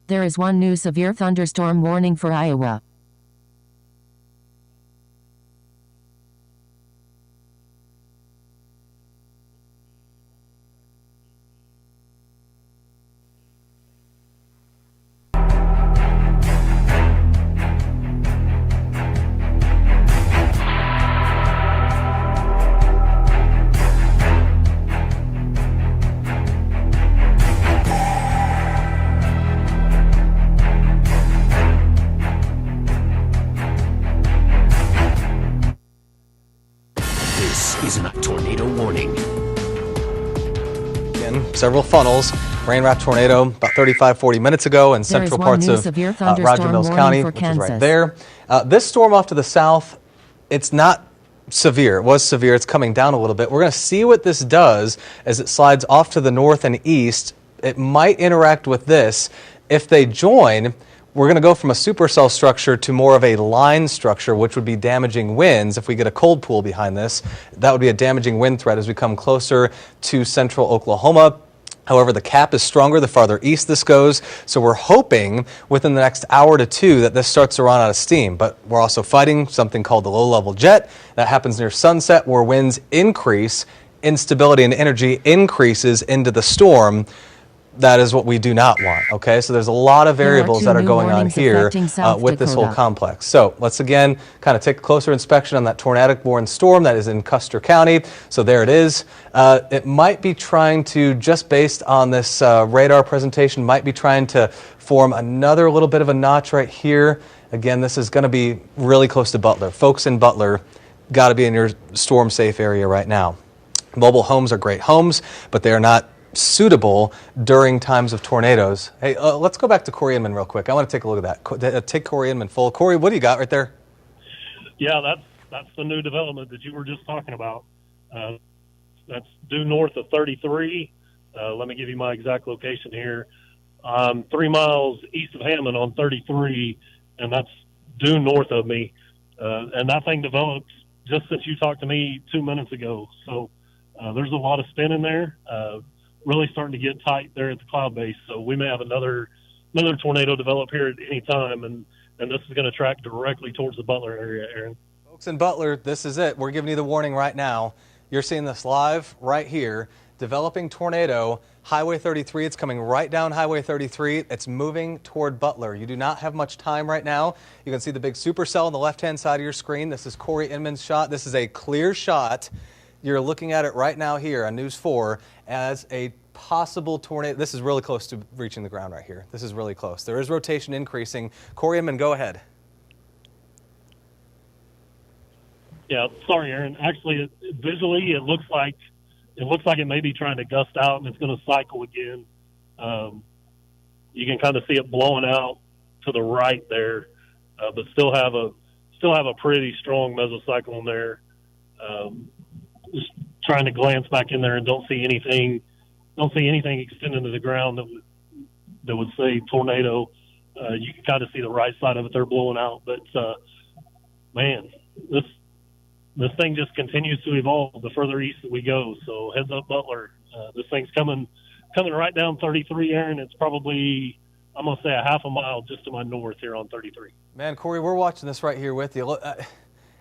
There is one new severe thunderstorm warning for Iowa. This is a tornado warning. Again, several funnels. Rain wrapped tornado about 40 minutes ago in central parts of Roger Mills County, which is right there. This storm off to the south, it's not severe. It was severe. It's coming down a little bit. We're going to see what this does as it slides off to the north and east. It might interact with this. If they join, we're going to go from a supercell structure to more of a line structure, which would be damaging winds. If we get a cold pool behind this, that would be a damaging wind threat as we come closer to central Oklahoma. However, the cap is stronger the farther east this goes, so we're hoping within the next hour to two that this starts to run out of steam. But we're also fighting something called the low-level jet. That happens near sunset, where winds increase, instability and energy increases into the storm. That is what we do not want, okay? So there's a lot of variables that are going on here with this whole complex. So let's again kind of take a closer inspection on that tornadic-borne storm that is in Custer County. So there it is. It might be trying to, just based on this radar presentation, might be trying to form another little bit of a notch right here. Again, this is going to be really close to Butler. Folks in Butler got to be in your storm-safe area right now. Mobile homes are great homes, but they are not suitable during times of tornadoes. Hey, let's go back to Corey Inman real quick. I want to take a look at that. Take Corey Inman full. Corey, what do you got right there? Yeah, that's the new development that you were just talking about. That's due north of 33. Let me give you my exact location here. 3 miles east of Hammond on 33, and that's due north of me. And that thing developed just since you talked to me 2 minutes ago. So there's a lot of spin in there. Really starting to get tight there at the cloud base. So we may have another tornado develop here at any time, and this is going to track directly towards the Butler area, Aaron. Folks in Butler, this is it. We're giving you the warning right now. You're seeing this live right here. Developing tornado, Highway 33. It's coming right down Highway 33. It's moving toward Butler. You do not have much time right now. You can see the big supercell on the left-hand side of your screen. This is Corey Inman's shot. This is a clear shot. You're looking at it right now here on News 4 as a possible tornado. This is really close to reaching the ground right here. This is really close. There is rotation increasing. Corey Inman, go ahead. Yeah, sorry, Aaron. Actually, visually, it looks like it may be trying to gust out, and it's going to cycle again. You can kind of see it blowing out to the right there, but still have a pretty strong mesocyclone there. Just trying to glance back in there and don't see anything extending to the ground that would say tornado. You can kind of see the right side of it there blowing out, but man, this thing just continues to evolve the further east that we go. So heads up, Butler. This thing's coming right down 33, Aaron. It's probably, I'm going to say, a half a mile just to my north here on 33. Man, Corey, we're watching this right here with you.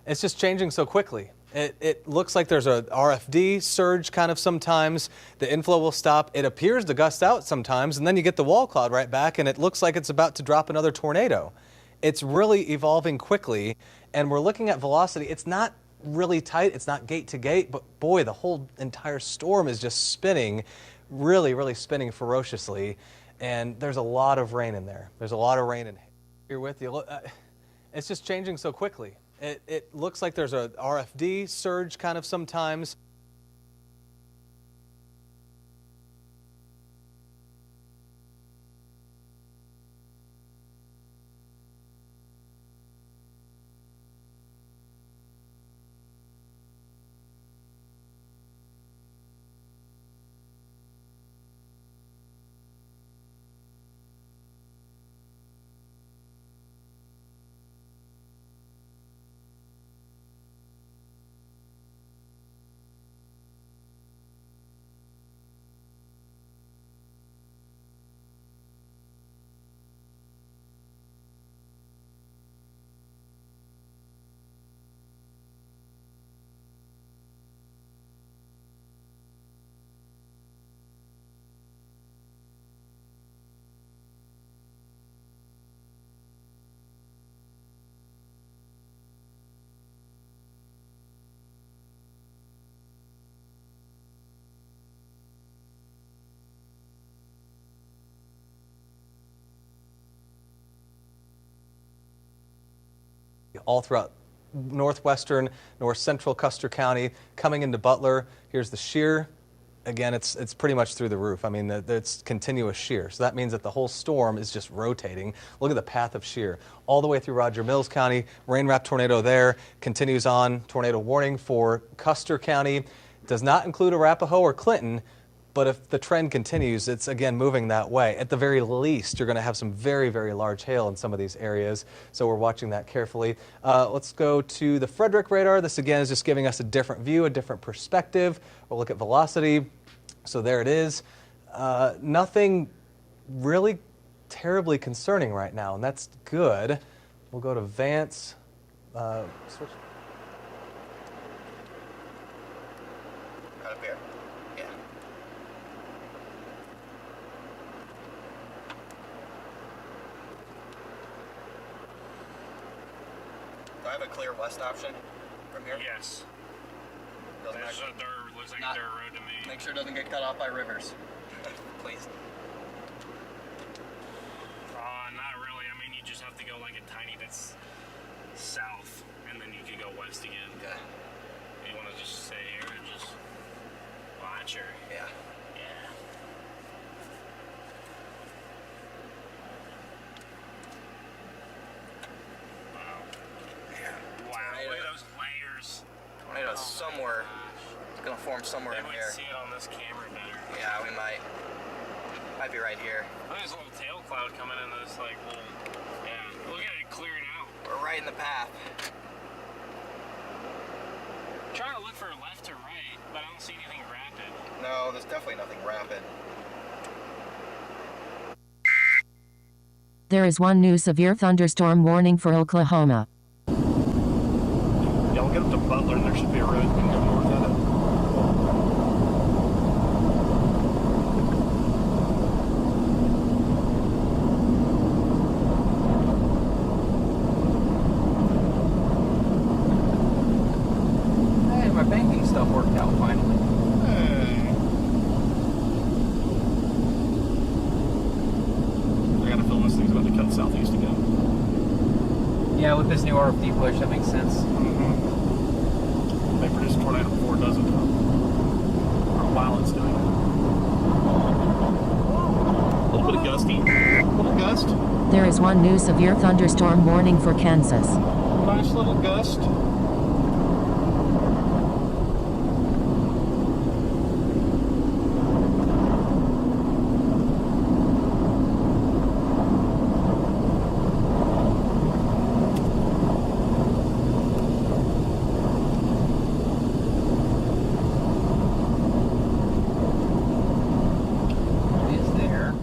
It's just changing so quickly. It looks like there's a RFD surge kind of sometimes. The inflow will stop. It appears to gust out sometimes, and then you get the wall cloud right back, and it looks like it's about to drop another tornado. It's really evolving quickly, and we're looking at velocity. It's not really tight. It's not gate to gate, but boy, the whole entire storm is just spinning, really, really spinning ferociously, and there's a lot of rain in there. There's a lot of rain in here with you. It's just changing so quickly. It looks like there's a RFD surge kind of sometimes. all throughout northwestern, north central Custer County, coming into Butler. Here's the shear. Again, it's pretty much through the roof. I mean, it's continuous shear. So that means that the whole storm is just rotating. Look at the path of shear all the way through Roger Mills County. Rain wrap tornado there continues on. Tornado warning for Custer County. Does not include Arapahoe or Clinton, but if the trend continues, it's again moving that way. At the very least, you're going to have some very, very large hail in some of these areas. So we're watching that carefully. Let's go to the Frederick radar. This again is just giving us a different view, a different perspective. We'll look at velocity. So there it is. Nothing really terribly concerning right now, and that's good. We'll go to Vance. Switch. Right up here. Yeah. Do I have a clear west option from here? Yes. Doesn't There's actually, a dirt, looks like Not- a dirt road to me. make sure it doesn't get cut off by rivers. Please. Not really. I mean, you just have to go like a tiny bit south, and then you can go west again. Okay. You want to just stay here and just watch her. Yeah. Yeah. Wow. Yeah. Wow, look at those layers. Tornado's somewhere. It's gonna form somewhere Maybe in we here. see it on this camera better. Yeah, we might. Might be right here. Look at this little tail cloud coming into this like little. Yeah. Look at it clearing out. We're right in the path. Trying to look for left to right, but I don't see anything rapid. No, there's definitely nothing rapid. There is one new severe thunderstorm warning for Oklahoma. Yeah, we'll get up to Butler, and there should be a road that can go north of it. Hey, my banking stuff worked out finally. I gotta feel this thing's about to cut southeast again. Yeah, with this new RFD push, that makes sense. They produced a tornado before it does it, though. Or while it's doing it. A little bit of gusty. A little gust. There is one new severe thunderstorm warning for Kansas. Nice little gust. It is there.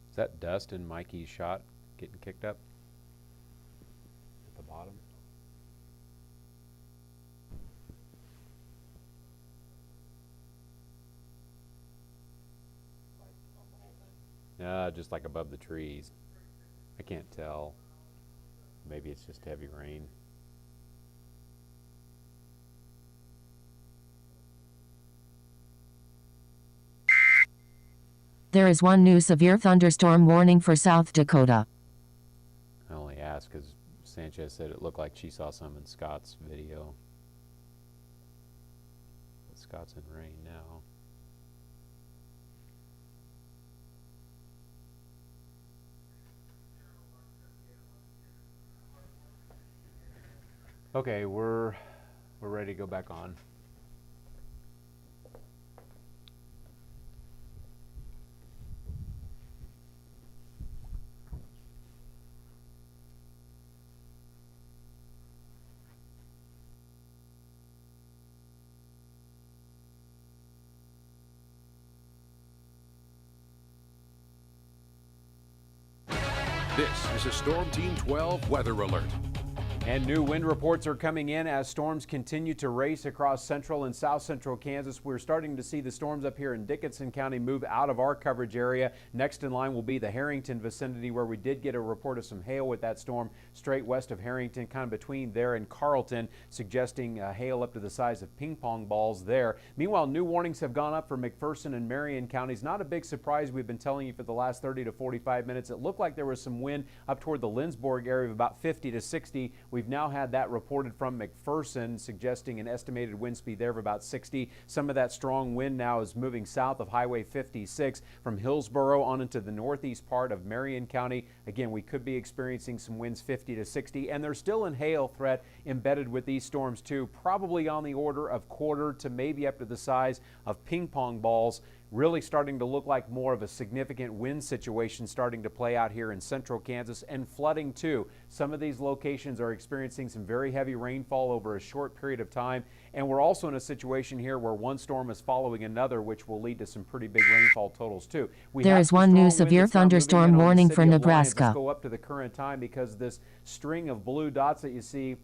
Is that dust in Mikey's shot? getting kicked up at the bottom. Just like above the trees. I can't tell. Maybe it's just heavy rain. There is one new severe thunderstorm warning for South Dakota. I only asked because Sanchez said it looked like she saw some in Scott's video. But Scott's in rain now. Okay, we're ready to go back on. This is a Storm Team 12 weather alert. And new wind reports are coming in as storms continue to race across central and south central Kansas. We're starting to see the storms up here in Dickinson County move out of our coverage area. Next in line will be the Harrington vicinity, where we did get a report of some hail with that storm straight west of Harrington, kind of between there and Carlton, suggesting hail up to the size of ping pong balls there. Meanwhile, new warnings have gone up for McPherson and Marion counties. Not a big surprise. We've been telling you for the last 30 to 45 minutes. It looked like there was some wind up toward the Lindsborg area of about 50 to 60. We've now had that reported from McPherson, suggesting an estimated wind speed there of about 60. Some of that strong wind now is moving south of Highway 56 from Hillsboro on into the northeast part of Marion County. Again, we could be experiencing some winds 50 to 60, and there's still a hail threat embedded with these storms too, probably on the order of quarter to maybe up to the size of ping pong balls. Really starting to look like more of a significant wind situation starting to play out here in central Kansas, and flooding too. Some of these locations are experiencing some very heavy rainfall over a short period of time, and we're also in a situation here where one storm is following another, which will lead to some pretty big rainfall totals too. There is one new severe thunderstorm warning for Nebraska. Let's go up to the current time, because this string of blue dots that you see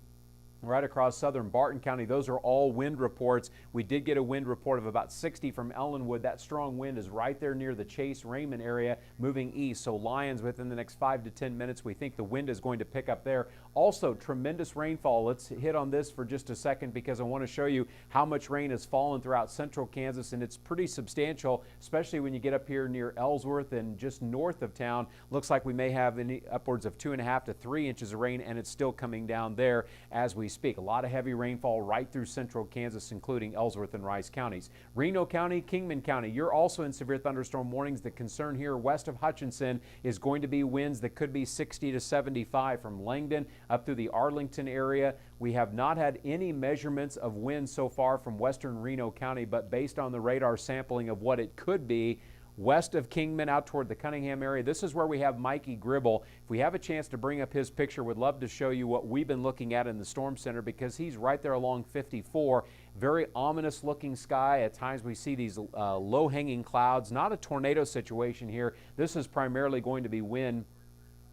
right across southern Barton County, those are all wind reports. We did get a wind report of about 60 from Ellenwood. That strong wind is right there near the Chase Raymond area, moving east. So Lyons, within the next 5 to 10 minutes, we think the wind is going to pick up there. Also, tremendous rainfall. Let's hit on this for just a second, because I want to show you how much rain has fallen throughout central Kansas, and it's pretty substantial, especially when you get up here near Ellsworth and just north of town. Looks like we may have upwards of 2.5 to 3 inches of rain, and it's still coming down there as we speak. A lot of heavy rainfall right through central Kansas, including Ellsworth and Rice counties. Reno County, Kingman County, you're also in severe thunderstorm warnings. The concern here west of Hutchinson is going to be winds that could be 60 to 75 from Langdon up through the Arlington area. We have not had any measurements of wind so far from western Reno County, but based on the radar sampling of what it could be, west of Kingman out toward the Cunningham area. This is where we have Mikey Gribble. If we have a chance to bring up his picture, would love to show you what we've been looking at in the storm center, because he's right there along 54. Very ominous looking sky. At times we see these low hanging clouds. Not a tornado situation here. This is primarily going to be wind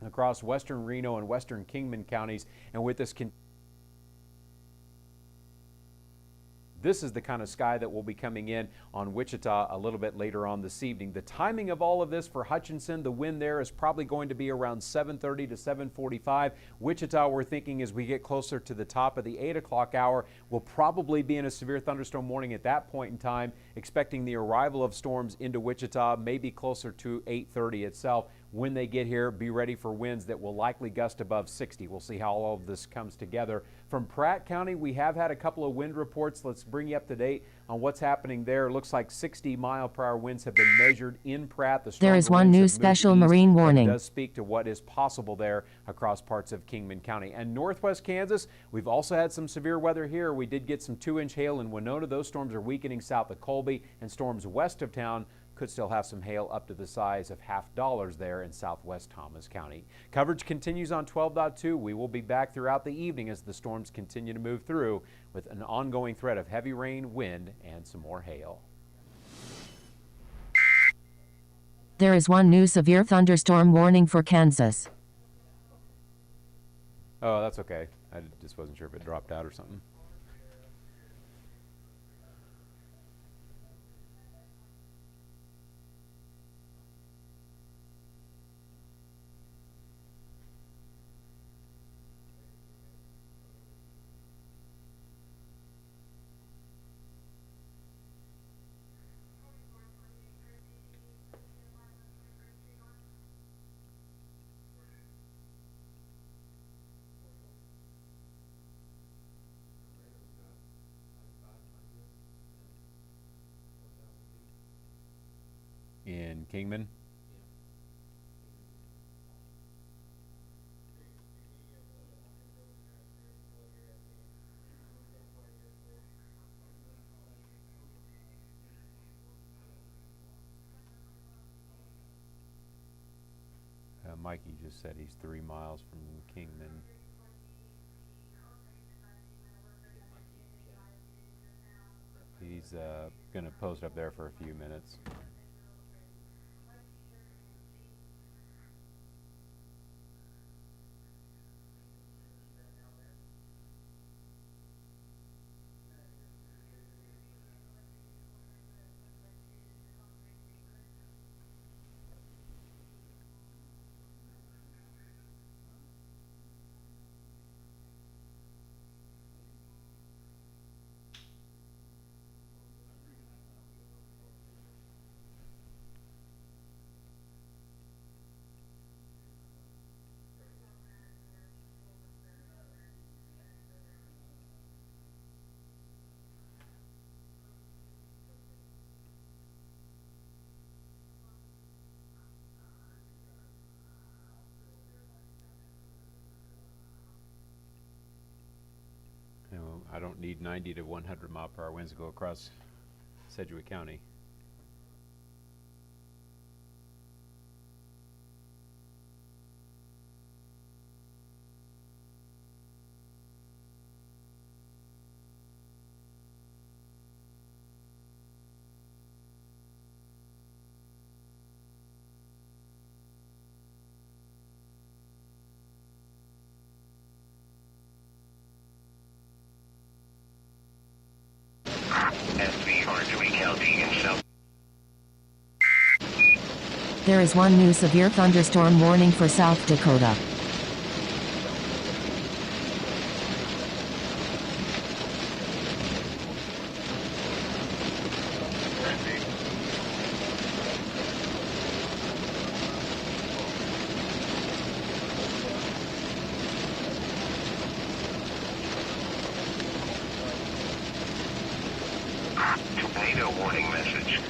across western Reno and western Kingman counties, and with this is the kind of sky that will be coming in on Wichita a little bit later on this evening. The timing of all of this for Hutchinson, the wind there is probably going to be around 7:30 to 7:45. Wichita, we're thinking as we get closer to the top of the 8 o'clock hour, we'll probably be in a severe thunderstorm warning at that point in time, expecting the arrival of storms into Wichita maybe closer to 8:30 itself. When they get here, be ready for winds that will likely gust above 60. We'll see how all of this comes together. From Pratt County, we have had a couple of wind reports. Let's bring you up to date on what's happening there. It looks like 60-mile-per-hour winds have been measured in Pratt. There is one new special marine warning. It does speak to what is possible there across parts of Kingman County. And northwest Kansas, we've also had some severe weather here. We did get some 2-inch hail in Winona. Those storms are weakening south of Colby, and storms west of town could still have some hail up to the size of $0.50 there in southwest Thomas County. Coverage continues on 12.2. We will be back throughout the evening as the storms continue to move through, with an ongoing threat of heavy rain, wind, and some more hail. There is one new severe thunderstorm warning for Kansas. Oh, that's okay. I just wasn't sure if it dropped out or something. In Kingman. Mikey just said he's 3 miles from Kingman. He's going to post up there for a few minutes. I don't need 90 to 100 mile per hour winds to go across Sedgwick County. There is one new severe thunderstorm warning for South Dakota. Tornado warning message.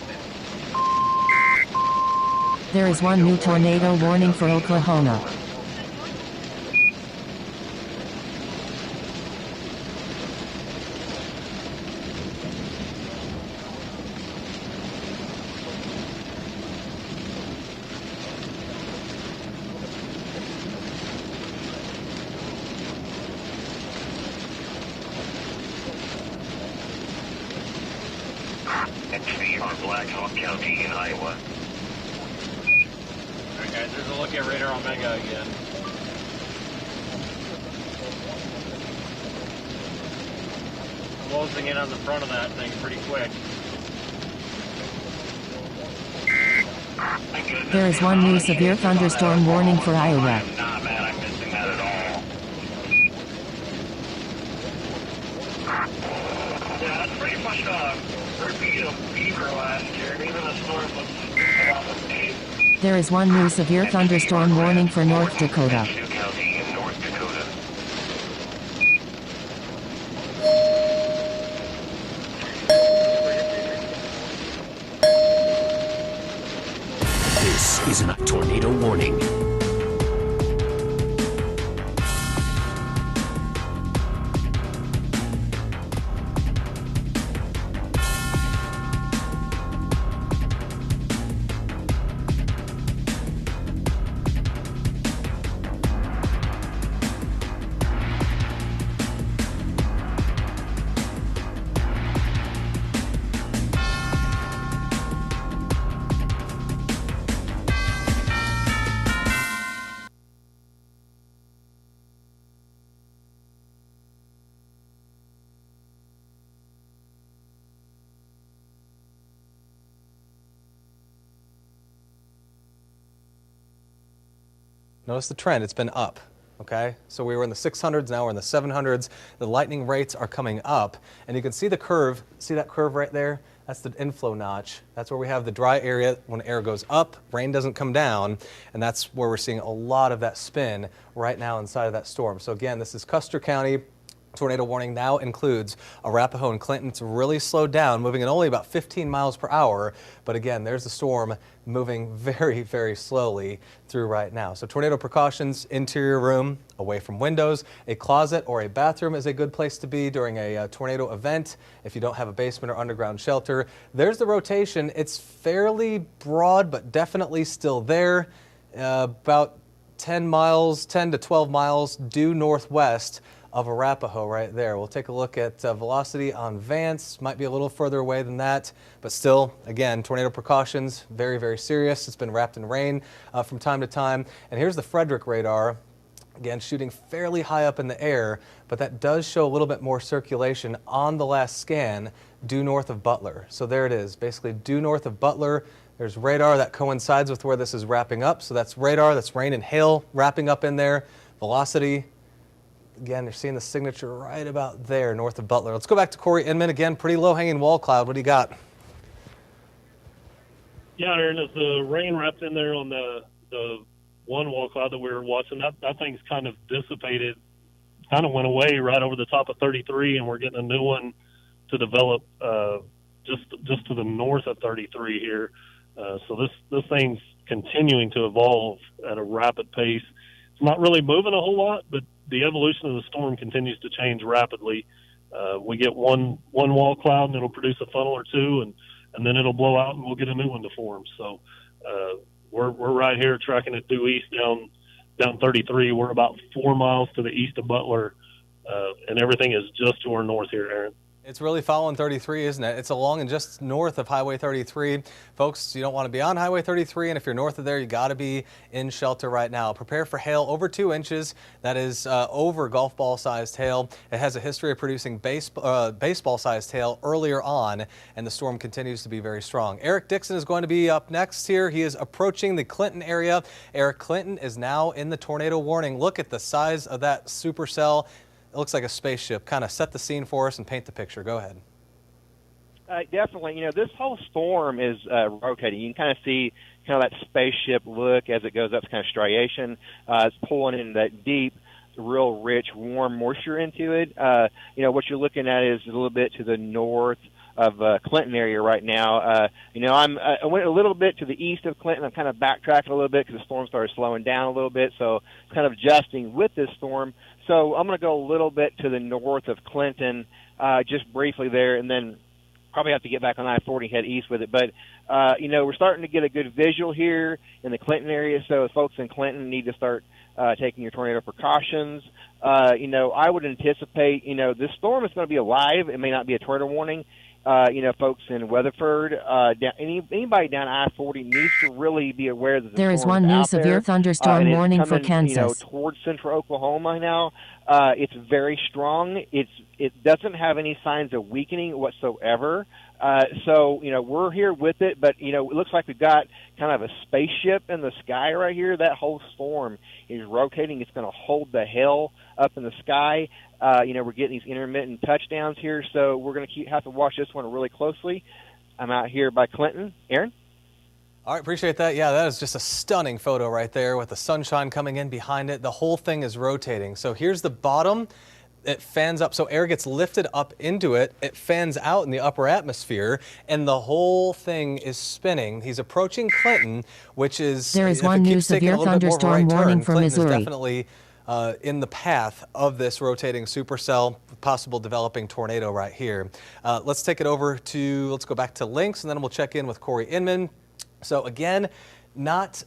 There is one new tornado warning for Oklahoma. XV on Black Hawk County in Iowa. Alright guys, there's a look at Radar Omega again. Closing in on the front of that thing pretty quick. There is one new severe thunderstorm warning for Iowa. Nah, man, I'm missing that at all. Yeah, that's pretty much repeat of Beaver last year. Even the storm looks about the same. There is one new severe thunderstorm warning for North Dakota. Sioux County in North Dakota. This is a tornado warning. Notice the trend, it's been up. Okay, so we were in the 600s, now we're in the 700s. The lightning rates are coming up, and you can see the curve. See that curve right there? That's the inflow notch. That's where we have the dry area. When air goes up, rain doesn't come down, and that's where we're seeing a lot of that spin right now inside of that storm. So again, this is Custer County. Tornado warning now includes Arapahoe and Clinton. It's really slowed down, moving at only about 15 miles per hour. But again, there's the storm moving very, very slowly through right now. So tornado precautions: interior room, away from windows. A closet or a bathroom is a good place to be during a tornado event if you don't have a basement or underground shelter. There's the rotation. It's fairly broad, but definitely still there. About 10 to 12 miles due northwest of Arapahoe right there. We'll take a look at velocity on Vance. Might be a little further away than that, but still, again, tornado precautions, very, very serious. It's been wrapped in rain from time to time. And here's the Frederick radar. Again, shooting fairly high up in the air, but that does show a little bit more circulation on the last scan due north of Butler. So there it is, basically due north of Butler. There's radar that coincides with where this is wrapping up. So that's radar, that's rain and hail wrapping up in there. Velocity. Again, you're seeing the signature right about there, north of Butler. Let's go back to Corey Inman. Again, pretty low-hanging wall cloud. What do you got? Yeah, Aaron, as the rain wrapped in there on the one wall cloud that we were watching, that thing's kind of dissipated, kind of went away right over the top of 33, and we're getting a new one to develop just to the north of 33 here. So this thing's continuing to evolve at a rapid pace. It's not really moving a whole lot, but the evolution of the storm continues to change rapidly. We get one wall cloud, and it'll produce a funnel or two, and then it'll blow out, and we'll get a new one to form. So we're right here tracking it due east down 33. We're about 4 miles to the east of Butler, and everything is just to our north here, Aaron. It's really following 33, isn't it? It's along and just north of Highway 33. Folks, you don't want to be on Highway 33, and if you're north of there, you got to be in shelter right now. Prepare for hail over 2 inches. That is over golf ball-sized hail. It has a history of producing baseball-sized hail earlier on, and the storm continues to be very strong. Eric Dixon is going to be up next here. He is approaching the Clinton area. Eric, Clinton is now in the tornado warning. Look at the size of that supercell. It looks like a spaceship. Kind of set the scene for us and paint the picture. Go ahead. Definitely. You know, this whole storm is rotating. You can kind of see kind of that spaceship look as it goes up, kind of striation. It's pulling in that deep, real rich, warm moisture into it. You know, what you're looking at is a little bit to the north of Clinton area right now. You know, I went a little bit to the east of Clinton. I'm kind of backtracking a little bit because the storm started slowing down a little bit, so kind of adjusting with this storm. So I'm going to go a little bit to the north of Clinton, just briefly there, and then probably have to get back on I-40 and head east with it. But, you know, we're starting to get a good visual here in the Clinton area, so folks in Clinton need to start taking your tornado precautions. You know, I would anticipate, you know, this storm is going to be alive. It may not be a tornado warning. You know, folks in Weatherford, anybody down I-40 needs to really be aware that there is one new severe thunderstorm warning for Kansas. You know, towards central Oklahoma now. It's very strong. It doesn't have any signs of weakening whatsoever. So, you know, we're here with it, but, you know, it looks like we've got kind of a spaceship in the sky right here. That whole storm is rotating. It's going to hold the hail up in the sky. You know, we're getting these intermittent touchdowns here, so we're going to have to watch this one really closely. I'm out here by Clinton. Aaron? All right, appreciate that. Yeah, that is just a stunning photo right there with the sunshine coming in behind it. The whole thing is rotating. So here's the bottom. It fans up, so air gets lifted up into it. It fans out in the upper atmosphere, and the whole thing is spinning. He's approaching Clinton, which is... There is one new severe thunderstorm warning for Missouri. Clinton is definitely in the path of this rotating supercell, possible developing tornado right here. Let's take it over to, let's go back to Lynx, and then we'll check in with Corey Inman. So again, not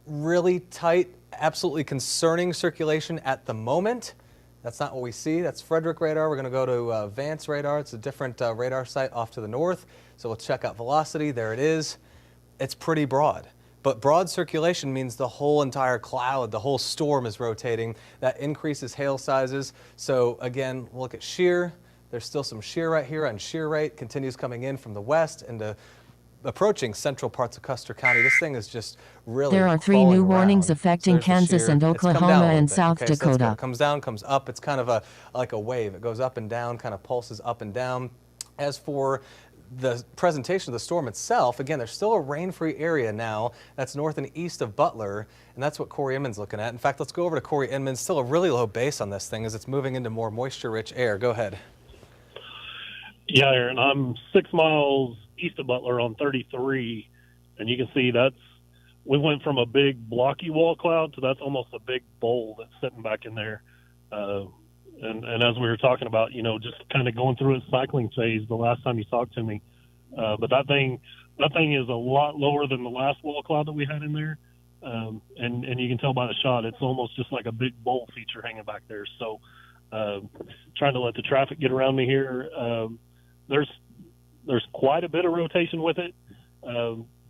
really tight, absolutely concerning circulation at the moment. That's not what we see. That's Frederick radar. We're going to go to Vance radar. It's a different radar site off to the north. So we'll check out velocity. There it is. It's pretty broad. But broad circulation means the whole entire cloud, the whole storm is rotating. That increases hail sizes. So again, look at shear. There's still some shear right here, and shear rate continues coming in from the west into approaching central parts of Custer County. This thing is just really There are 3 new warnings affecting Kansas and Oklahoma and South Dakota. So it comes down, comes up. It's kind of like a wave. It goes up and down, kind of pulses up and down. As for the presentation of the storm itself, again, there's still a rain-free area now that's north and east of Butler, and that's what Corey Inman's looking at. In fact, let's go over to Corey Inman. Still a really low base on this thing as it's moving into more moisture-rich air. Go ahead. Yeah, Aaron, I'm 6 miles east of Butler on 33, and you can see we went from a big blocky wall cloud to that's almost a big bowl that's sitting back in there. And as we were talking about, just kind of going through its cycling phase the last time you talked to me. But that thing is a lot lower than the last wall cloud that we had in there. And you can tell by the shot, it's almost just like a big bowl feature hanging back there. So trying to let the traffic get around me here. There's quite a bit of rotation with it.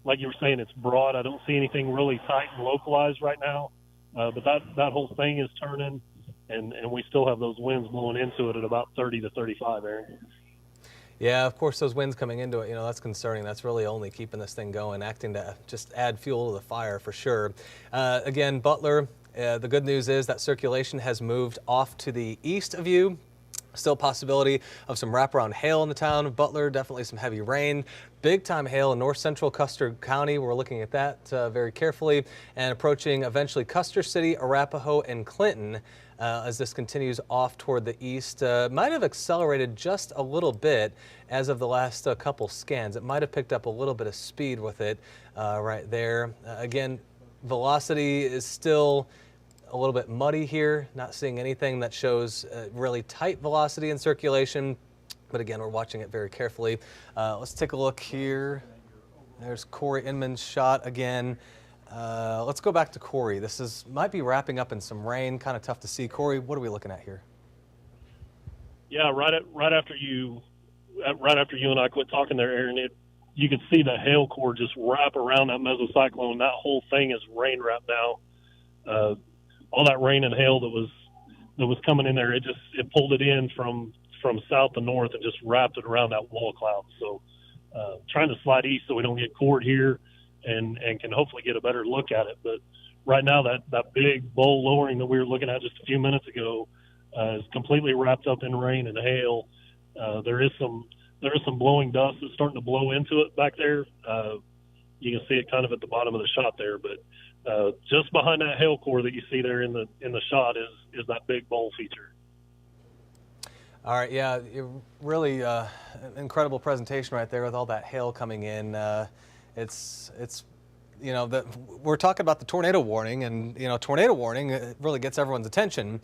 Like you were saying, it's broad. I don't see anything really tight and localized right now. But that whole thing is turning. And we still have those winds blowing into it at about 30 to 35, Aaron. Yeah, of course, those winds coming into it, that's concerning. That's really only keeping this thing going, acting to just add fuel to the fire for sure. Again, Butler, the good news is that circulation has moved off to the east of you. Still possibility of some wraparound hail in the town of Butler, definitely some heavy rain. Big time hail in north central Custer County. We're looking at that very carefully and approaching eventually Custer City, Arapahoe, and Clinton as this continues off toward the east. Might have accelerated just a little bit as of the last couple scans. It might have picked up a little bit of speed with it right there. Again, velocity is still a little bit muddy here, not seeing anything that shows really tight velocity in circulation, but again, we're watching it very carefully. Let's take a look here. There's Corey Inman's shot again. Let's go back to Corey. This might be wrapping up in some rain, kind of tough to see. Corey, what are we looking at here? Yeah, right after you and I quit talking there, Aaron, you can see the hail core just wrap around that mesocyclone. That whole thing is rain wrapped now. All that rain and hail that was coming in there, it pulled it in from south to north and just wrapped it around that wall cloud. So trying to slide east so we don't get cored here and can hopefully get a better look at it. But right now that big bowl lowering that we were looking at just a few minutes ago is completely wrapped up in rain and hail. There is some blowing dust that's starting to blow into it back there. You can see it kind of at the bottom of the shot there, but just behind that hail core that you see there in the shot is that big bowl feature. All right, yeah, really incredible presentation right there with all that hail coming in. It's we're talking about the tornado warning, and tornado warning it really gets everyone's attention,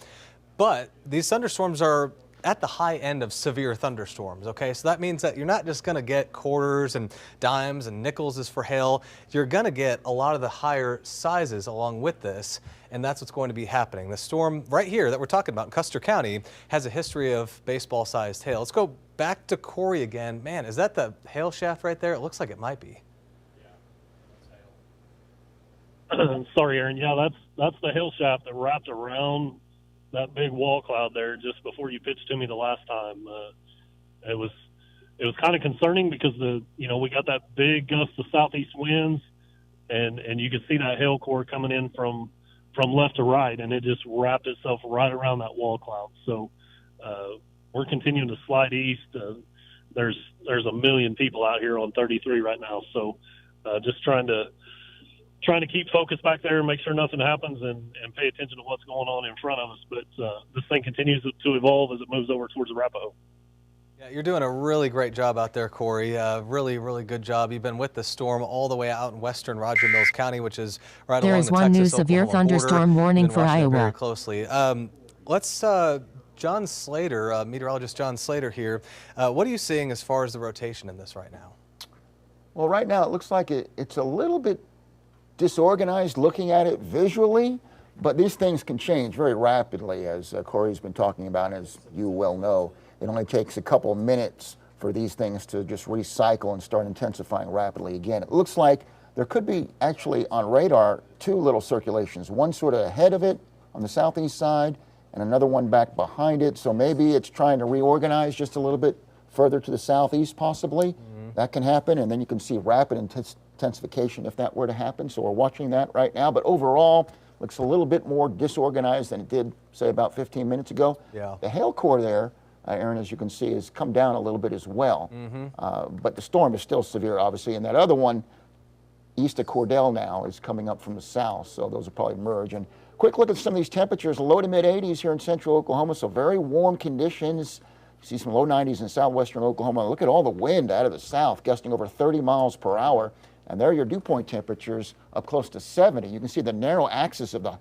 but these thunderstorms are at the high end of severe thunderstorms, okay? So that means that you're not just gonna get quarters and dimes and nickels as for hail. You're gonna get a lot of the higher sizes along with this, and that's what's going to be happening. The storm right here that we're talking about in Custer County has a history of baseball-sized hail. Let's go back to Corey again. Man, is that the hail shaft right there? It looks like it might be. Sorry, Aaron. Yeah, that's the hail shaft that wrapped around that big wall cloud there just before you pitched to me the last time. It was kind of concerning because we got that big gust of southeast winds, and you could see that hail core coming in from left to right, and it just wrapped itself right around that wall cloud. So we're continuing to slide east. There's a million people out here on 33 right now, so just trying to keep focus back there and make sure nothing happens and pay attention to what's going on in front of us. But this thing continues to evolve as it moves over towards Arapahoe. Yeah, you're doing a really great job out there, Corey. Really, really good job. You've been with the storm all the way out in western Roger Mills County, which is right along the Texas-Oklahoma border. There is one new severe thunderstorm warning for Iowa. Very closely. Let's John Slater, meteorologist John Slater here. What are you seeing as far as the rotation in this right now? Well, right now it looks like it's a little bit disorganized looking at it visually, but these things can change very rapidly, as Corey's been talking about, as you well know. It only takes a couple of minutes for these things to just recycle and start intensifying rapidly again. It looks like there could be actually on radar 2 little circulations, one sort of ahead of it on the southeast side and another one back behind it. So maybe it's trying to reorganize just a little bit further to the southeast possibly. That can happen, and then you can see rapid intensification if that were to happen. So we're watching that right now. But overall, looks a little bit more disorganized than it did, say, about 15 minutes ago. Yeah. The hail core there, Aaron, as you can see, has come down a little bit as well. But the storm is still severe, obviously. And that other one, east of Cordell now, is coming up from the south. So those will probably merge. And quick look at some of these temperatures, low to mid 80s here in central Oklahoma. So very warm conditions. You see some low 90s in southwestern Oklahoma. Look at all the wind out of the south, gusting over 30 miles per hour. And there are your dew point temperatures up close to 70. You can see the narrow axis of the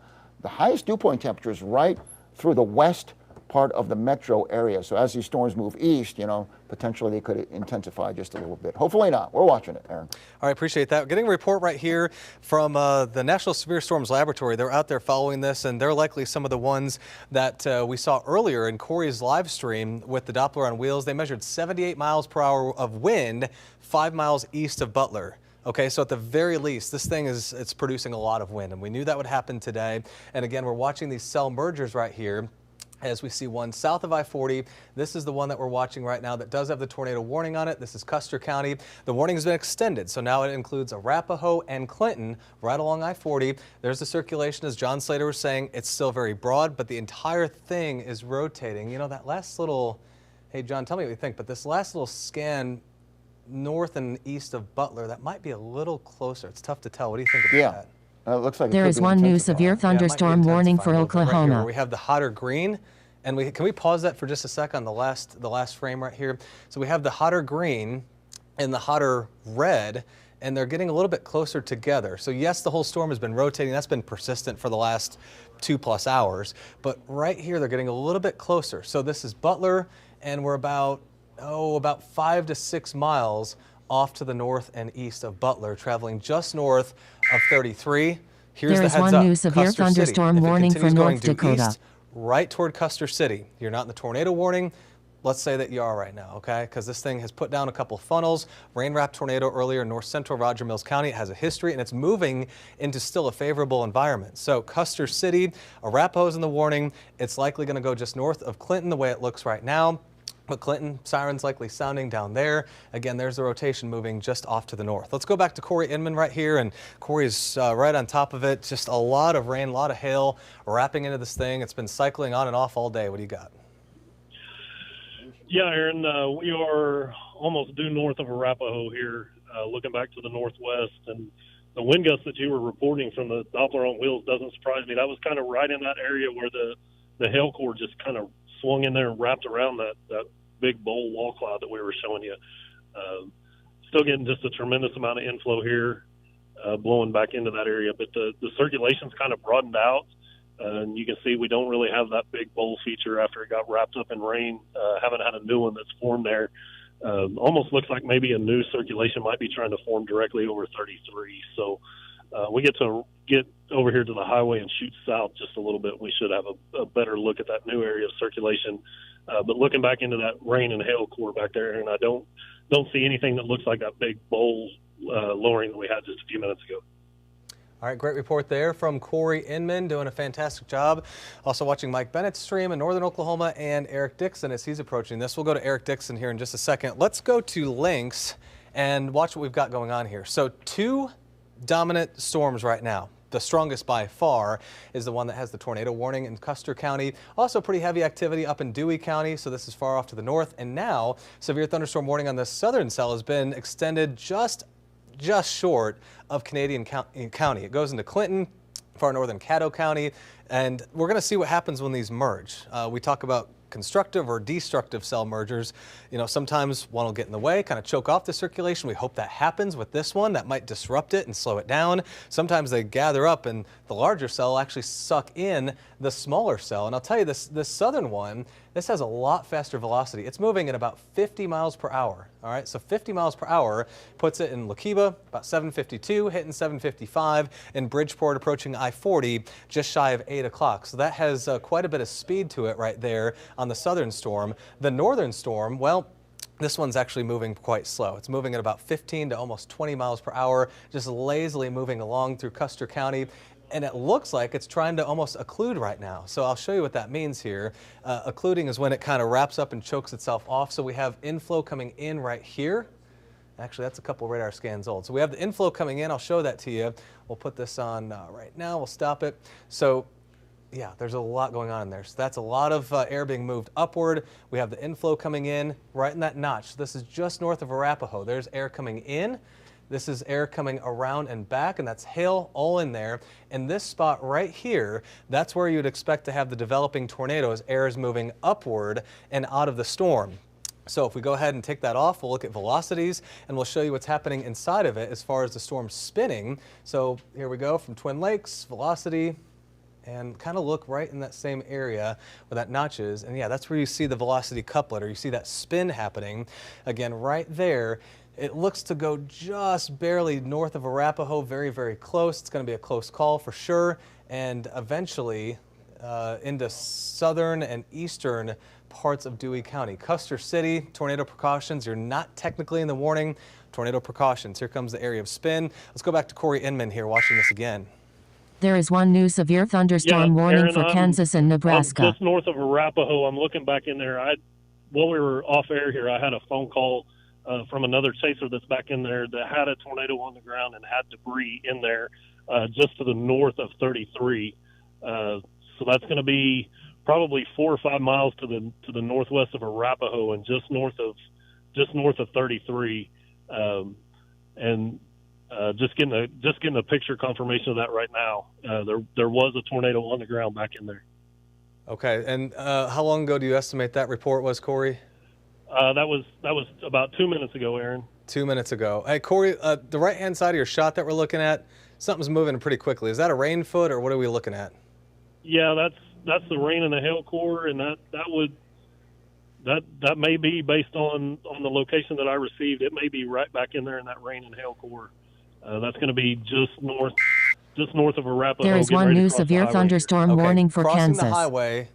highest dew point temperatures right through the west part of the metro area. So as these storms move east, you know, potentially they could intensify just a little bit. Hopefully not. We're watching it, Aaron. All right, appreciate that. Getting a report right here from the National Severe Storms Laboratory. They're out there following this, and they're likely some of the ones that we saw earlier in Corey's live stream with the Doppler on wheels. They measured 78 miles per hour of wind 5 miles east of Butler. Okay, so at the very least, this thing it's producing a lot of wind, and we knew that would happen today. And again, we're watching these cell mergers right here. As we see one south of I-40, this is the one that we're watching right now that does have the tornado warning on it. This is Custer County. The warning has been extended, so now it includes Arapahoe and Clinton right along I-40. There's the circulation, as John Slater was saying. It's still very broad, but the entire thing is rotating. You know, that last little, hey John, tell me what you think, but this last little scan north and east of Butler, that might be a little closer. It's tough to tell. What do you think about that? It looks like there is one new severe thunderstorm warning for Oklahoma. Right, we have the hotter green, and can we pause that for just a second on the last frame right here? So we have the hotter green and the hotter red, and they're getting a little bit closer together. So yes, the whole storm has been rotating. That's been persistent for the last 2+ hours, but right here they're getting a little bit closer. So this is Butler, and we're about 5 to 6 miles off to the north and east of Butler, traveling just north of 33. Here's the heads up. There is one new severe thunderstorm warning for North Dakota. East, right toward Custer City. You're not in the tornado warning. Let's say that you are right now, okay? Because this thing has put down a couple funnels. Rain-wrapped tornado earlier in north central Roger Mills County. It has a history, and it's moving into still a favorable environment. So Custer City, Arapahoe's in the warning. It's likely going to go just north of Clinton the way it looks right now. But Clinton, sirens likely sounding down there. Again, there's the rotation moving just off to the north. Let's go back to Corey Inman right here, and Corey's right on top of it. Just a lot of rain, a lot of hail wrapping into this thing. It's been cycling on and off all day. What do you got? Yeah, Aaron, we are almost due north of Arapahoe here, looking back to the northwest. And the wind gusts that you were reporting from the Doppler on wheels doesn't surprise me. That was kind of right in that area where the hail core just kind of swung in there and wrapped around that big bowl wall cloud that we were showing you. Still getting just a tremendous amount of inflow here, blowing back into that area. But the circulation's kind of broadened out. And you can see we don't really have that big bowl feature after it got wrapped up in rain. Haven't had a new one that's formed there. Almost looks like maybe a new circulation might be trying to form directly over 33. So we get over here to the highway and shoot south just a little bit. We should have a better look at that new area of circulation. But looking back into that rain and hail core back there, and I don't see anything that looks like that big bowl lowering that we had just a few minutes ago. All right, great report there from Corey Inman, doing a fantastic job. Also watching Mike Bennett's stream in northern Oklahoma and Eric Dixon as he's approaching this. We'll go to Eric Dixon here in just a second. Let's go to Lynx and watch what we've got going on here. So 2 dominant storms right now. The strongest by far is the one that has the tornado warning in Custer County. Also pretty heavy activity up in Dewey County, so this is far off to the north. And now severe thunderstorm warning on the southern cell has been extended just short of Canadian County. It goes into Clinton, far northern Caddo County, and we're going to see what happens when these merge. We talk about constructive or destructive cell mergers. You know, sometimes one will get in the way, kind of choke off the circulation. We hope that happens with this one. That might disrupt it and slow it down. Sometimes they gather up and the larger cell will actually suck in the smaller cell. And I'll tell you, this southern one, this has a lot faster velocity. It's moving at about 50 miles per hour. All right, so 50 miles per hour puts it in Lookeba, about 752, hitting 755, in Bridgeport approaching I-40, just shy of 8 o'clock. So that has quite a bit of speed to it right there on the southern storm. The northern storm, well, this one's actually moving quite slow. It's moving at about 15 to almost 20 miles per hour, just lazily moving along through Custer County. And it looks like it's trying to almost occlude right now. So I'll show you what that means here. Occluding is when it kind of wraps up and chokes itself off. So we have inflow coming in right here. Actually, that's a couple radar scans old. So we have the inflow coming in. I'll show that to you. We'll put this on right now. We'll stop it. So yeah, there's a lot going on in there. So that's a lot of air being moved upward. We have the inflow coming in right in that notch. This is just north of Arapahoe. There's air coming in. This is air coming around and back, and that's hail all in there. And this spot right here, that's where you'd expect to have the developing tornado as air is moving upward and out of the storm. So if we go ahead and take that off, we'll look at velocities and we'll show you what's happening inside of it as far as the storm spinning. So here we go from Twin Lakes, velocity, and kind of look right in that same area where that notch is. And yeah, that's where you see the velocity couplet, or you see that spin happening. Again, right there, it looks to go just barely north of Arapahoe, very, very close. It's going to be a close call for sure. And eventually into southern and eastern parts of Dewey County. Custer City, tornado precautions. You're not technically in the warning. Tornado precautions. Here comes the area of spin. Let's go back to Corey Inman here watching this again. There is one new severe thunderstorm warning Aaron, for Kansas and Nebraska. I'm just north of Arapahoe. I'm looking back in there. While we were off air here, I had a phone call from another chaser that's back in there that had a tornado on the ground and had debris in there just to the north of 33. So that's going to be probably 4 or 5 miles to the northwest of Arapahoe and just north of 33. Just getting a picture confirmation of that right now. There was a tornado on the ground back in there. Okay, and how long ago do you estimate that report was, Corey? That was about 2 minutes ago, Aaron. 2 minutes ago. Hey, Corey, the right-hand side of your shot that we're looking at, something's moving pretty quickly. Is that a rain foot, or what are we looking at? Yeah, that's the rain and the hail core, and that may be based on the location that I received. It may be right back in there in that rain and hail core. That's going to be just north of Arapahoe. There is one new severe thunderstorm warning for Kansas. Crossing the highway,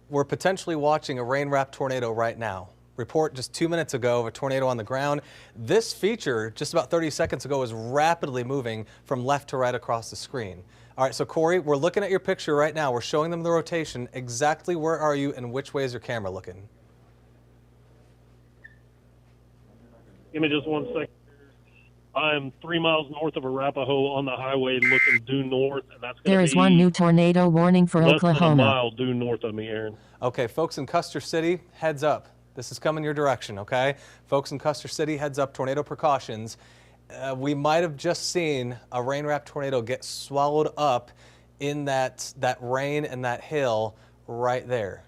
we're potentially watching a rain-wrapped tornado right now. Report just 2 minutes ago of a tornado on the ground. This feature just about 30 seconds ago was rapidly moving from left to right across the screen. All right, so Corey, we're looking at your picture right now. We're showing them the rotation. Exactly where are you and which way is your camera looking? Give me just 1 second. I'm 3 miles north of Arapahoe on the highway looking due north. And that's there is one new tornado warning for less Oklahoma. Than a mile due north of me, Aaron. Okay, folks in Custer City, heads up. This is coming your direction, okay? Folks in Custer City, heads up, tornado precautions. We might have just seen a rain-wrapped tornado get swallowed up in that rain and that hail right there.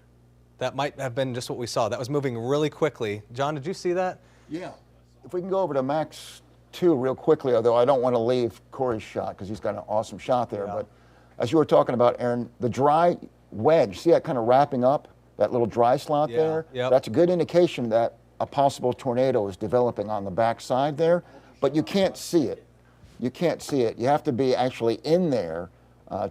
That might have been just what we saw. That was moving really quickly. John, did you see that? Yeah. If we can go over to Max 2 real quickly, although I don't want to leave Corey's shot because he's got an awesome shot there. Yeah. But as you were talking about, Aaron, the dry wedge, see that kind of wrapping up, that little dry slot there? Yep. That's a good indication that a possible tornado is developing on the back side there, but you can't see it. You can't see it. You have to be actually in there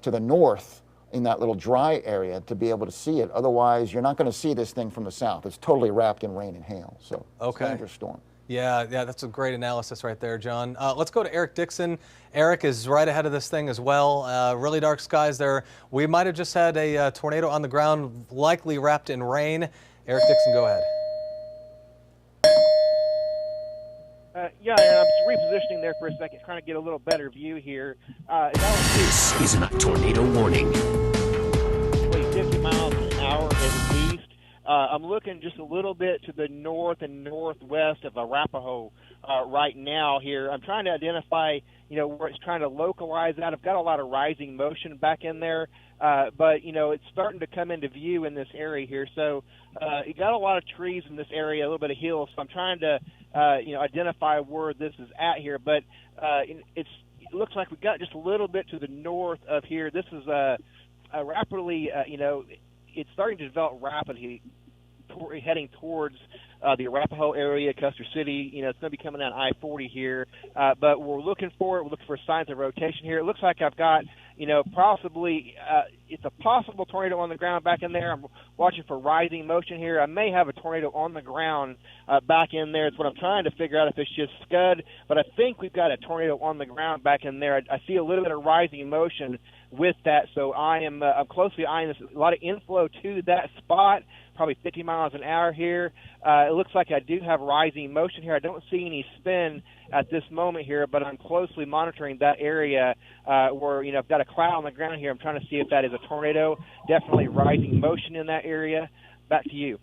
to the north in that little dry area to be able to see it. Otherwise, you're not going to see this thing from the south. It's totally wrapped in rain and hail. So it's a dangerous storm. Yeah, that's a great analysis right there, John. Let's go to Eric Dixon. Eric is right ahead of this thing as well. Really dark skies there. We might have just had a tornado on the ground, likely wrapped in rain. Eric Dixon, go ahead. Yeah, and I'm just repositioning there for a second, trying to get a little better view here. This is a tornado warning. 50 miles an hour at least. I'm looking just a little bit to the north and northwest of Arapahoe right now here. I'm trying to identify, where it's trying to localize that. I've got a lot of rising motion back in there, but, it's starting to come into view in this area here. So you got a lot of trees in this area, a little bit of hills. So I'm trying to, identify where this is at here. But it looks like we got just a little bit to the north of here. This is rapidly, it's starting to develop rapidly, heading towards the Arapahoe area, Custer City. It's going to be coming down I-40 here, but we're looking for signs of rotation here. It looks like I've got, possibly it's a possible tornado on the ground back in there. I'm watching for rising motion here. I may have a tornado on the ground back in there. It's what I'm trying to figure out if it's just scud, but I think we've got a tornado on the ground back in there. I see a little bit of rising motion with that, so I'm closely eyeing this. A lot of inflow to that spot, probably 50 miles an hour here. It looks like I do have rising motion here. I don't see any spin at this moment here, but I'm closely monitoring that area where, you know, I've got a cloud on the ground here. I'm trying to see if that is a tornado. Definitely rising motion in that area. Back to you.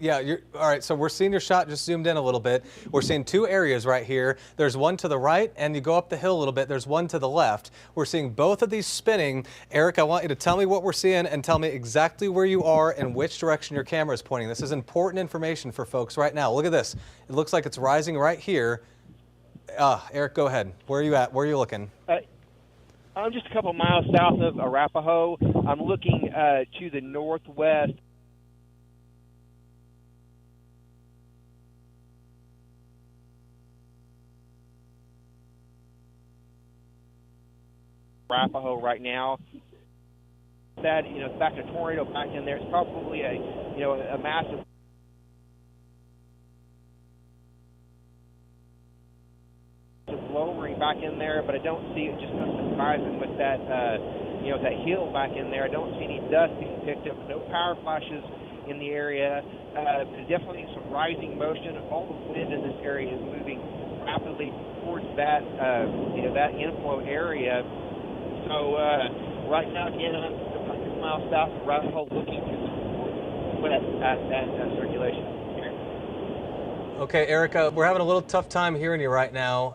Yeah, all right, so we're seeing your shot just zoomed in a little bit. We're seeing two areas right here. There's one to the right, and you go up the hill a little bit, there's one to the left. We're seeing both of these spinning. Eric, I want you to tell me what we're seeing and tell me exactly where you are and which direction your camera is pointing. This is important information for folks right now. Look at this. It looks like it's rising right here. Eric, go ahead. Where are you at? Where are you looking? I'm just a couple miles south of Arapahoe. I'm looking to the northwest. Arapahoe right now. That, you know, it's back to tornado back in there. It's probably a massive lowering back in there, but I don't see it just surprising with that, that hill back in there. I don't see any dust being picked up. No power flashes in the area. Definitely some rising motion. All the wind in this area is moving rapidly towards that, that inflow area. So right now, again, I'm about 6 miles south of Arapahoe, looking at that circulation. Okay, Erica, we're having a little tough time hearing you right now.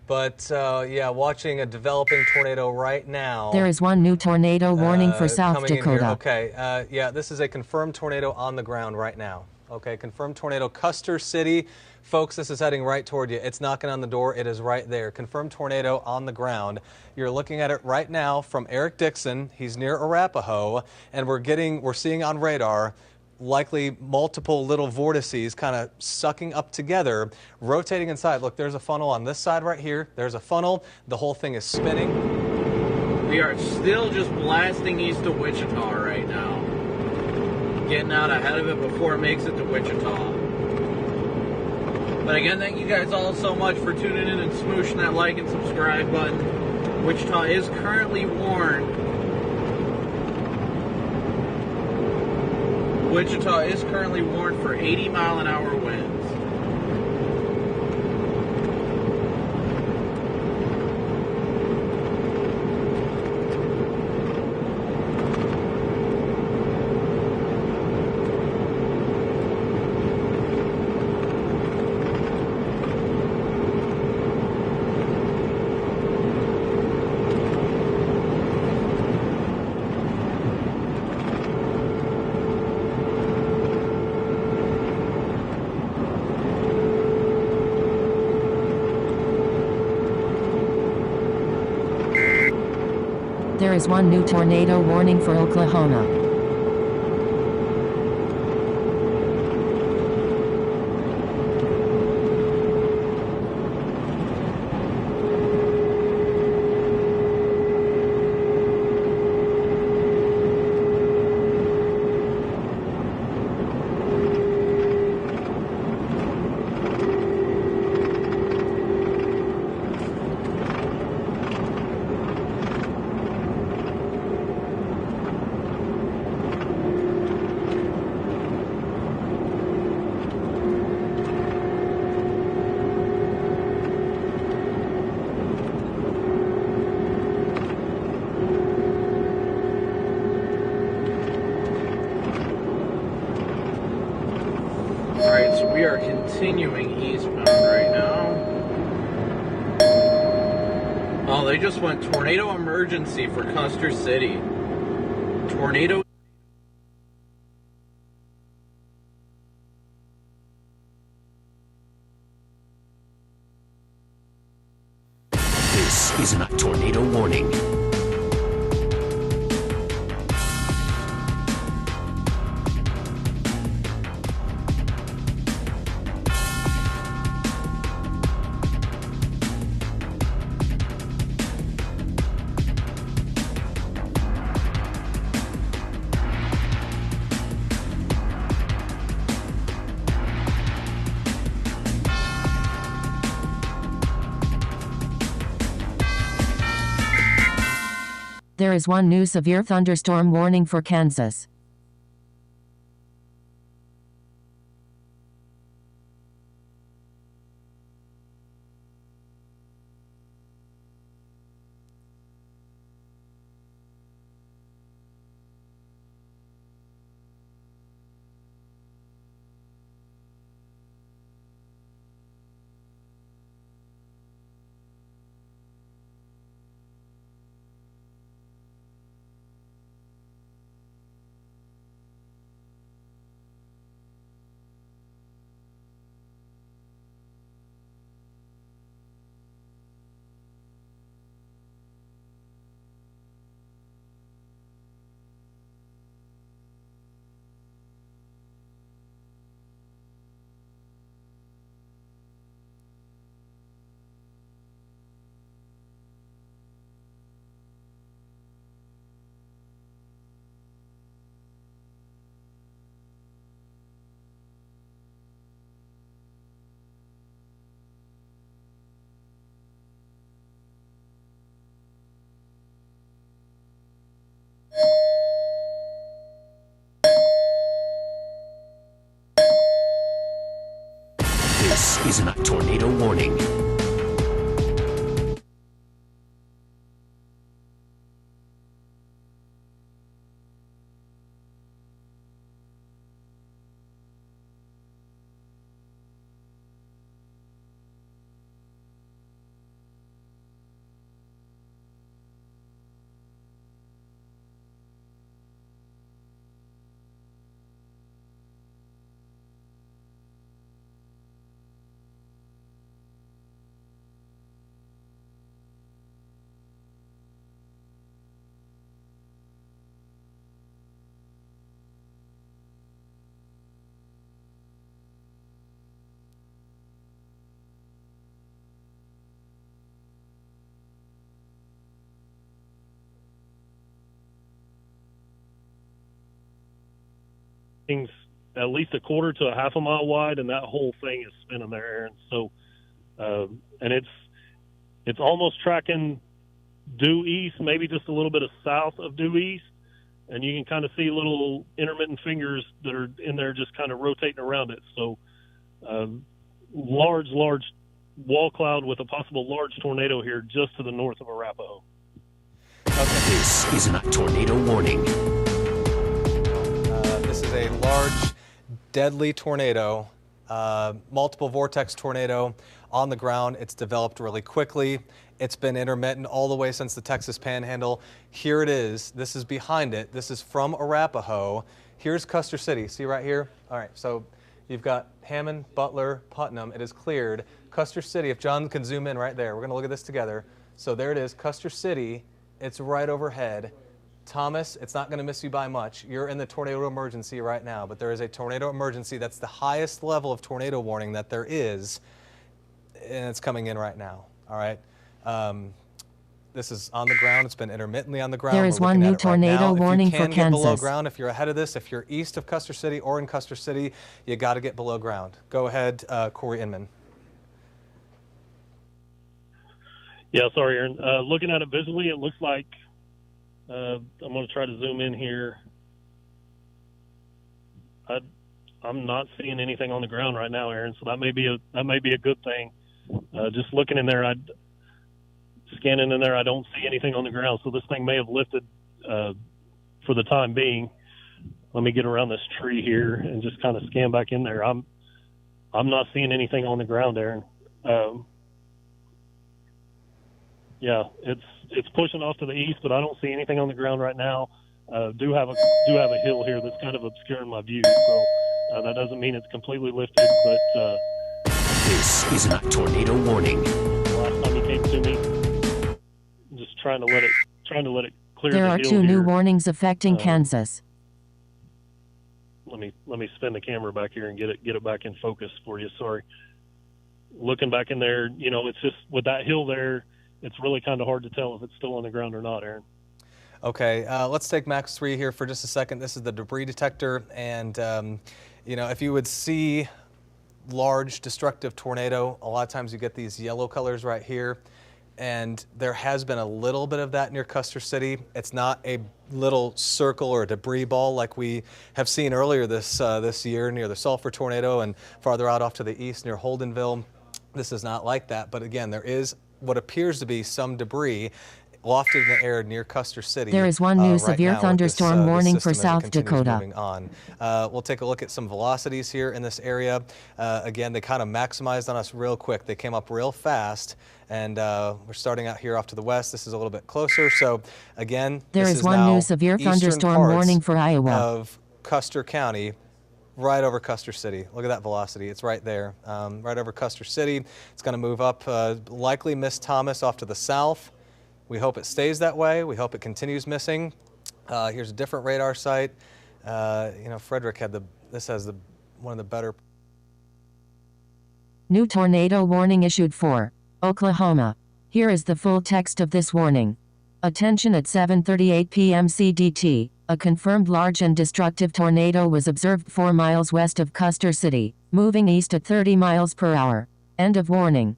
Yeah, watching a developing tornado right now. There is one new tornado warning for South Dakota. Okay, yeah, this is a confirmed tornado on the ground right now. Okay, confirmed tornado, Custer City. Folks, this is heading right toward you. It's knocking on the door. It is right there. Confirmed tornado on the ground. You're looking at it right now from Eric Dixon. He's near Arapahoe, and we're seeing on radar likely multiple little vortices kind of sucking up together, rotating inside. Look, there's a funnel on this side right here. There's a funnel. The whole thing is spinning. We are still just blasting east of Wichita right now. Getting out ahead of it before it makes it to Wichita. But again, thank you guys all so much for tuning in and smooshing that like and subscribe button. Wichita is currently warned. Wichita is currently warned for 80-mile-an-hour winds. There is one new tornado warning for Oklahoma. Alright, so we are continuing eastbound right now. Oh, they just went tornado emergency for Custer City. Tornado. This is a tornado warning. There is one new severe thunderstorm warning for Kansas. This is a tornado warning. Things at least a quarter to a half a mile wide, and that whole thing is spinning there, Aaron. So, and it's almost tracking due east, maybe just a little bit of south of due east, and you can kind of see little intermittent fingers that are in there just kind of rotating around it. So, large wall cloud with a possible large tornado here just to the north of Arapahoe. This is a tornado warning. This is a large, deadly tornado, multiple vortex tornado on the ground. It's developed really quickly. It's been intermittent all the way since the Texas Panhandle. Here it is. This is behind it. This is from Arapahoe. Here's Custer City. See right here? All right, so you've got Hammond, Butler, Putnam. It is cleared. Custer City, if John can zoom in right there, we're going to look at this together. So there it is, Custer City. It's right overhead. Thomas, it's not going to miss you by much. You're in the tornado emergency right now, but there is a tornado emergency. That's the highest level of tornado warning that there is, and it's coming in right now. All right. This is on the ground. It's been intermittently on the ground. There is one new tornado warning for Kansas. If you can get below Kansas. ground, if you're ahead of this, if you're east of Custer City or in Custer City, you got to get below ground. Go ahead, Corey Inman. Yeah, sorry, Aaron. Looking at it visually, it looks like I'm going to try to zoom in here. I'm not seeing anything on the ground right now, Aaron. So that may be a good thing. Just looking in there, scanning in there, I don't see anything on the ground. So this thing may have lifted for the time being. Let me get around this tree here and just kind of scan back in there. I'm not seeing anything on the ground, Aaron. Yeah, it's pushing off to the east, but I don't see anything on the ground right now. Do have a hill here that's kind of obscuring my view, so that doesn't mean it's completely lifted. But this is a tornado warning. Last time he came to me, I'm just trying to let it clear. There are two new warnings affecting Kansas. Let me spin the camera back here and get it back in focus for you. Sorry. Looking back in there, it's just with that hill there. It's really kind of hard to tell if it's still on the ground or not, Aaron. Okay, let's take Max 3 here for just a second. This is the debris detector, and if you would see large destructive tornado, a lot of times you get these yellow colors right here. and there has been a little bit of that near Custer City. It's not a little circle or a debris ball like we have seen earlier this year near the Sulphur tornado and farther out off to the east near Holdenville. This is not like that, but again, there is what appears to be some debris lofted in the air near Custer City. There is one new severe thunderstorm warning for South Dakota. We'll take a look at some velocities here in this area. Again, they kind of maximized on us real quick. They came up real fast, and we're starting out here off to the west. This is a little bit closer. So again, there is one new severe thunderstorm warning for Iowa. Of Custer County, right over Custer City. Look at that velocity. It's right there, right over Custer City. It's going to move up, likely miss Thomas off to the south. We hope it stays that way. We hope it continues missing. Here's a different radar site. You know, Frederick had this has one of the better. New tornado warning issued for Oklahoma. Here is the full text of this warning. Attention at 7:38 p.m. CDT. A confirmed large and destructive tornado was observed 4 miles west of Custer City, moving east at 30 miles per hour. End of warning.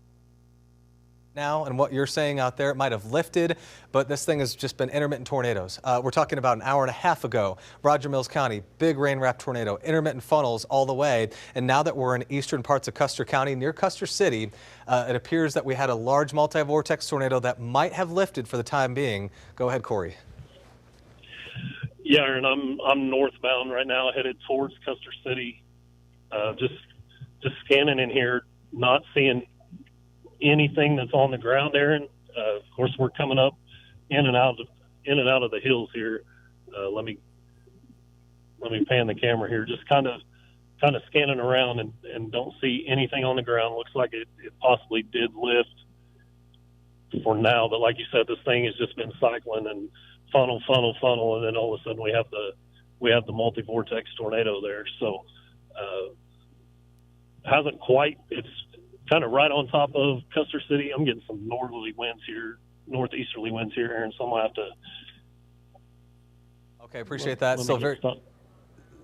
Now, and what you're saying out there, it might have lifted, but this thing has just been intermittent tornadoes. We're talking about an hour and a half ago, Roger Mills County, big rain-wrapped tornado, intermittent funnels all the way. And now that we're in eastern parts of Custer County, near Custer City, it appears that we had a large multi-vortex tornado that might have lifted for the time being. Go ahead, Corey. Yeah, Aaron, I'm northbound right now, headed towards Custer City. Just scanning in here, not seeing anything that's on the ground, Aaron. Of course, we're coming up in and out of the hills here. Let me pan the camera here. Just kind of scanning around and don't see anything on the ground. Looks like it possibly did lift for now, but like you said, this thing has just been cycling and funnel, and then all of a sudden we have the multi-vortex tornado there. So hasn't quite. It's kind of right on top of Custer City. I'm getting some northerly winds here, northeasterly winds here, Aaron, so I'm going to have to. Okay, appreciate that.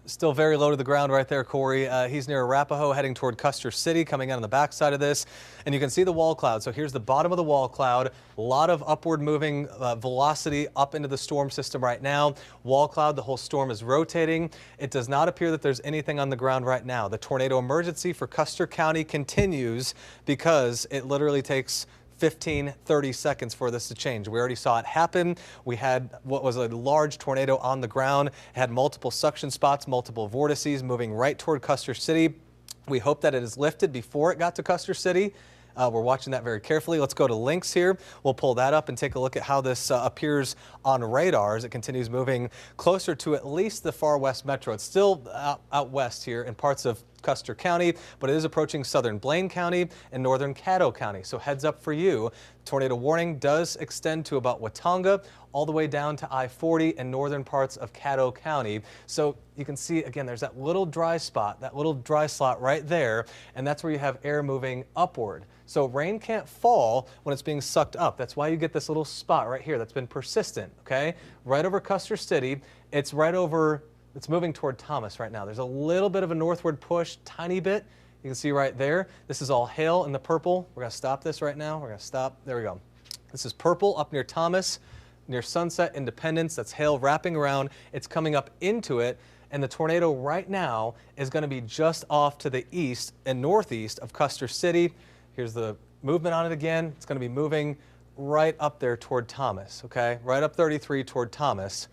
Still very low to the ground right there, Corey. He's near Arapahoe, heading toward Custer City, coming out on the backside of this. And you can see the wall cloud. So here's the bottom of the wall cloud. A lot of upward moving velocity up into the storm system right now. Wall cloud, the whole storm is rotating. It does not appear that there's anything on the ground right now. The tornado emergency for Custer County continues because it literally takes 15-30 seconds for this to change. We already saw it happen. We had what was a large tornado on the ground. It had multiple suction spots, multiple vortices moving right toward Custer City. We hope that it is lifted before it got to Custer City. We're watching that very carefully. Let's go to links here. We'll pull that up and take a look at how this appears on radar as it continues moving closer to at least the far west metro. It's still out west here in parts of Custer County, but it is approaching southern Blaine County and northern Caddo County. So heads up for you. Tornado warning does extend to about Watonga, all the way down to I-40 and northern parts of Caddo County. So you can see, again, there's that little dry spot, that little dry slot right there, and that's where you have air moving upward. So rain can't fall when it's being sucked up. That's why you get this little spot right here that's been persistent, okay? Right over Custer City. It's right over, it's moving toward Thomas right now. There's a little bit of a northward push, tiny bit. You can see right there. This is all hail in the purple. We're going to stop this right now. We're going to stop. There we go. This is purple up near Thomas, near Sunset, Independence. That's hail wrapping around. It's coming up into it. And the tornado right now is going to be just off to the east and northeast of Custer City. Here's the movement on it again. It's going to be moving right up there toward Thomas, okay? Right up 33 toward Thomas.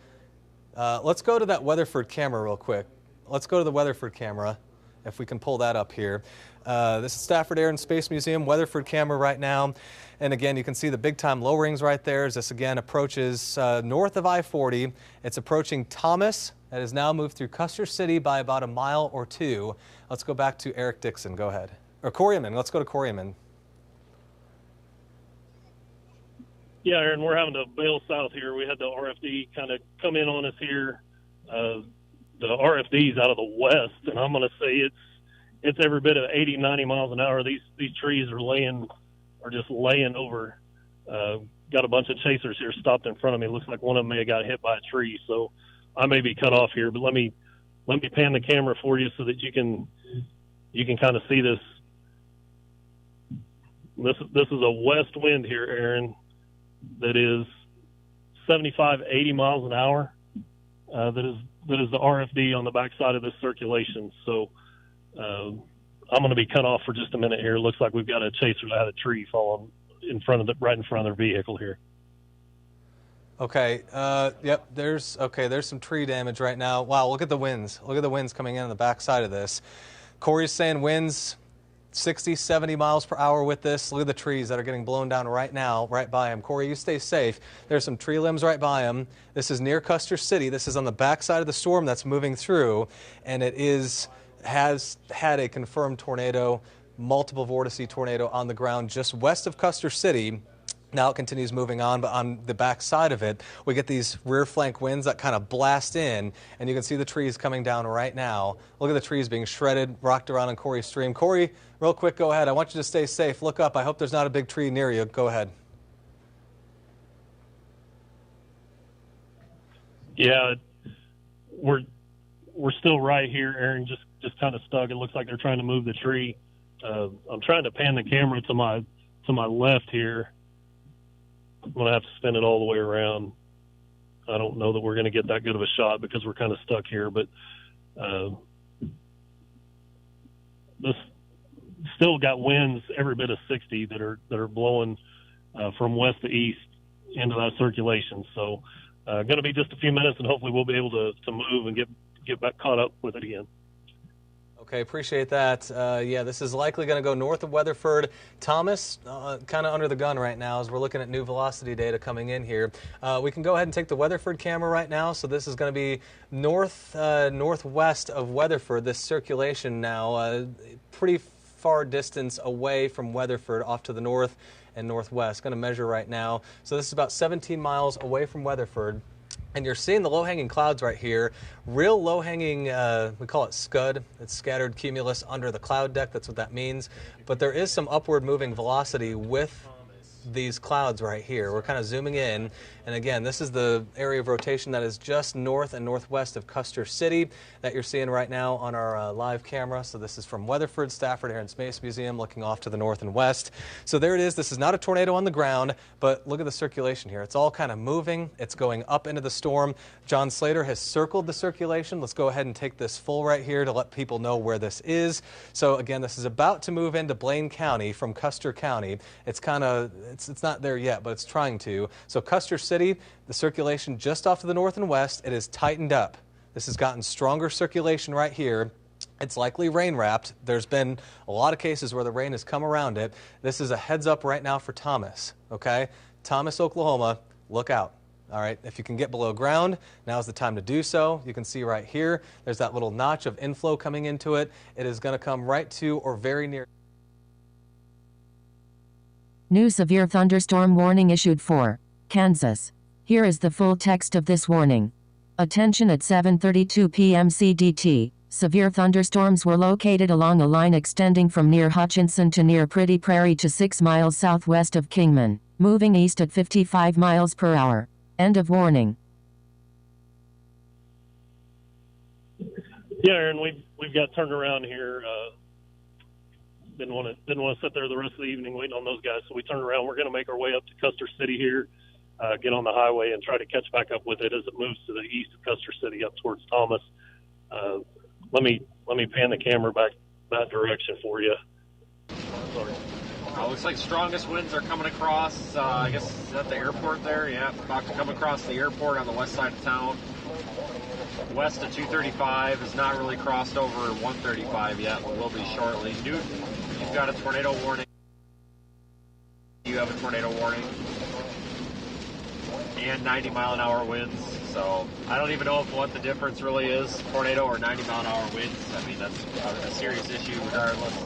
Let's go to that Weatherford camera real quick. Let's go to the Weatherford camera, if we can pull that up here. This is Stafford Air and Space Museum, Weatherford camera right now. And again, you can see the big time lowerings right there as this again approaches north of I-40. It's approaching Thomas. It has now moved through Custer City by about a mile or two. Let's go back to Eric Dixon. Go ahead. Or Coreyman. Let's go to Coreyman. Yeah, Aaron, we're having to bail south here. We had the RFD kind of come in on us here. The RFD's out of the west, and I'm going to say it's every bit of 80, 90 miles an hour. These trees are just laying over. Got a bunch of chasers here stopped in front of me. Looks like one of them may have got hit by a tree, so I may be cut off here. But let me pan the camera for you so that you can kind of see this This is a west wind here, Aaron, that is 75, 80 miles an hour. That is the RFD on the backside of this circulation. So I'm going to be cut off for just a minute here. It looks like we've got a chaser that had a tree fall right in front of their vehicle here. Okay. Yep. There's some tree damage right now. Wow. Look at the winds. Look at the winds coming in on the backside of this. Corey's saying winds 60, 70 miles per hour with this. Look at the trees that are getting blown down right now, right by him. Corey, you stay safe. There's some tree limbs right by him. This is near Custer City. This is on the backside of the storm that's moving through, and it has had a confirmed tornado, multiple vortice tornado on the ground just west of Custer City. Now it continues moving on, but on the back side of it, we get these rear flank winds that kind of blast in, and you can see the trees coming down right now. Look at the trees being shredded, rocked around on Corey's stream. Corey, real quick, go ahead. I want you to stay safe. Look up. I hope there's not a big tree near you. Go ahead. Yeah, we're still right here, Aaron, just kind of stuck. It looks like they're trying to move the tree. I'm trying to pan the camera to my left here. I'm going to have to spin it all the way around. I don't know that we're going to get that good of a shot because we're kind of stuck here, but this still got winds every bit of 60 that are blowing from west to east into that circulation. So going to be just a few minutes, and hopefully we'll be able to move and get back caught up with it again. Okay, appreciate that. Yeah, this is likely going to go north of Weatherford. Thomas, kind of under the gun right now as we're looking at new velocity data coming in here. We can go ahead and take the Weatherford camera right now. So this is going to be northwest of Weatherford, this circulation now, pretty far distance away from Weatherford off to the north and northwest. Going to measure right now. So this is about 17 miles away from Weatherford. And you're seeing the low-hanging clouds right here. Real low-hanging, we call it scud. It's scattered cumulus under the cloud deck. That's what that means. But there is some upward moving velocity with these clouds right here. We're kind of zooming in. And again, this is the area of rotation that is just north and northwest of Custer City that you're seeing right now on our live camera. So this is from Weatherford, Stafford Air and Space Museum, looking off to the north and west. So there it is. This is not a tornado on the ground, but look at the circulation here. It's all kind of moving. It's going up into the storm. John Slater has circled the circulation. Let's go ahead and take this full right here to let people know where this is. So again, this is about to move into Blaine County from Custer County. It's kind of, it's not there yet, but it's trying to. So Custer City, the circulation just off to the north and west, it is tightened up. This has gotten stronger circulation right here. It's likely rain wrapped. There's been a lot of cases where the rain has come around it. This is a heads up right now for Thomas, okay? Thomas, Oklahoma, look out. All right, if you can get below ground, now's the time to do so. You can see right here, there's that little notch of inflow coming into it. It is going to come right to or very near. New severe thunderstorm warning issued for Kansas. Here is the full text of this warning. Attention at 7:32 p.m. CDT. Severe thunderstorms were located along a line extending from near Hutchinson to near Pretty Prairie to 6 miles southwest of Kingman, moving east at 55 miles per hour. End of warning. Yeah, Aaron, we've got turned around here. Didn't want to sit there the rest of the evening waiting on those guys, so we turned around. We're going to make our way up to Custer City here, get on the highway, and try to catch back up with it as it moves to the east of Custer City up towards Thomas. Let me pan the camera back that direction for you. Sorry. Looks like strongest winds are coming across, I guess, is that the airport there? Yeah, about to come across the airport on the west side of town. West of 235 has not really crossed over 135 yet, but will be shortly. Newton, you've got a tornado warning. You have a tornado warning. And 90-mile-an-hour winds. So I don't even know what the difference really is, tornado or 90-mile-an-hour winds. I mean, that's a serious issue regardless.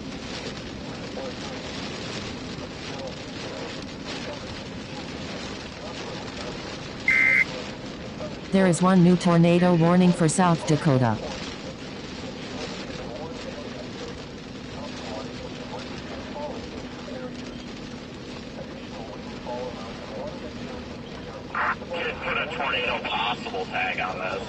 There is one new tornado warning for South Dakota. Put a tornado possible tag on this.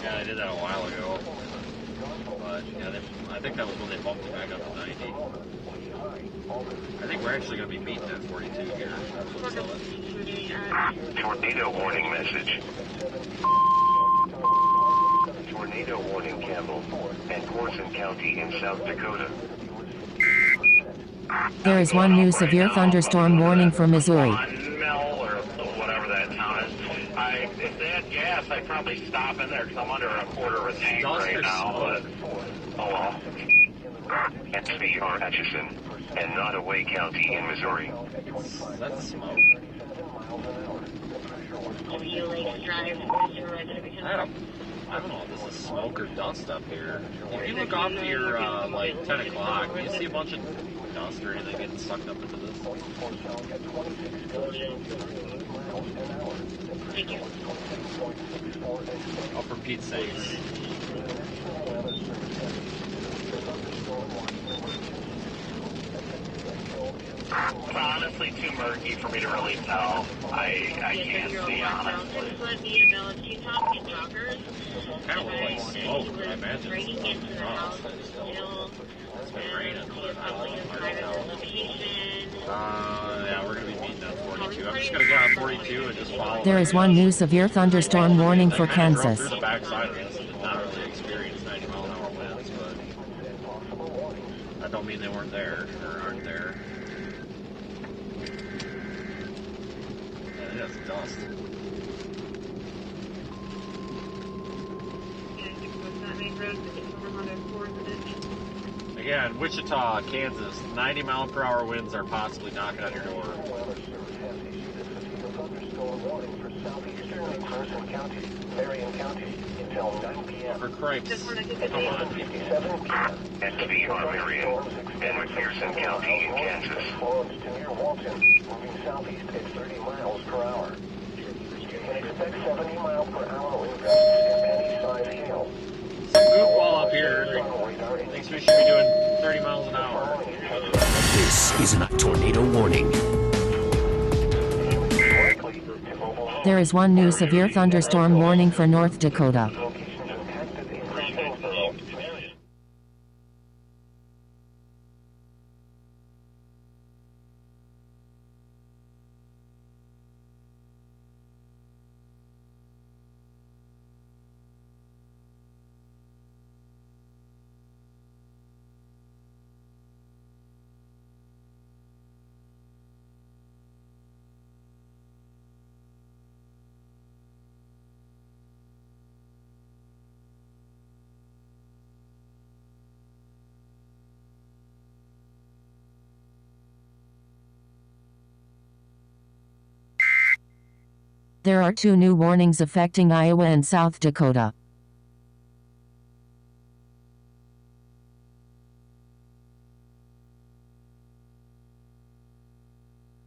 Yeah, did that a while ago. But yeah, I think that was when they bumped it back up to 90. I think we're actually going to be beating that 42 here. Tornado warning message. Tornado warning Campbell and Corson County in South Dakota. There is one new severe thunderstorm warning for Missouri. Mel or whatever that town is. If they had gas, I'd probably stop in there because I'm under a quarter of a tank right now. But, oh well. SVR Atchison and Nottoway County in Missouri. That's smoke. I don't know if this is smoke or dust up here. If you look off to your, like, 10 o'clock, do you see a bunch of dust or anything getting sucked up into this? Thank you. Oh, for Pete's sakes. It's honestly too murky for me to really tell. I can't see, honestly. Kind of looks like smoke, I imagine. It's been raining, but I don't know. Yeah, we're going to be beating that 42. I'm just going to get on 42 and just follow. There is one new severe thunderstorm warning for Kansas. Through the backside of this and did not really experience 90-mile-an-hour winds, but that don't mean they weren't there or aren't there. Yeah, that's dust. Again, Wichita, Kansas, 90-mile-per-hour winds are possibly knocking on your door. For cripes, come on. SVR Marion and McPherson County in Kansas. Moving southeast at 30 miles per hour. You can expect 70-mile-per-hour winds and penny-sized hail. Some goofball up here thinks we should be doing 30 miles an hour. This is a tornado warning. There is one new severe thunderstorm warning for North Dakota. There are two new warnings affecting Iowa and South Dakota.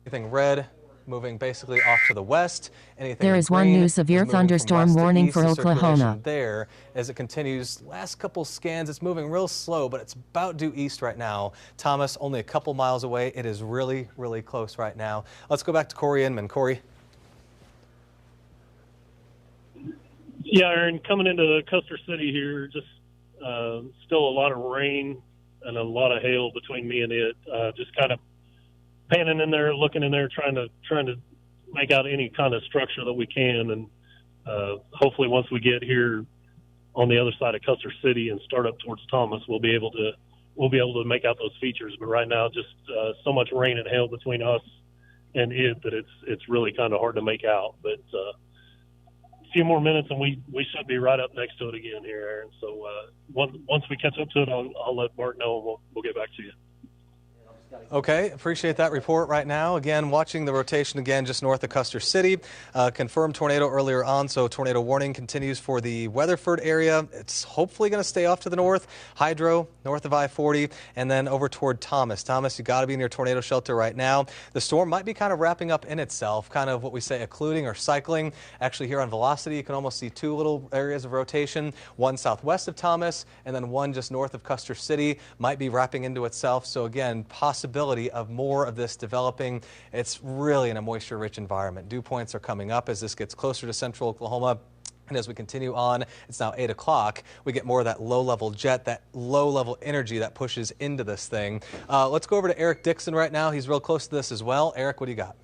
Anything red moving basically off to the west. Anything there is one new severe thunderstorm warning for Oklahoma. There, as it continues, last couple scans, it's moving real slow, but it's about due east right now. Thomas, only a couple miles away. It is really, really close right now. Let's go back to Corey Inman. Corey. Yeah, Aaron, coming into Custer City here, just still a lot of rain and a lot of hail between me and it. Just kind of panning in there, looking in there, trying to make out any kind of structure that we can, and hopefully once we get here on the other side of Custer City and start up towards Thomas, we'll be able to make out those features. But right now, just so much rain and hail between us and it that it's really kind of hard to make out. But a few more minutes and we should be right up next to it again here, Aaron. So once we catch up to it, I'll let Mark know and we'll get back to you. Okay, appreciate that report right now. Again, watching the rotation again just north of Custer City. Confirmed tornado earlier on, so tornado warning continues for the Weatherford area. It's hopefully going to stay off to the north. Hydro, north of I-40, and then over toward Thomas. Thomas, you got to be in your tornado shelter right now. The storm might be kind of wrapping up in itself, kind of what we say occluding or cycling. Actually, here on Velocity, you can almost see two little areas of rotation, one southwest of Thomas, and then one just north of Custer City. Might be wrapping into itself, so again, possibility of more of this developing. It's really in a moisture-rich environment. Dew points are coming up as this gets closer to central Oklahoma. And as we continue on, it's now 8 o'clock, we get more of that low-level jet, that low-level energy that pushes into this thing. Let's go over to Eric Dixon right now. He's real close to this as well. Eric, what do you got?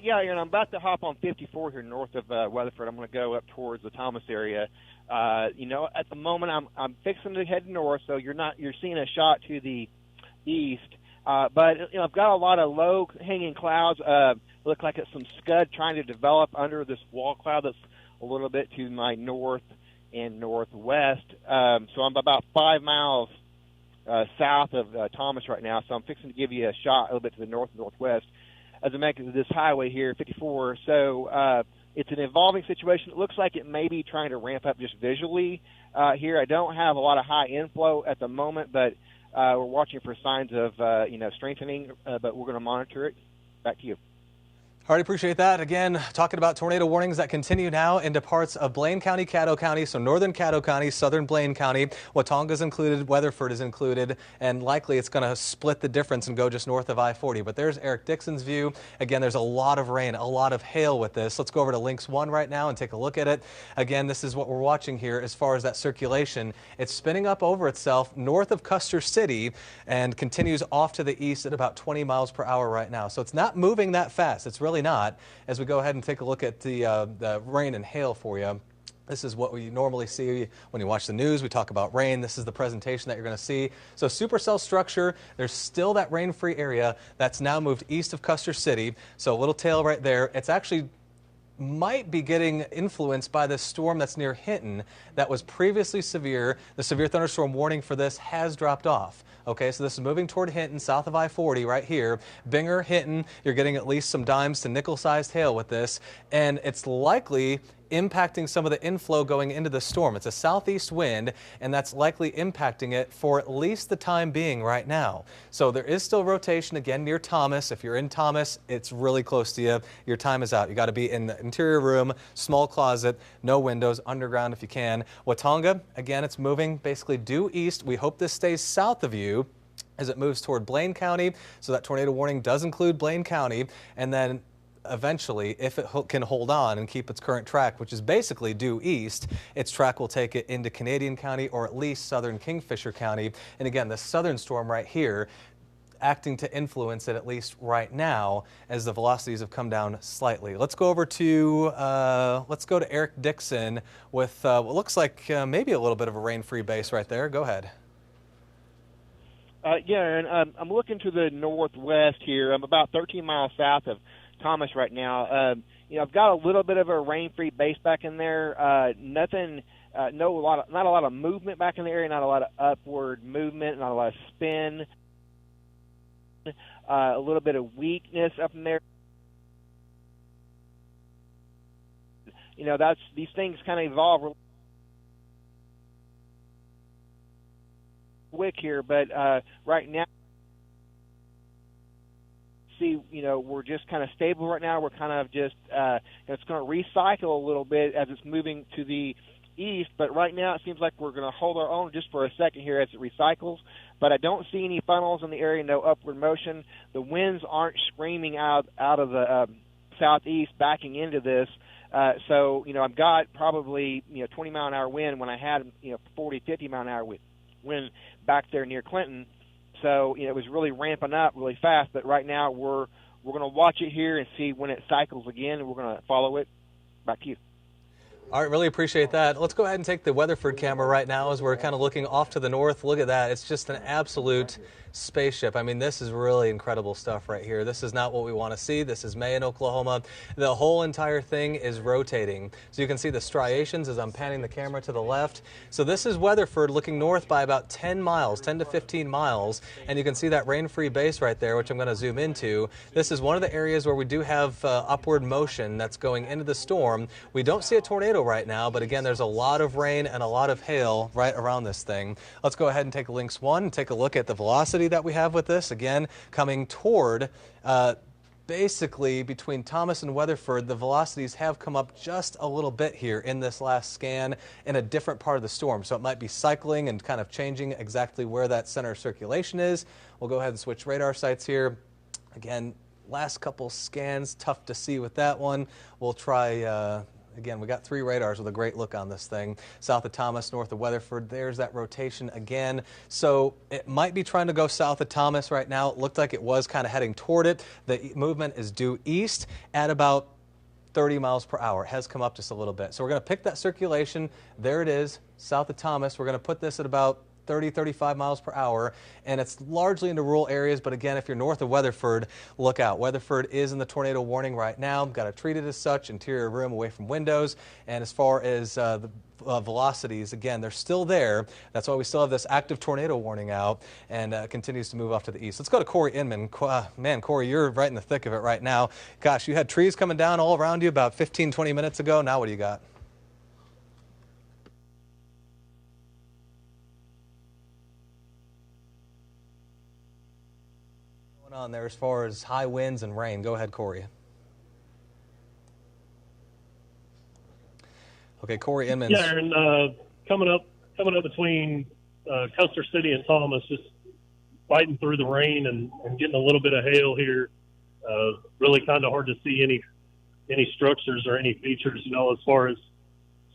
Yeah, and I'm about to hop on 54 here north of Weatherford. I'm going to go up towards the Thomas area. You know, at the moment, I'm fixing to head north, so you're seeing a shot to the east. But you know, I've got a lot of low-hanging clouds. Look like it's some scud trying to develop under this wall cloud that's a little bit to my north and northwest. So I'm about 5 miles south of Thomas right now. So I'm fixing to give you a shot a little bit to the north and northwest as I make this highway here, 54. So it's an evolving situation. It looks like it may be trying to ramp up just visually here. I don't have a lot of high inflow at the moment, but we're watching for signs of strengthening. But we're going to monitor it. Back to you. All right, appreciate that. Again, talking about tornado warnings that continue now into parts of Blaine County, Caddo County, so northern Caddo County, southern Blaine County. Watonga is included, Weatherford is included, and likely it's going to split the difference and go just north of I-40. But there's Eric Dixon's view. Again, there's a lot of rain, a lot of hail with this. Let's go over to Lynx 1 right now and take a look at it. Again, this is what we're watching here as far as that circulation. It's spinning up over itself north of Custer City and continues off to the east at about 20 miles per hour right now. So it's not moving that fast. It's really not. As we go ahead and take a look at the rain and hail for you. This is what we normally see when you watch the news. We talk about rain. This is the presentation that you're going to see. So supercell structure, there's still that rain-free area that's now moved east of Custer City. So a little tail right there. It's actually might be getting influenced by this storm that's near Hinton that was previously severe. The severe thunderstorm warning for this has dropped off. Okay, so this is moving toward Hinton, south of I-40 right here. Binger, Hinton, you're getting at least some dimes to nickel-sized hail with this, and it's likely impacting some of the inflow going into the storm. It's a southeast wind, and that's likely impacting it for at least the time being right now. So there is still rotation again near Thomas. If you're in Thomas, it's really close to you. Your time is out. You got to be in the interior room, small closet, no windows, underground if you can. Watonga, again, it's moving basically due east. We hope this stays south of you as it moves toward Blaine County. So that tornado warning does include Blaine County, and then eventually, if it can hold on and keep its current track, which is basically due east, its track will take it into Canadian County or at least southern Kingfisher County. And again, the southern storm right here acting to influence it at least right now as the velocities have come down slightly. Let's go over to Eric Dixon with what looks like maybe a little bit of a rain-free base right there. Go ahead. Yeah, and I'm looking to the northwest here. I'm about 13 miles south of Thomas right now. I've got a little bit of a rain-free base back in there. Not a lot of movement back in the area. Not a lot of upward movement. Not a lot of spin. A little bit of weakness up in there. These things kind of evolve quick here, but right now, we're just kind of stable right now. We're kind of just, it's going to recycle a little bit as it's moving to the east, but right now it seems like we're going to hold our own just for a second here as it recycles, but I don't see any funnels in the area, no upward motion. The winds aren't screaming out of the southeast backing into this. So I've got probably, 20 mile an hour wind when I had, 40, 50 mile an hour wind back there near Clinton. So it was really ramping up really fast, but right now we're going to watch it here and see when it cycles again, and we're going to follow it. Back to you. All right, really appreciate that. Let's go ahead and take the Weatherford camera right now as we're kind of looking off to the north. Look at that. It's just an absolute spaceship. I mean, this is really incredible stuff right here. This is not what we want to see. This is Mayan, Oklahoma. The whole entire thing is rotating. So you can see the striations as I'm panning the camera to the left. So this is Weatherford looking north by about 10 miles, 10 to 15 miles. And you can see that rain-free base right there, which I'm going to zoom into. This is one of the areas where we do have upward motion that's going into the storm. We don't see a tornado right now, but again, there's a lot of rain and a lot of hail right around this thing. Let's go ahead and take a Lynx 1 and take a look at the velocity that we have with this. Again, coming toward basically between Thomas and Weatherford, the velocities have come up just a little bit here in this last scan in a different part of the storm. So it might be cycling and kind of changing exactly where that center of circulation is. We'll go ahead and switch radar sites here. Again, last couple scans, tough to see with that one. We'll try Again, we got 3 radars with a great look on this thing. South of Thomas, north of Weatherford. There's that rotation again. So it might be trying to go south of Thomas right now. It looked like it was kind of heading toward it. The movement is due east at about 30 miles per hour. It has come up just a little bit. So we're going to pick that circulation. There it is, south of Thomas. We're going to put this at about 30, 35 miles per hour, and it's largely into rural areas, but again, if you're north of Weatherford, look out. Weatherford is in the tornado warning right now. Got to treat it as such, interior room away from windows, and as far as the velocities, again, they're still there. That's why we still have this active tornado warning out, and continues to move off to the east. Let's go to Corey Inman. Man, Corey, you're right in the thick of it right now. Gosh, you had trees coming down all around you about 15, 20 minutes ago. Now what do you got? On there as far as high winds and rain. Go ahead, Corey. Okay, Corey Inman. Yeah, and coming up between Custer City and Thomas, just fighting through the rain and getting a little bit of hail here. Really kind of hard to see any structures or any features, as far as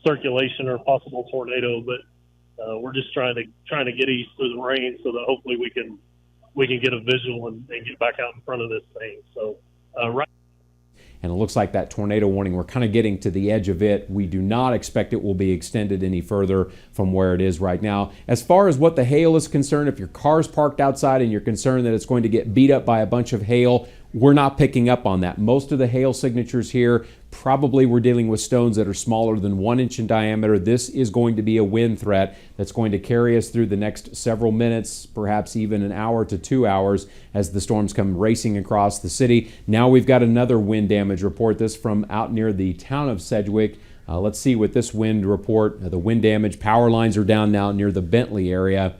circulation or possible tornado. But we're just trying to get east through the rain so that hopefully we can get a visual and get back out in front of this thing. So right. And it looks like that tornado warning, we're kind of getting to the edge of it. We do not expect it will be extended any further from where it is right now. As far as what the hail is concerned, if your car's parked outside and you're concerned that it's going to get beat up by a bunch of hail, we're not picking up on that. Most of the hail signatures here, probably we're dealing with stones that are smaller than 1 inch in diameter. This is going to be a wind threat that's going to carry us through the next several minutes, perhaps even an hour to 2 hours as the storms come racing across the city. Now we've got another wind damage report, this from out near the town of Sedgwick. Let's see what this wind report, the wind damage, power lines are down now near the Bentley area.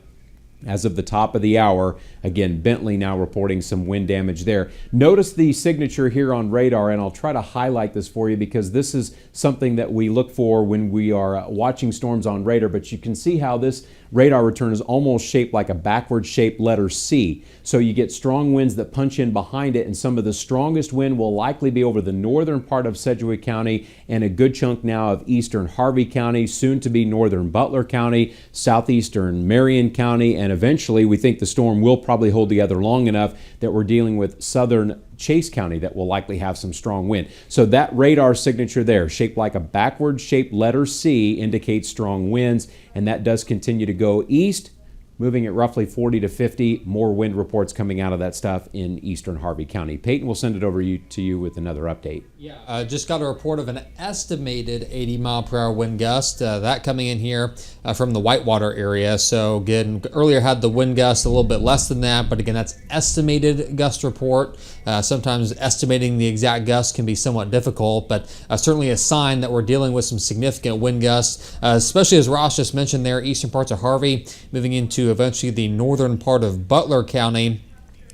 As of the top of the hour, again, Bentley now reporting some wind damage there. Notice the signature here on radar, and I'll try to highlight this for you because this is something that we look for when we are watching storms on radar, but you can see how this radar return is almost shaped like a backward shaped letter C. So you get strong winds that punch in behind it, and some of the strongest wind will likely be over the northern part of Sedgwick County and a good chunk now of eastern Harvey County, soon to be northern Butler County, southeastern Marion County, and eventually we think the storm will probably hold together long enough that we're dealing with southern Chase County that will likely have some strong wind. So that radar signature there, shaped like a backward shaped letter C, indicates strong winds, and that does continue to go east, moving at roughly 40 to 50. More wind reports coming out of that stuff in eastern Harvey County. Peyton will send it over to you with another update. Yeah, just got a report of an estimated 80 mile per hour wind gust. That coming in here from the Whitewater area. So again, earlier had the wind gust a little bit less than that, but again, that's estimated gust report. Sometimes estimating the exact gust can be somewhat difficult, but certainly a sign that we're dealing with some significant wind gusts, especially as Ross just mentioned there, eastern parts of Harvey, moving into eventually the northern part of Butler County.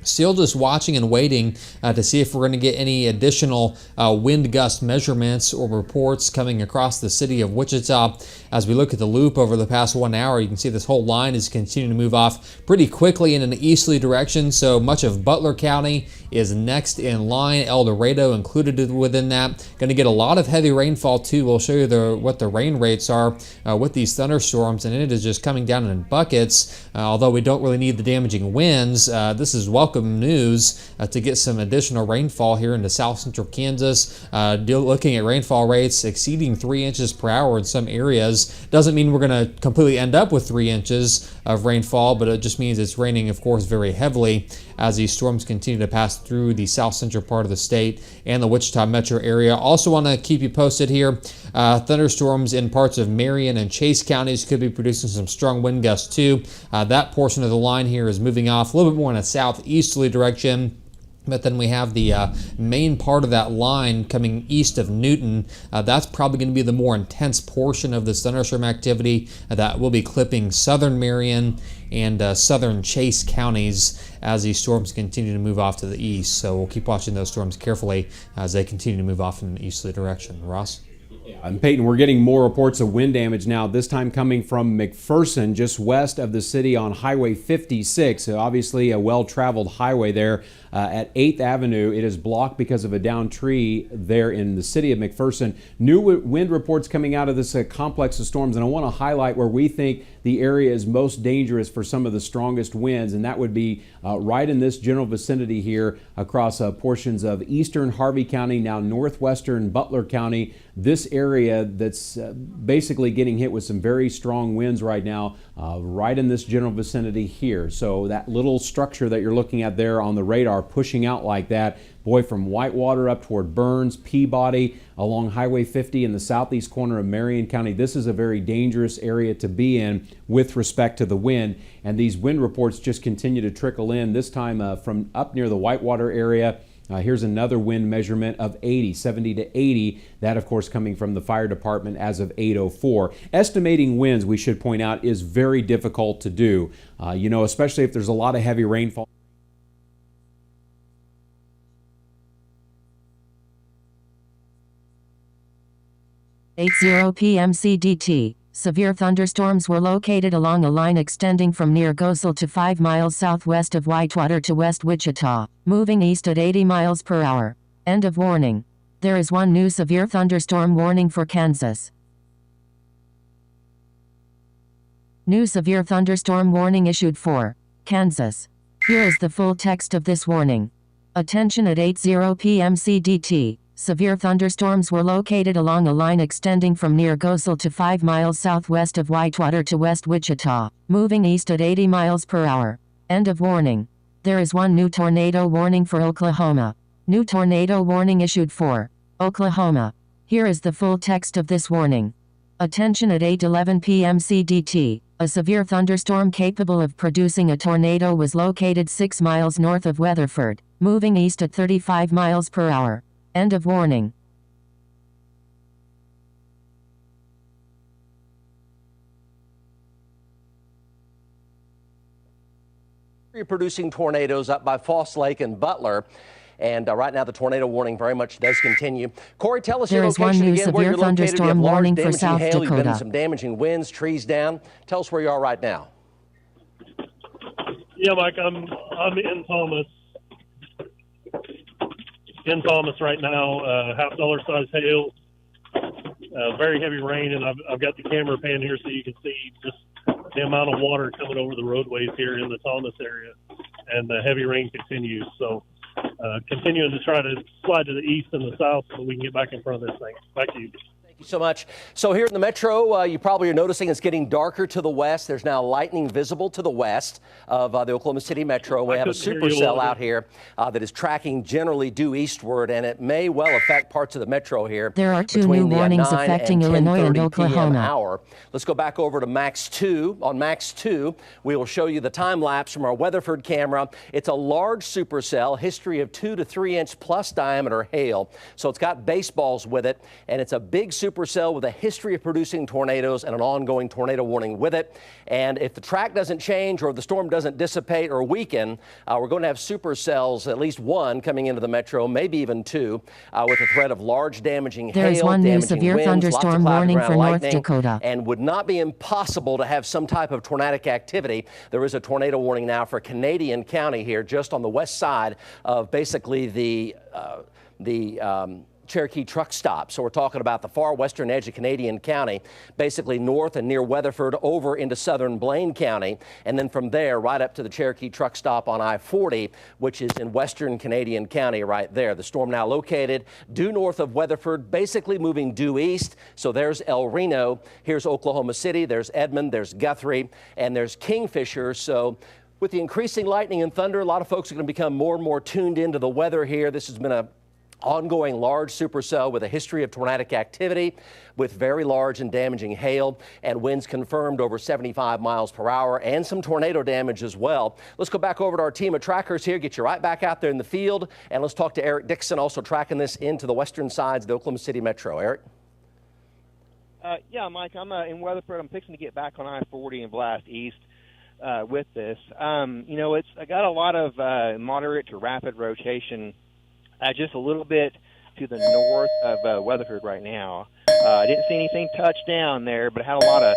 Still just watching and waiting to see if we're going to get any additional wind gust measurements or reports coming across the city of Wichita. As we look at the loop over the past 1 hour, you can see this whole line is continuing to move off pretty quickly in an easterly direction. So much of Butler County is next in line. El Dorado included within that. Going to get a lot of heavy rainfall too. We'll show you what the rain rates are with these thunderstorms, and it is just coming down in buckets. Although we don't really need the damaging winds, this is welcome news to get some additional rainfall here into south central Kansas. Looking at rainfall rates exceeding 3 inches per hour in some areas. Doesn't mean we're going to completely end up with 3 inches of rainfall, but it just means it's raining, of course, very heavily as these storms continue to pass through the south central part of the state and the Wichita metro area. Also want to keep you posted here. Thunderstorms in parts of Marion and Chase counties could be producing some strong wind gusts too. That portion of the line here is moving off a little bit more in a southeasterly direction. But then we have the main part of that line coming east of Newton. That's probably going to be the more intense portion of this thunderstorm activity that will be clipping southern Marion and southern Chase counties as these storms continue to move off to the east. So we'll keep watching those storms carefully as they continue to move off in an easterly direction. Ross? And Peyton, we're getting more reports of wind damage now, this time coming from McPherson, just west of the city on Highway 56. So obviously a well-traveled highway there at 8th Avenue. It is blocked because of a downed tree there in the city of McPherson. New wind reports coming out of this complex of storms, and I want to highlight where we think the area is most dangerous for some of the strongest winds, and that would be right in this general vicinity here across portions of eastern Harvey County, now northwestern Butler County. This area that's basically getting hit with some very strong winds right now, right in this general vicinity here. So that little structure that you're looking at there on the radar pushing out like that, boy, from Whitewater up toward Burns, Peabody, along Highway 50 in the southeast corner of Marion County. This is a very dangerous area to be in with respect to the wind. And these wind reports just continue to trickle in, this time from up near the Whitewater area. Here's another wind measurement of 70 to 80. That, of course, coming from the fire department as of 8:04. Estimating winds, we should point out, is very difficult to do, especially if there's a lot of heavy rainfall. p.m. CDT. Severe thunderstorms were located along a line extending from near Gosel to 5 miles southwest of Whitewater to West Wichita, moving east at 80 miles per hour. End of warning. There is one new severe thunderstorm warning for Kansas. New severe thunderstorm warning issued for Kansas. Here is the full text of this warning. Attention at 8:00 p.m. CDT. Severe thunderstorms were located along a line extending from near Gosel to 5 miles southwest of Whitewater to West Wichita, moving east at 80 miles per hour. End of warning. There is one new tornado warning for Oklahoma. New tornado warning issued for Oklahoma. Here is the full text of this warning. Attention at 8:11 p.m. CDT. A severe thunderstorm capable of producing a tornado was located 6 miles north of Weatherford, moving east at 35 miles per hour. End of warning. Producing tornadoes up by Foss Lake and Butler. And right now, the tornado warning very much does continue. Corey, tell us your location again, where you're located. You have large damaging hail. You've been in some damaging winds, trees down. Tell us where you are right now. Yeah, Mike, I'm in Thomas. In Thomas right now, $half size hail, very heavy rain, and I've got the camera pan here so you can see just the amount of water coming over the roadways here in the Thomas area, and the heavy rain continues. So continuing to try to slide to the east and the south so we can get back in front of this thing. Back to you. Thank you so much. So here in the metro, you probably are noticing it's getting darker to the west. There's now lightning visible to the west of the Oklahoma City metro. We have a supercell out here that is tracking generally due eastward, and it may well affect parts of the metro here. There are two new warnings affecting Illinois and Oklahoma. Hour. Let's go back over to Max 2. On Max 2, we will show you the time lapse from our Weatherford camera. It's a large supercell, history of 2 to 3 inch plus diameter hail. So it's got baseballs with it, and it's a big supercell with a history of producing tornadoes and an ongoing tornado warning with it. And if the track doesn't change or the storm doesn't dissipate or weaken, we're going to have supercells, at least one coming into the metro, maybe even two, with a threat of large damaging hail, there is one new severe winds, thunderstorm warning for North Dakota. And would not be impossible to have some type of tornadic activity. There is a tornado warning now for Canadian County here, just on the west side of basically the Cherokee truck stop. So we're talking about the far western edge of Canadian County, basically north and near Weatherford over into southern Blaine County, and then from there right up to the Cherokee truck stop on I-40, which is in western Canadian County right there. The storm now located due north of Weatherford, basically moving due east. So there's El Reno, here's Oklahoma City, there's Edmond, there's Guthrie, and there's Kingfisher. So with the increasing lightning and thunder, a lot of folks are going to become more and more tuned into the weather here. This has been a ongoing large supercell with a history of tornadic activity, with very large and damaging hail and winds confirmed over 75 miles per hour, and some tornado damage as well. Let's go back over to our team of trackers here, get you right back out there in the field, and let's talk to Eric Dixon, also tracking this into the western sides of the Oklahoma City metro. Eric? Yeah, Mike, I'm in Weatherford. I'm fixing to get back on I-40 and blast east with this. I got a lot of moderate to rapid rotation just a little bit to the north of Weatherford right now. I didn't see anything touch down there, but it had a lot of,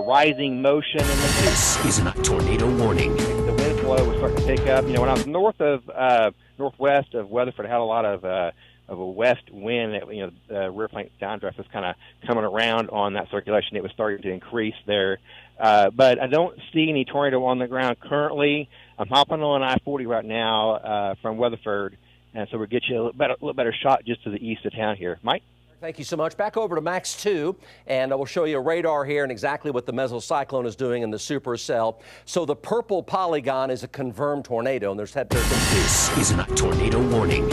rising motion. And This is not tornado warning. The wind flow was starting to pick up. When I was northwest of Weatherford, I had a lot of a west wind that, the rear flank downdraft was kind of coming around on that circulation. It was starting to increase there. But I don't see any tornado on the ground currently. I'm hopping on I-40 right now from Weatherford, and so we'll get you a little better shot just to the east of town here. Mike? Thank you so much. Back over to Max 2, and we'll show you a radar here and exactly what the mesocyclone is doing in the supercell. So the purple polygon is a confirmed tornado, and This is not tornado warning.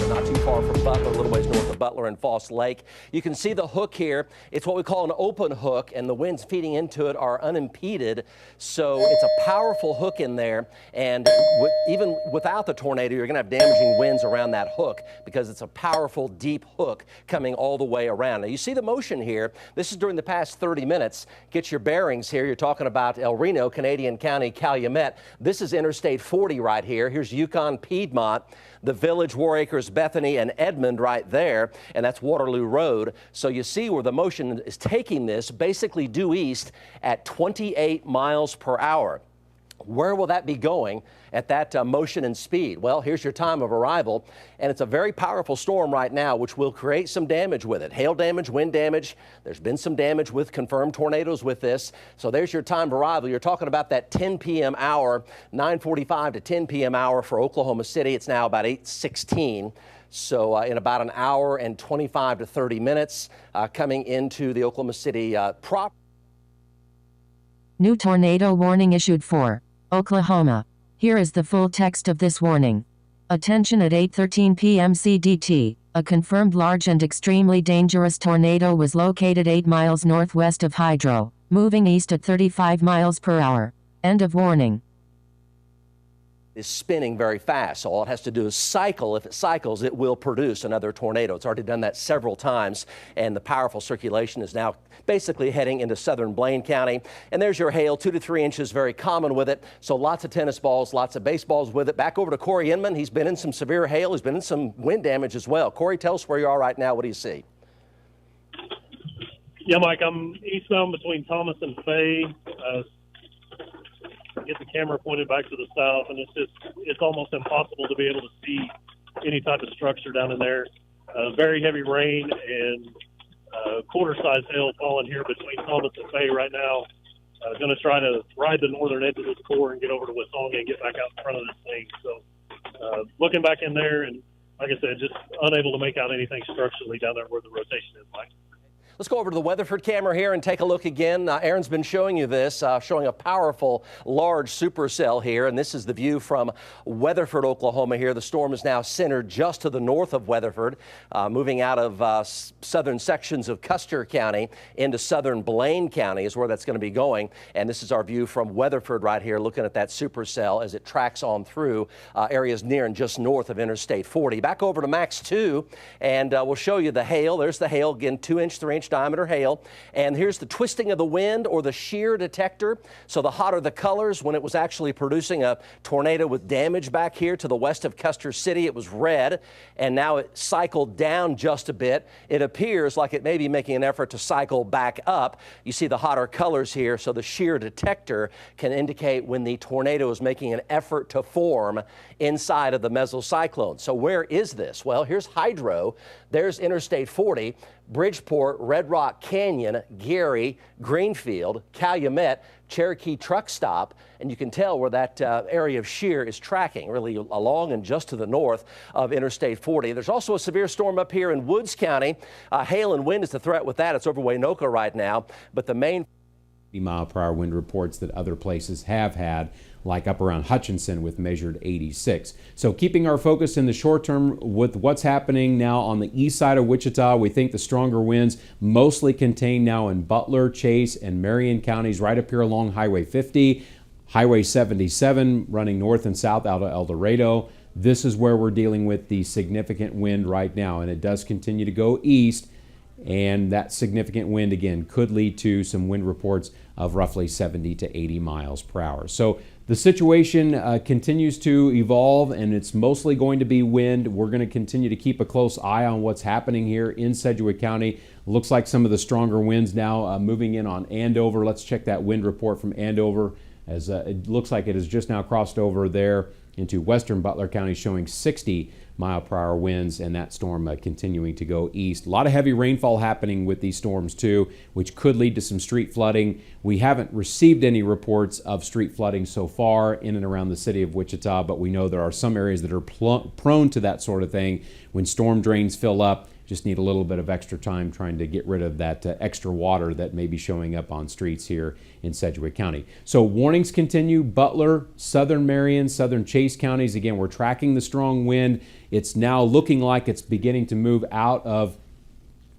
Not too far from Butler, a little ways north of Butler and Foss Lake. You can see the hook here. It's what we call an open hook, and the winds feeding into it are unimpeded. So it's a powerful hook in there, and even without the tornado, you're going to have damaging winds around that hook because it's a powerful, deep hook coming all the way around. Now, you see the motion here. This is during the past 30 minutes. Get your bearings here. You're talking about El Reno, Canadian County, Calumet. This is Interstate 40 right here. Here's Yukon, Piedmont, the Village, War Acres, Bethany, and Edmond right there, and that's Waterloo Road. So you see where the motion is taking this, basically due east at 28 miles per hour. Where will that be going at that motion and speed? Well, here's your time of arrival, and it's a very powerful storm right now, which will create some damage with it. Hail damage, wind damage. There's been some damage with confirmed tornadoes with this. So there's your time of arrival. You're talking about that 10 p.m. hour, 9:45 to 10 p.m. hour for Oklahoma City. It's now about 8:16. So in about an hour and 25 to 30 minutes coming into the Oklahoma City prop. New tornado warning issued for Oklahoma. Here is the full text of this warning. Attention at 8:13 p.m. CDT. A confirmed large and extremely dangerous tornado was located 8 miles northwest of Hydro, moving east at 35 miles per hour. End of warning. Is spinning very fast. So all it has to do is cycle. If it cycles, it will produce another tornado. It's already done that several times, and the powerful circulation is now basically heading into southern Blaine County. And there's your hail, 2 to 3 inches, very common with it. So lots of tennis balls, lots of baseballs with it. Back over to Corey Inman. He's been in some severe hail. He's been in some wind damage as well. Corey, tell us where you are right now. What do you see? Yeah, Mike, I'm eastbound between Thomas and Fay. Get the camera pointed back to the south, and it's almost impossible to be able to see any type of structure down in there. Very heavy rain and quarter-size hail falling here between Thomas and Fay right now. Going to try to ride the northern edge of this core and get over to Wissonga and get back out in front of this thing. So looking back in there, and like I said, just unable to make out anything structurally down there where the rotation is, Mike. Let's go over to the Weatherford camera here and take a look again. Aaron's been showing you this, showing a powerful, large supercell here, and this is the view from Weatherford, Oklahoma here. The storm is now centered just to the north of Weatherford, moving out of southern sections of Custer County into southern Blaine County is where that's going to be going. And this is our view from Weatherford right here, looking at that supercell as it tracks on through areas near and just north of Interstate 40. Back over to Max 2, and we'll show you the hail. There's the hail, again, 2-inch, 3-inch diameter hail. And here's the twisting of the wind or the shear detector. So the hotter the colors, when it was actually producing a tornado with damage back here to the west of Custer City, it was red, and now it cycled down just a bit. It appears like it may be making an effort to cycle back up. You see the hotter colors here, so the shear detector can indicate when the tornado is making an effort to form inside of the mesocyclone. So where is this? Well, here's Hydro. There's Interstate 40, Bridgeport, Red Rock Canyon, Gary, Greenfield, Calumet, Cherokee Truck Stop, and you can tell where that area of shear is tracking, really along and just to the north of Interstate 40. There's also a severe storm up here in Woods County. Hail and wind is the threat with that. It's over Waynoka right now, but the main 50-mile-per-hour wind reports that other places have had, like up around Hutchinson with measured 86. So keeping our focus in the short term with what's happening now on the east side of Wichita, we think the stronger winds mostly contained now in Butler, Chase, and Marion counties right up here along Highway 50, Highway 77 running north and south out of El Dorado. This is where we're dealing with the significant wind right now, and it does continue to go east. And that significant wind, again, could lead to some wind reports of roughly 70 to 80 miles per hour. So The situation continues to evolve, and it's mostly going to be wind. We're going to continue to keep a close eye on what's happening here in Sedgwick County. Looks like some of the stronger winds now moving in on Andover. Let's check that wind report from Andover, as it looks like it has just now crossed over there into western Butler County, showing 60-mile-per-hour winds, and that storm continuing to go east. A lot of heavy rainfall happening with these storms too, which could lead to some street flooding. We haven't received any reports of street flooding so far in and around the city of Wichita, but we know there are some areas that are prone to that sort of thing. When storm drains fill up, just need a little bit of extra time trying to get rid of that extra water that may be showing up on streets here in Sedgwick County. So warnings continue. Butler, southern Marion, southern Chase counties. Again, we're tracking the strong wind. It's now looking like it's beginning to move out of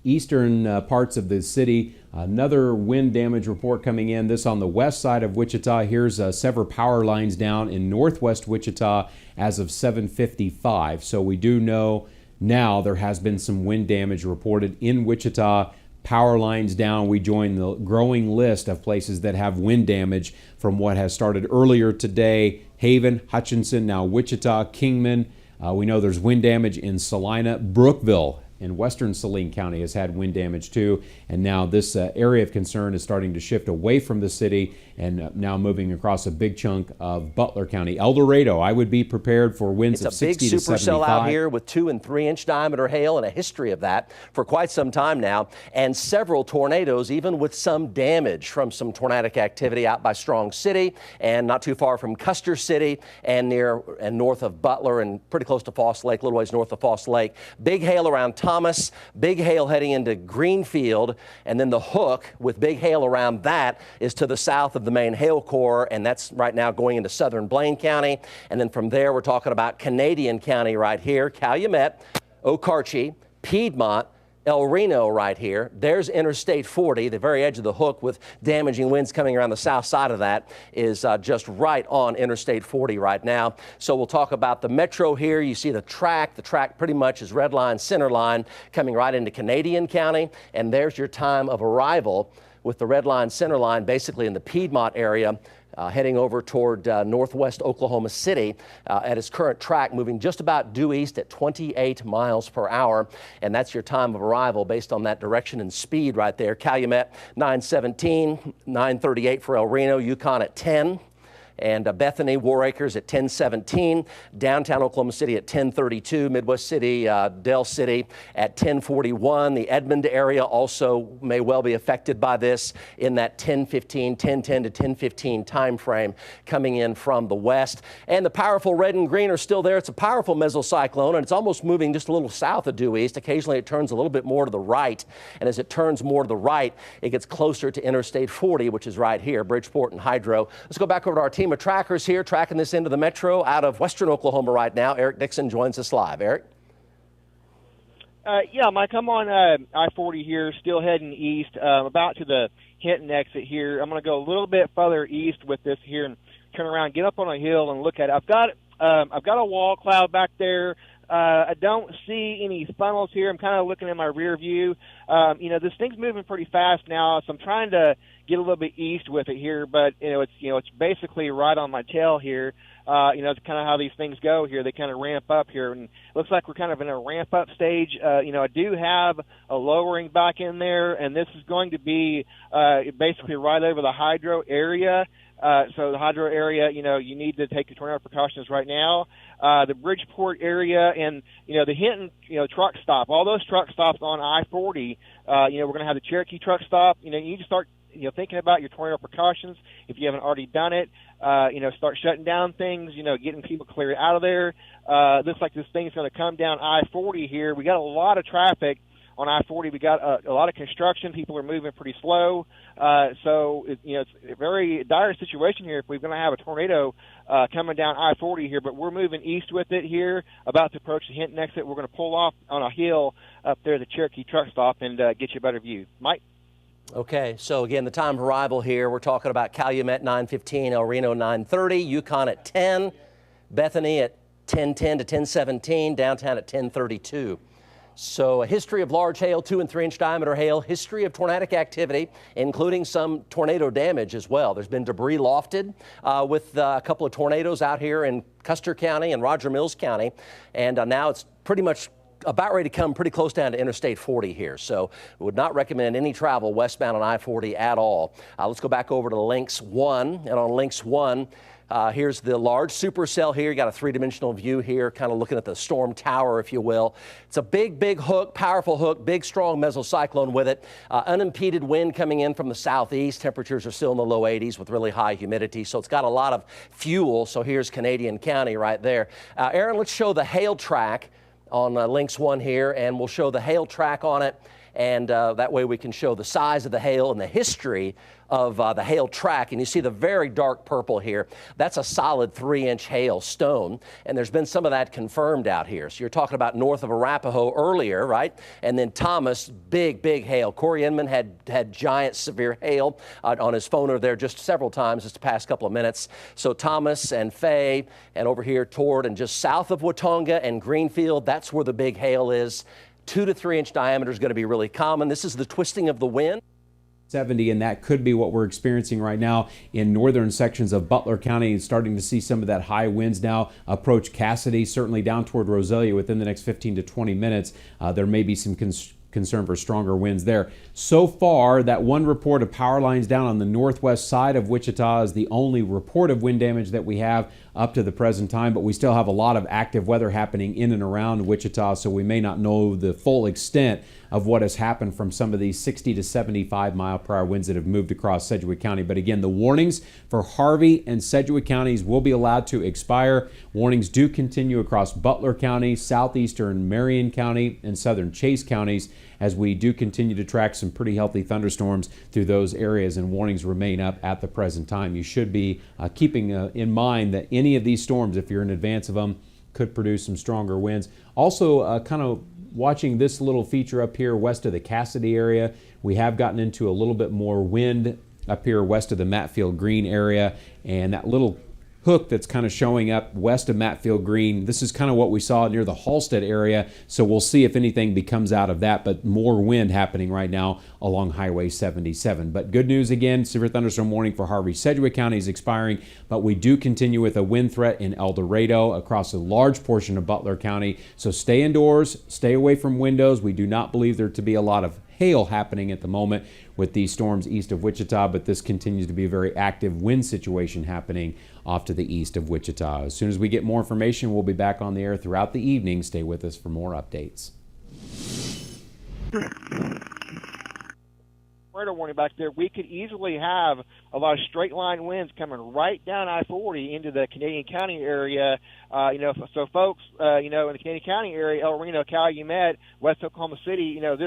eastern parts of the city. Another wind damage report coming in. This on the west side of Wichita. Here's several power lines down in northwest Wichita as of 7:55. So we do know now there has been some wind damage reported in Wichita. Power lines down. We join the growing list of places that have wind damage from what has started earlier today. Haven, Hutchinson, now Wichita, Kingman. We know there's wind damage in Salina. Brookville in western Saline County has had wind damage too. And now this area of concern is starting to shift away from the city and now moving across a big chunk of Butler County. El Dorado, I would be prepared for winds of 60 to 75. It's a big supercell out here with 2- and 3-inch diameter hail and a history of that for quite some time now, and several tornadoes, even with some damage from some tornadic activity out by Strong City and not too far from Custer City and near and north of Butler and pretty close to Foss Lake, a little ways north of Foss Lake. Big hail around Thomas, big hail heading into Greenfield, and then the Hook with big hail around that is to the south of the main hail core, and that's right now going into southern Blaine County. And then from there, we're talking about Canadian County right here, Calumet, Okarche, Piedmont, El Reno right here. There's Interstate 40, the very edge of the Hook, with damaging winds coming around the south side of that, is just right on Interstate 40 right now. So we'll talk about the metro here. You see the track. The track pretty much is red line, center line, coming right into Canadian County. And there's your time of arrival with the red line, center line, basically in the Piedmont area, heading over toward northwest Oklahoma City at its current track, moving just about due east at 28 miles per hour. And that's your time of arrival based on that direction and speed right there. Calumet 9:17, 9:38 for El Reno, Yukon at 10. And Bethany, War Acres at 10:17, downtown Oklahoma City at 10:32, Midwest City, Del City at 10:41. The Edmond area also may well be affected by this in that 10:10 to 10:15 time frame coming in from the west. And the powerful red and green are still there. It's a powerful mesocyclone, and it's almost moving just a little south of due east. Occasionally it turns a little bit more to the right, and as it turns more to the right, it gets closer to Interstate 40, which is right here, Bridgeport and Hydro. Let's go back over to our team of trackers here, tracking this into the metro out of western Oklahoma right now. Eric Dixon joins us live. Eric? Yeah, Mike, I'm on I-40 here, still heading east, about to the Hinton exit here. I'm going to go a little bit further east with this here and turn around, get up on a hill and look at it. I've got a wall cloud back there. I don't see any funnels here. I'm kind of looking in my rear view. This thing's moving pretty fast now, so I'm trying to get a little bit east with it here, but it's basically right on my tail here. It's kind of how these things go here. They kind of ramp up here, and it looks like we're kind of in a ramp up stage. I do have a lowering back in there, and this is going to be basically right over the hydro area. So the hydro area, you need to take your tornado precautions right now. The Bridgeport area and, the Hinton, truck stop, all those truck stops on I-40, we're going to have the Cherokee truck stop. You need to start, thinking about your tornado precautions. If you haven't already done it, start shutting down things, getting people clear out of there. Looks like this thing's going to come down I-40 here. We got a lot of traffic on I-40. We got a lot of construction. People are moving pretty slow. So it's a very dire situation here if we're going to have a tornado coming down I-40 here. But we're moving east with it here, about to approach the Hinton exit. We're going to pull off on a hill up there, the Cherokee truck stop, and get you a better view. Mike? Okay, so again, the time of arrival here, we're talking about Calumet 9:15, El Reno 9:30, Yukon at 10, Bethany at 10:10 to 10:17, downtown at 10:32. So a history of large hail, 2 and 3 inch diameter hail, history of tornadic activity, including some tornado damage as well. There's been debris lofted with a couple of tornadoes out here in Custer County and Roger Mills County. And now it's pretty much about ready to come pretty close down to Interstate 40 here. So would not recommend any travel westbound on I-40 at all. Let's go back over to Lynx 1. And on Lynx 1, here's the large supercell here. You got a three-dimensional view here, kind of looking at the storm tower, if you will. It's a big, big hook, powerful hook, big, strong mesocyclone with it. Unimpeded wind coming in from the southeast. Temperatures are still in the low 80s with really high humidity, so it's got a lot of fuel. So here's Canadian County right there. Aaron, let's show the hail track on Lynx 1 here, and we'll show the hail track on it. And that way we can show the size of the hail and the history of the hail track. And you see the very dark purple here. That's a solid 3-inch hail stone. And there's been some of that confirmed out here. So you're talking about north of Arapahoe earlier, right? And then Thomas, big, big hail. Corey Inman had giant severe hail on his phone over there just several times this past couple of minutes. So Thomas and Fay and over here toward and just south of Watonga and Greenfield, that's where the big hail is. 2 to 3 inch diameter is going to be really common. This is the twisting of the wind. 70, and that could be what we're experiencing right now in northern sections of Butler County. Starting to see some of that high winds now approach Cassidy, certainly down toward Roselia within the next 15 to 20 minutes. There may be some concern for stronger winds there. So far, that one report of power lines down on the northwest side of Wichita is the only report of wind damage that we have up to the present time, but we still have a lot of active weather happening in and around Wichita, so we may not know the full extent of what has happened from some of these 60 to 75 mile per hour winds that have moved across Sedgwick County. But again, the warnings for Harvey and Sedgwick counties will be allowed to expire. Warnings do continue across Butler County, southeastern Marion County, and southern Chase counties, as we do continue to track some pretty healthy thunderstorms through those areas, and warnings remain up at the present time. You should be keeping in mind that any of these storms, if you're in advance of them, could produce some stronger winds. Also, kind of watching this little feature up here west of the Cassidy area, we have gotten into a little bit more wind up here west of the Matfield Green area, and that little hook that's kind of showing up west of Matfield Green. This is kind of what we saw near the Halstead area, so we'll see if anything becomes out of that, but more wind happening right now along Highway 77. But good news again, severe thunderstorm warning for Harvey Sedgwick County is expiring, but we do continue with a wind threat in El Dorado across a large portion of Butler County. So stay indoors, stay away from windows. We do not believe there to be a lot of hail happening at the moment with these storms east of Wichita, but this continues to be a very active wind situation happening off to the east of Wichita. As soon as we get more information, we'll be back on the air throughout the evening. Stay with us for more updates. Tornado warning back there. We could easily have a lot of straight line winds coming right down I-40 into the Canadian County area. So folks, in the Canadian County area, El Reno, Calumet, West Oklahoma City, this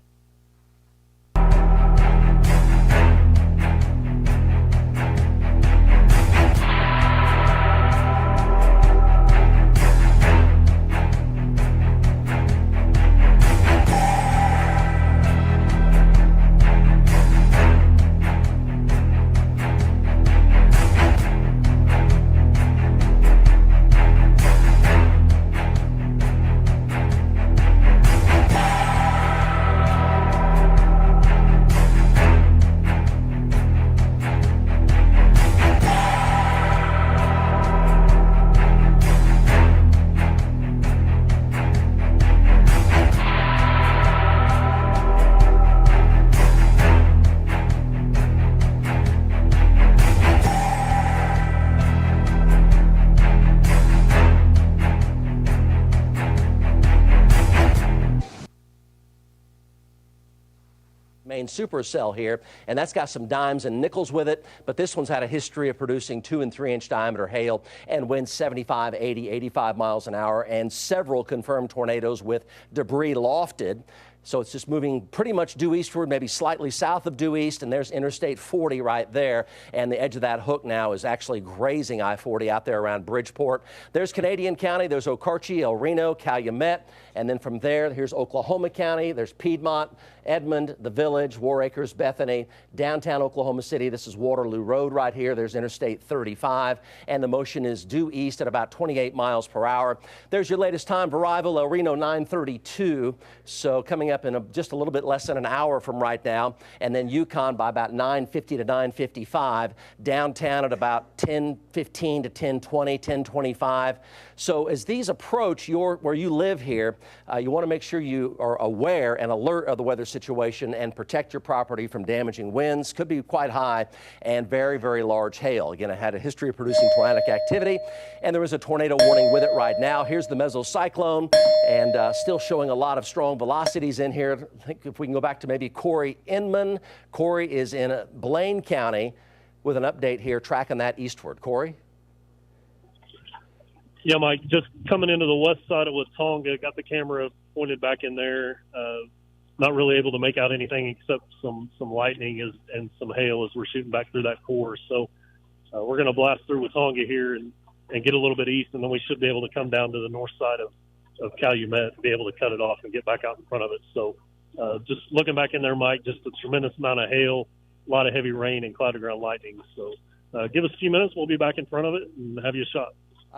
supercell here, and that's got some dimes and nickels with it, but this one's had a history of producing 2 and 3 inch diameter hail and winds 75, 80, 85 miles an hour, and several confirmed tornadoes with debris lofted. So it's just moving pretty much due eastward, maybe slightly south of due east, and there's Interstate 40 right there. And the edge of that hook now is actually grazing I-40 out there around Bridgeport. There's Canadian County, there's Okarche, El Reno, Calumet, and then from there, here's Oklahoma County, there's Piedmont, Edmond, The Village, War Acres, Bethany, downtown Oklahoma City. This is Waterloo Road right here. There's Interstate 35, and the motion is due east at about 28 miles per hour. There's your latest time for arrival, El Reno 9:32. So coming up in just a little bit less than an hour from right now, and then Yukon by about 9:50 to 9:55. Downtown at about 10:15 to 10:20, 10:25. So as these approach where you live here, you want to make sure you are aware and alert of the weather situation and protect your property from damaging winds. Could be quite high, and very, very large hail. Again, it had a history of producing tornadic activity, and there is a tornado warning with it right now. Here's the mesocyclone, and still showing a lot of strong velocities in here. I think if we can go back to maybe Corey Inman. Corey is in Blaine County with an update here, tracking that eastward. Corey? Yeah, Mike, just coming into the west side of Watonga, got the camera pointed back in there. Not really able to make out anything except some lightning and some hail as we're shooting back through that core. So we're going to blast through Watonga here and get a little bit east, and then we should be able to come down to the north side of Calumet and be able to cut it off and get back out in front of it. So just looking back in there, Mike, just a tremendous amount of hail, a lot of heavy rain and cloud to ground lightning. So give us a few minutes. We'll be back in front of it and have you a shot.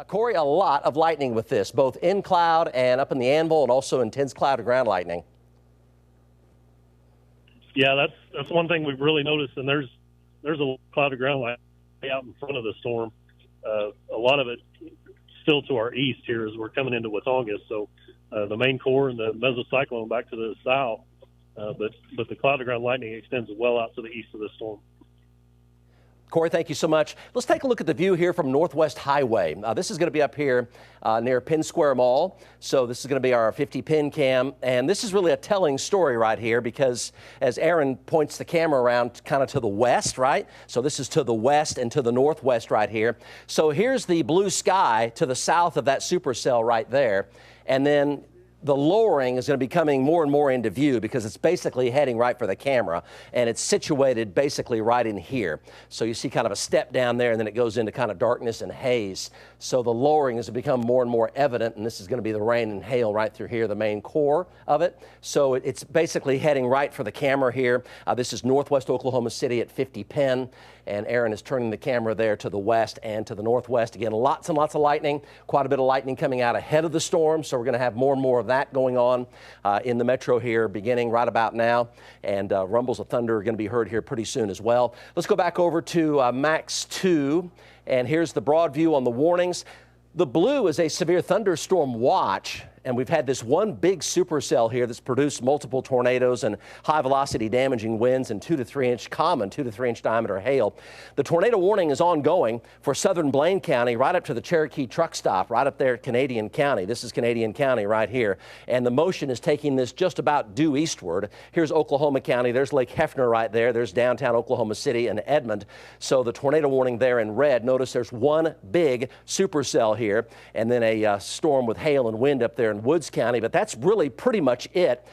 Corey, a lot of lightning with this, both in cloud and up in the Anvil, and also intense cloud to ground lightning. Yeah, that's one thing we've really noticed, and there's a cloud of ground light out in front of the storm. A lot of it still to our east here as we're coming into Watonga. So the main core and the mesocyclone back to the south, but the cloud of ground lightning extends well out to the east of the storm. Corey, thank you so much. Let's take a look at the view here from Northwest Highway. This is going to be up here near Penn Square Mall. So this is going to be our 50 pin cam. And this is really a telling story right here because as Aaron points the camera around kind of to the west, right? So this is to the west and to the northwest right here. So here's the blue sky to the south of that supercell right there. And then the lowering is going to be coming more and more into view because it's basically heading right for the camera, and it's situated basically right in here. So you see kind of a step down there, and then it goes into kind of darkness and haze. So the lowering has become more and more evident, and this is going to be the rain and hail right through here, the main core of it. So it's basically heading right for the camera here. This is northwest Oklahoma City at 50 Penn, and Aaron is turning the camera there to the west and to the northwest. Again, lots and lots of lightning, quite a bit of lightning coming out ahead of the storm, so we're going to have more and more of that going on in the metro here beginning right about now, and rumbles of thunder are going to be heard here pretty soon as well. Let's go back over to Max 2, and here's the broad view on the warnings. The blue is a severe thunderstorm watch, and we've had this one big supercell here that's produced multiple tornadoes and high velocity damaging winds and 2 to 3 inch common 2 to 3 inch diameter hail. The tornado warning is ongoing for southern Blaine County right up to the Cherokee truck stop right up there at Canadian County. This is Canadian County right here, and the motion is taking this just about due eastward. Here's Oklahoma County. There's Lake Hefner right there. There's downtown Oklahoma City and Edmond. So the tornado warning there in red. Notice there's one big supercell here and then a storm with hail and wind up there in Woods County, but that's really pretty much it.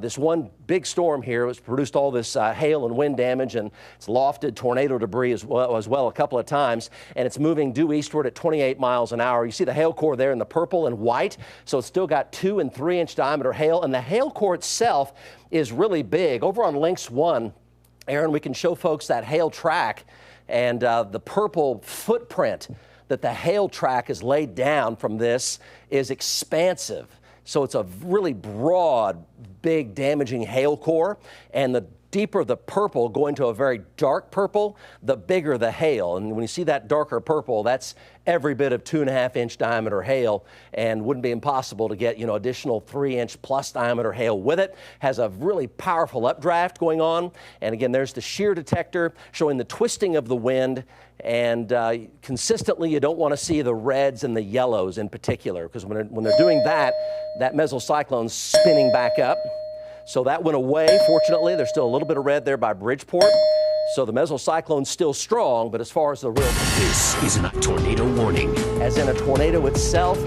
This one big storm here has produced all this hail and wind damage, and it's lofted tornado debris as well a couple of times, and it's moving due eastward at 28 miles an hour. You see the hail core there in the purple and white, so it's still got 2 and 3 inch diameter hail, and the hail core itself is really big. Over on Lynx 1, Aaron, we can show folks that hail track and the purple footprint that the hail track is laid down from this is expansive. So it's a really broad, big, damaging hail core, and the deeper the purple going to a very dark purple, the bigger the hail. And when you see that darker purple, that's every bit of 2.5 inch diameter hail, and wouldn't be impossible to get, additional 3 inch plus diameter hail with it. Has a really powerful updraft going on. And again, there's the shear detector showing the twisting of the wind. And consistently, you don't want to see the reds and the yellows in particular, because when they're doing that, that mesocyclone's spinning back up. So that went away, fortunately. There's still a little bit of red there by Bridgeport. So the mesocyclone's still strong, but as far as the real... This is a tornado warning. As in a tornado itself,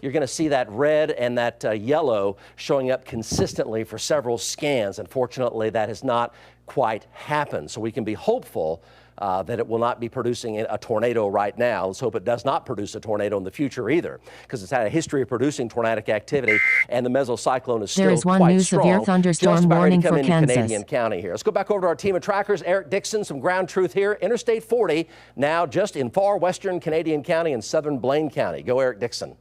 you're going to see that red and that yellow showing up consistently for several scans. Unfortunately, that has not quite happened. So we can be hopeful that it will not be producing a tornado right now. Let's hope it does not produce a tornado in the future either, because it's had a history of producing tornadic activity, and the mesocyclone is still quite strong. Severe thunderstorm warning for Kansas. Canadian County here. Let's go back over to our team of trackers. Eric Dixon, some ground truth here. Interstate 40 now just in far western Canadian County and southern Blaine County. Go, Eric Dixon.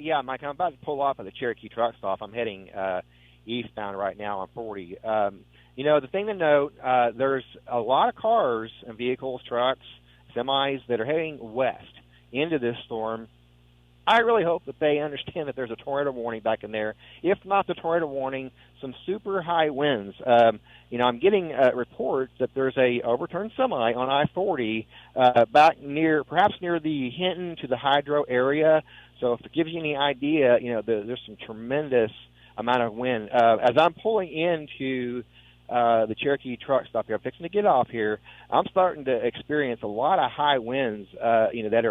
Yeah, Mike, I'm about to pull off at the Cherokee truck stop. I'm heading eastbound right now on 40. You know, the thing to note, there's a lot of cars and vehicles, trucks, semis that are heading west into this storm. I really hope that they understand that there's a tornado warning back in there. If not the tornado warning, some super high winds. You know, I'm getting reports that there's a overturned semi on I-40 back near, perhaps near the Hinton to the Hydro area. So if it gives you any idea, you know, there's some tremendous amount of wind. As I'm pulling into the Cherokee truck stop here, I'm fixing to get off here, I'm starting to experience a lot of high winds, you know, that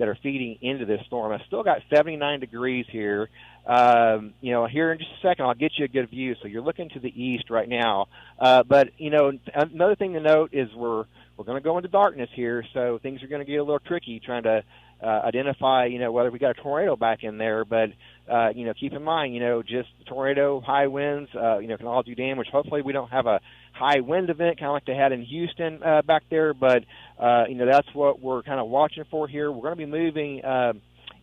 are feeding into this storm. I still got 79 degrees here. You know, here in just a second, I'll get you a good view. So you're looking to the east right now. But, you know, another thing to note is we're going to go into darkness here, so things are going to get a little tricky trying to identify, you know, whether we got a tornado back in there. But, you know, keep in mind, you know, just tornado, high winds, you know, can all do damage. Hopefully we don't have a high wind event kind of like they had in Houston back there. But, you know, that's what we're kind of watching for here. We're going to be moving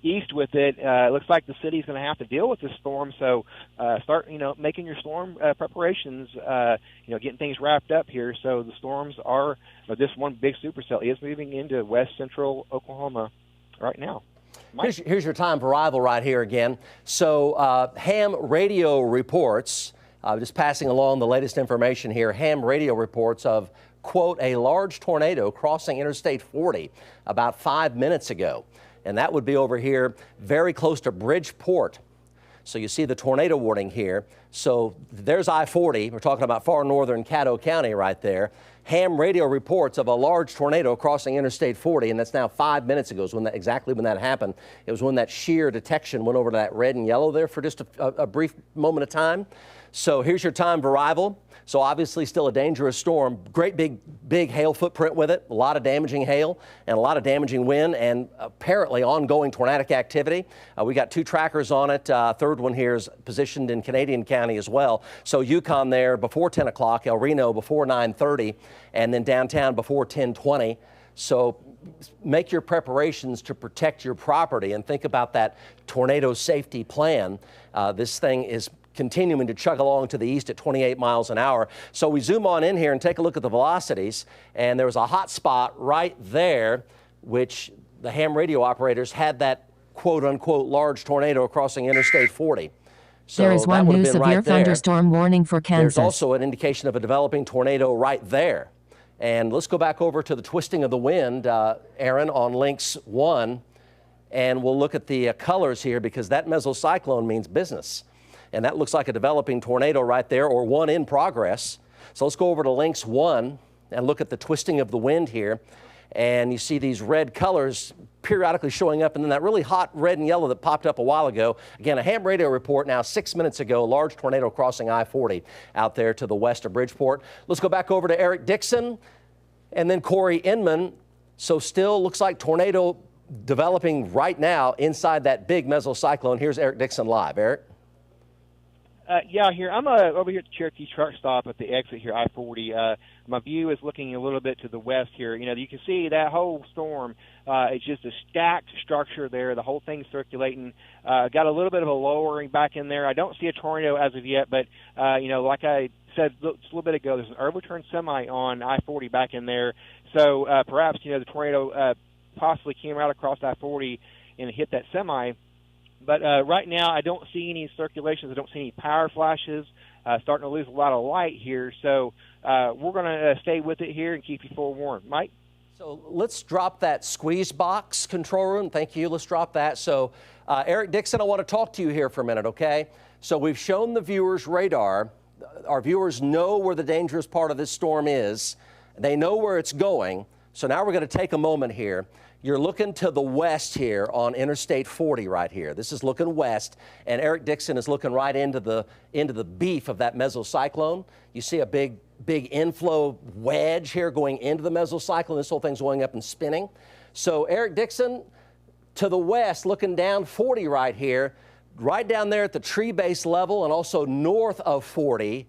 east with it. It looks like the city's going to have to deal with this storm. So start, you know, making your storm preparations, you know, getting things wrapped up here. So the storms are, this one big supercell is moving into west central Oklahoma right now. Here's your time for arrival right here again. So ham radio reports, just passing along the latest information here, ham radio reports of, quote, a large tornado crossing Interstate 40 about 5 minutes ago. And that would be over here very close to Bridgeport. So you see the tornado warning here. So there's I-40. We're talking about far northern Caddo County right there. Ham radio reports of a large tornado crossing Interstate 40, and that's now 5 minutes ago is when exactly when that happened. It was when that shear detection went over to that red and yellow there for just a brief moment of time. So here's your time for arrival. So obviously still a dangerous storm. Great big hail footprint with it. A lot of damaging hail and a lot of damaging wind and apparently ongoing tornadic activity. We got two trackers on it. Third one here is positioned in Canadian County as well. So Yukon there before 10 o'clock, El Reno before 9:30, and then downtown before 10:20. So make your preparations to protect your property and think about that tornado safety plan. This thing is continuing to chug along to the east at 28 miles an hour. So we zoom on in here and take a look at the velocities, and there was a hot spot right there, which the ham radio operators had that quote-unquote large tornado crossing Interstate 40. So there is one new severe thunderstorm warning for Kansas. There's also an indication of a developing tornado right there. And let's go back over to the twisting of the wind, Aaron, on Lynx 1, and we'll look at the colors here because that mesocyclone means business. And that looks like a developing tornado right there, or one in progress. So let's go over to Lynx 1 and look at the twisting of the wind here. And you see these red colors periodically showing up, and then that really hot red and yellow that popped up a while ago. Again, a ham radio report now 6 minutes ago, large tornado crossing I-40 out there to the west of Bridgeport. Let's go back over to Eric Dixon and then Corey Inman. So still looks like tornado developing right now inside that big mesocyclone. Here's Eric Dixon live. Eric? Yeah, here I'm over here at the Cherokee truck stop at the exit here, I-40. My view is looking a little bit to the west here. You know, you can see that whole storm. It's just a stacked structure there. The whole thing's circulating. Got a little bit of a lowering back in there. I don't see a tornado as of yet, but you know, like I said just a little bit ago, there's an overturned semi on I-40 back in there. So perhaps, you know, the tornado possibly came right across I-40 and hit that semi. But right now, I don't see any circulations. I don't see any power flashes. Starting to lose a lot of light here. So we're going to stay with it here and keep you forewarned. Mike? So let's drop that squeeze box, control room. Thank you. Let's drop that. So Eric Dixon, I want to talk to you here for a minute, okay? So we've shown the viewers radar. Our viewers know where the dangerous part of this storm is. They know where it's going. So now we're going to take a moment here. You're looking to the west here on Interstate 40 right here. This is looking west, and Eric Dixon is looking right into the beef of that mesocyclone. You see a big inflow wedge here going into the mesocyclone. This whole thing's going up and spinning. So Eric Dixon to the west, looking down 40 right here, right down there at the tree base level, and also north of 40.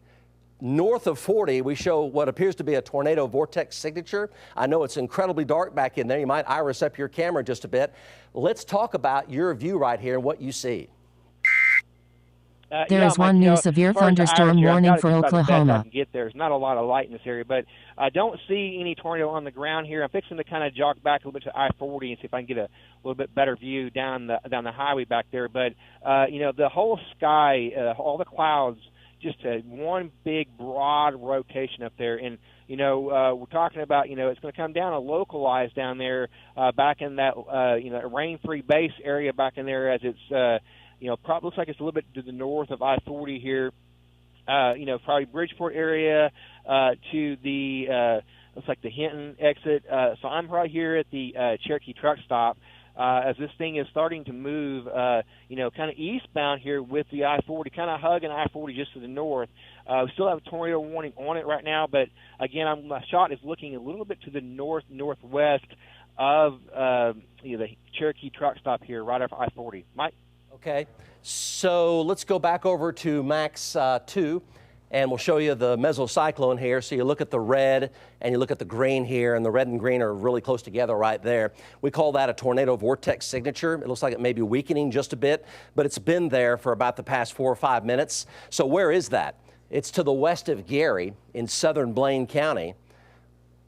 North of 40, we show what appears to be a tornado vortex signature. I know it's incredibly dark back in there. You might iris up your camera just a bit. Let's talk about your view right here and what you see. There is one new severe thunderstorm warning for Oklahoma. There's not a lot of light in this area, but I don't see any tornado on the ground here. I'm fixing to kind of jog back a little bit to I-40 and see if I can get a little bit better view down the highway back there. But the whole sky, all the clouds, just one big broad rotation up there. And we're talking about it's going to come down and localize down there back in that rain-free base area back in there as it's probably looks like it's a little bit to the north of I-40 here. Probably Bridgeport area to the looks like the Hinton exit. So I'm right here at the Cherokee truck stop. As this thing is starting to move, kind of eastbound here with the I-40, kind of hugging I-40 just to the north. We still have a tornado warning on it right now, but again, my shot is looking a little bit to the northwest of the Cherokee truck stop here, right off I-40. Mike? Okay, so let's go back over to Max 2. And we'll show you the mesocyclone here. So you look at the red and you look at the green here, and the red and green are really close together right there. We call that a tornado vortex signature. It looks like it may be weakening just a bit, but it's been there for about the past 4 or 5 minutes. So where is that? It's to the west of Gary in southern Blaine County.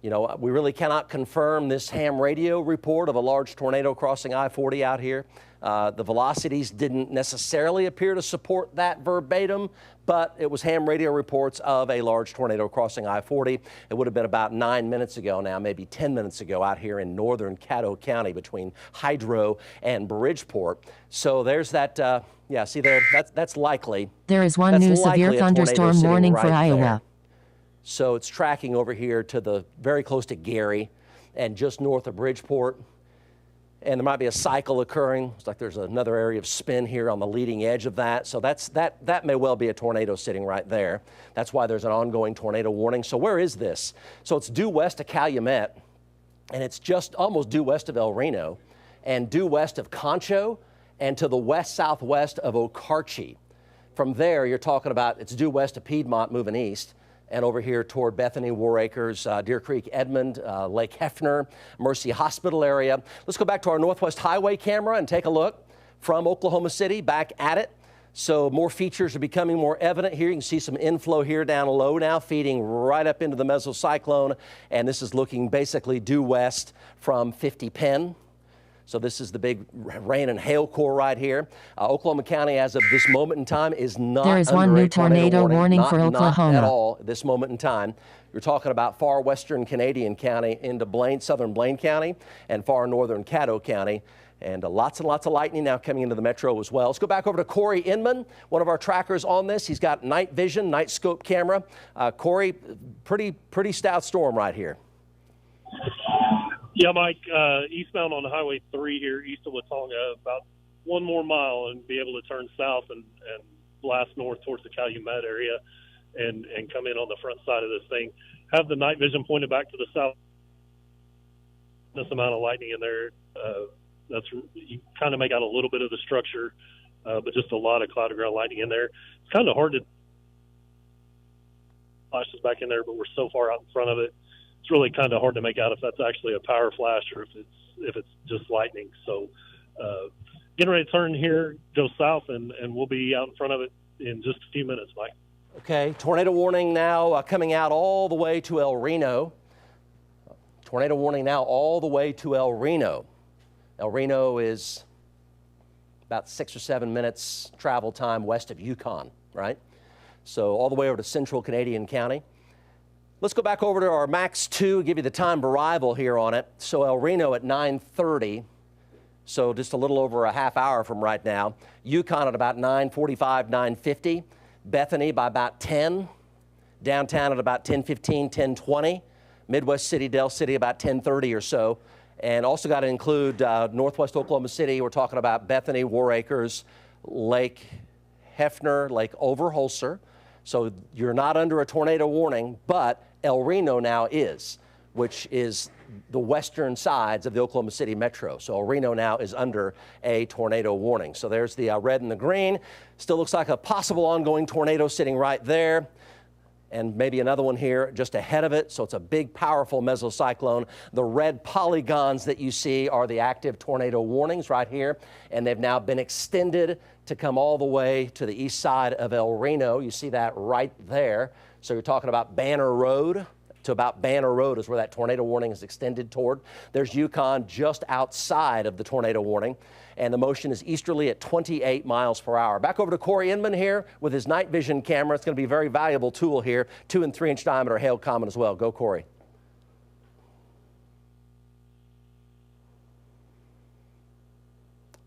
We really cannot confirm this ham radio report of a large tornado crossing I-40 out here. The velocities didn't necessarily appear to support that verbatim, but it was ham radio reports of a large tornado crossing I-40. It would have been about 9 minutes ago now, maybe 10 minutes ago out here in northern Caddo County between Hydro and Bridgeport. So there's that, see there, that's likely. There is one new severe thunderstorm warning for Iowa. There. So it's tracking over here to very close to Gary and just north of Bridgeport. And there might be a cycle occurring. It's like there's another area of spin here on the leading edge of that. So that may well be a tornado sitting right there. That's why there's an ongoing tornado warning. So where is this? So it's due west of Calumet, and it's just almost due west of El Reno, and due west of Concho, and to the west-southwest of Okarche. From there, you're talking about it's due west of Piedmont moving east, and over here toward Bethany, War Acres, Deer Creek, Edmond, Lake Hefner, Mercy Hospital area. Let's go back to our Northwest Highway camera and take a look from Oklahoma City back at it. So more features are becoming more evident here. You can see some inflow here down low now, feeding right up into the mesocyclone. And this is looking basically due west from 50 Penn. So this is the big rain and hail core right here. Oklahoma County, as of this moment in time, is not There is one new tornado warning for Oklahoma. Not at all at this moment in time. You're talking about far western Canadian County into southern Blaine County and far northern Caddo County. And lots and lots of lightning now coming into the metro as well. Let's go back over to Corey Inman, one of our trackers on this. He's got night vision, night scope camera. Corey, pretty stout storm right here. Yeah, Mike, eastbound on the Highway 3 here, east of Watonga, about 1 more mile and be able to turn south and blast north towards the Calumet area and come in on the front side of this thing. Have the night vision pointed back to the south. This amount of lightning in there, you kind of make out a little bit of the structure, but just a lot of cloud ground lightning in there. It's kind of hard to flashes back in there, but we're so far out in front of it. It's really kind of hard to make out if that's actually a power flash or if it's just lightning. So getting ready to turn here, go south, and we'll be out in front of it in just a few minutes, Mike. Okay, tornado warning now coming out all the way to El Reno. Tornado warning now all the way to El Reno. El Reno is about 6 or 7 minutes travel time west of Yukon, right? So all the way over to central Canadian County. Let's go back over to our Max 2, give you the time of arrival here on it. So El Reno at 9:30, so just a little over a half hour from right now. Yukon at about 9:45, 9:50. Bethany by about 10. Downtown at about 10:15, 10:20. Midwest City, Del City about 10:30 or so. And also got to include northwest Oklahoma City. We're talking about Bethany, War Acres, Lake Hefner, Lake Overholser. So you're not under a tornado warning, but El Reno now is, which is the western sides of the Oklahoma City metro. So El Reno now is under a tornado warning. So there's the red and the green. Still looks like a possible ongoing tornado sitting right there. And maybe another one here just ahead of it. So it's a big, powerful mesocyclone. The red polygons that you see are the active tornado warnings right here. And they've now been extended to come all the way to the east side of El Reno. You see that right there. So you're talking about Banner Road. To about Banner Road is where that tornado warning is extended toward. There's Yukon just outside of the tornado warning, and the motion is easterly at 28 miles per hour. Back over to Corey Inman here with his night vision camera. It's going to be a very valuable tool here. 2- and 3-inch diameter hail common as well. Go, Corey.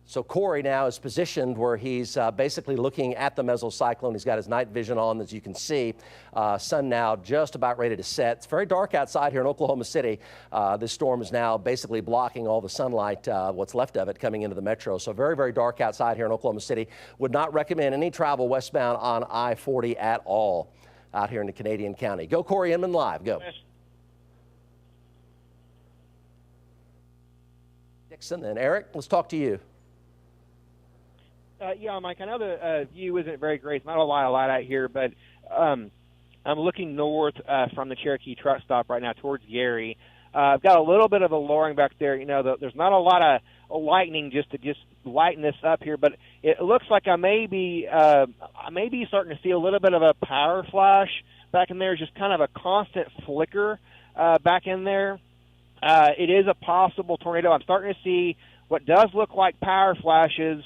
So Corey now is positioned where he's basically looking at the mesocyclone. He's got his night vision on, as you can see. Sun now just about ready to set. It's very dark outside here in Oklahoma City. This storm is now basically blocking all the sunlight, what's left of it, coming into the metro. So very, very dark outside here in Oklahoma City. Would not recommend any travel westbound on I-40 at all out here in the Canadian County. Go, Corey Inman, live. Go. Dixon and Eric, let's talk to you. Yeah, Mike, I know the view isn't very great. It's not a lot of light out here, but I'm looking north from the Cherokee truck stop right now towards Gary. I've got a little bit of a lowering back there. You know, there's not a lot of lightning just to lighten this up here, but it looks like I may be starting to see a little bit of a power flash back in there, just kind of a constant flicker back in there. It is a possible tornado. I'm starting to see what does look like power flashes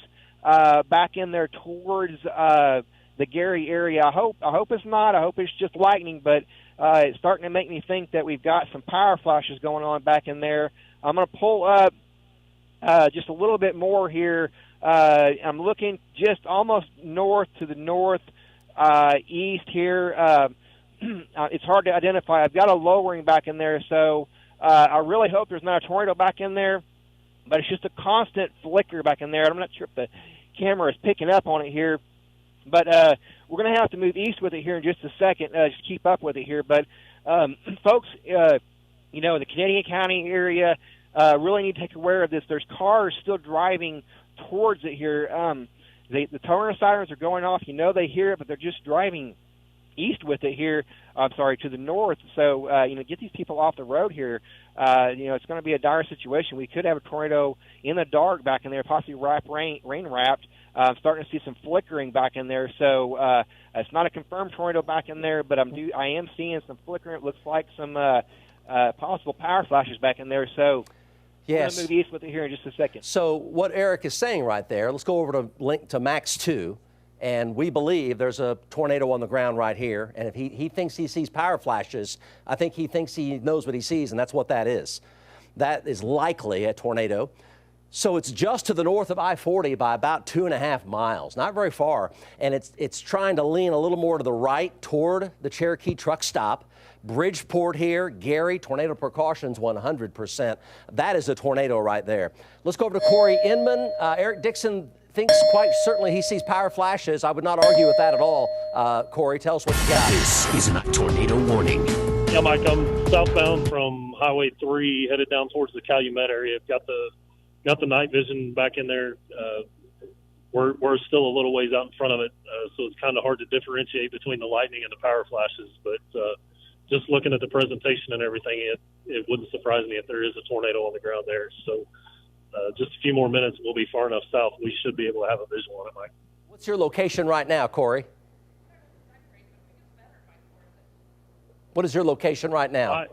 back in there towards the Gary area. I hope it's not. I hope it's just lightning, but it's starting to make me think that we've got some power flashes going on back in there. I'm going to pull up just a little bit more here. I'm looking just almost north to the north east here. It's hard to identify. I've got a lowering back in there, so I really hope there's not a tornado back in there, but it's just a constant flicker back in there. I'm not sure if the camera is picking up on it here, but we're going to have to move east with it here in just a second, just keep up with it here. But folks, you know, in the Canadian County area, really need to take aware of this. There's cars still driving towards it here. The turn sirens are going off. You know they hear it, but they're just driving east with it here. I'm sorry, to the north. So, you know, get these people off the road here. You know, it's going to be a dire situation. We could have a tornado in the dark back in there, possibly rain wrapped. I'm starting to see some flickering back in there. So it's not a confirmed tornado back in there, but I am seeing some flickering. It looks like some possible power flashes back in there. So yes, I'm going to move east with it here in just a second. So what Eric is saying right there, let's go over to link to Max 2. And we believe there's a tornado on the ground right here. And if he thinks he sees power flashes, I think he thinks he knows what he sees, and that's what that is. That is likely a tornado. So it's just to the north of I-40 by about 2.5 miles, not very far. And it's trying to lean a little more to the right toward the Cherokee truck stop. Bridgeport here, Gary, tornado precautions 100%. That is a tornado right there. Let's go over to Corey Inman. Eric Dixon thinks quite certainly he sees power flashes. I would not argue with that at all. Corey, tell us what you got. This is a tornado warning. Yeah, Mike, I'm southbound from Highway 3, headed down towards the Calumet area. Got the night vision back in there. We're still a little ways out in front of it, so it's kind of hard to differentiate between the lightning and the power flashes. But just looking at the presentation and everything, it wouldn't surprise me if there is a tornado on the ground there. So just a few more minutes, we'll be far enough south. We should be able to have a visual on it, Mike. What's your location right now, Corey? What is your location right now?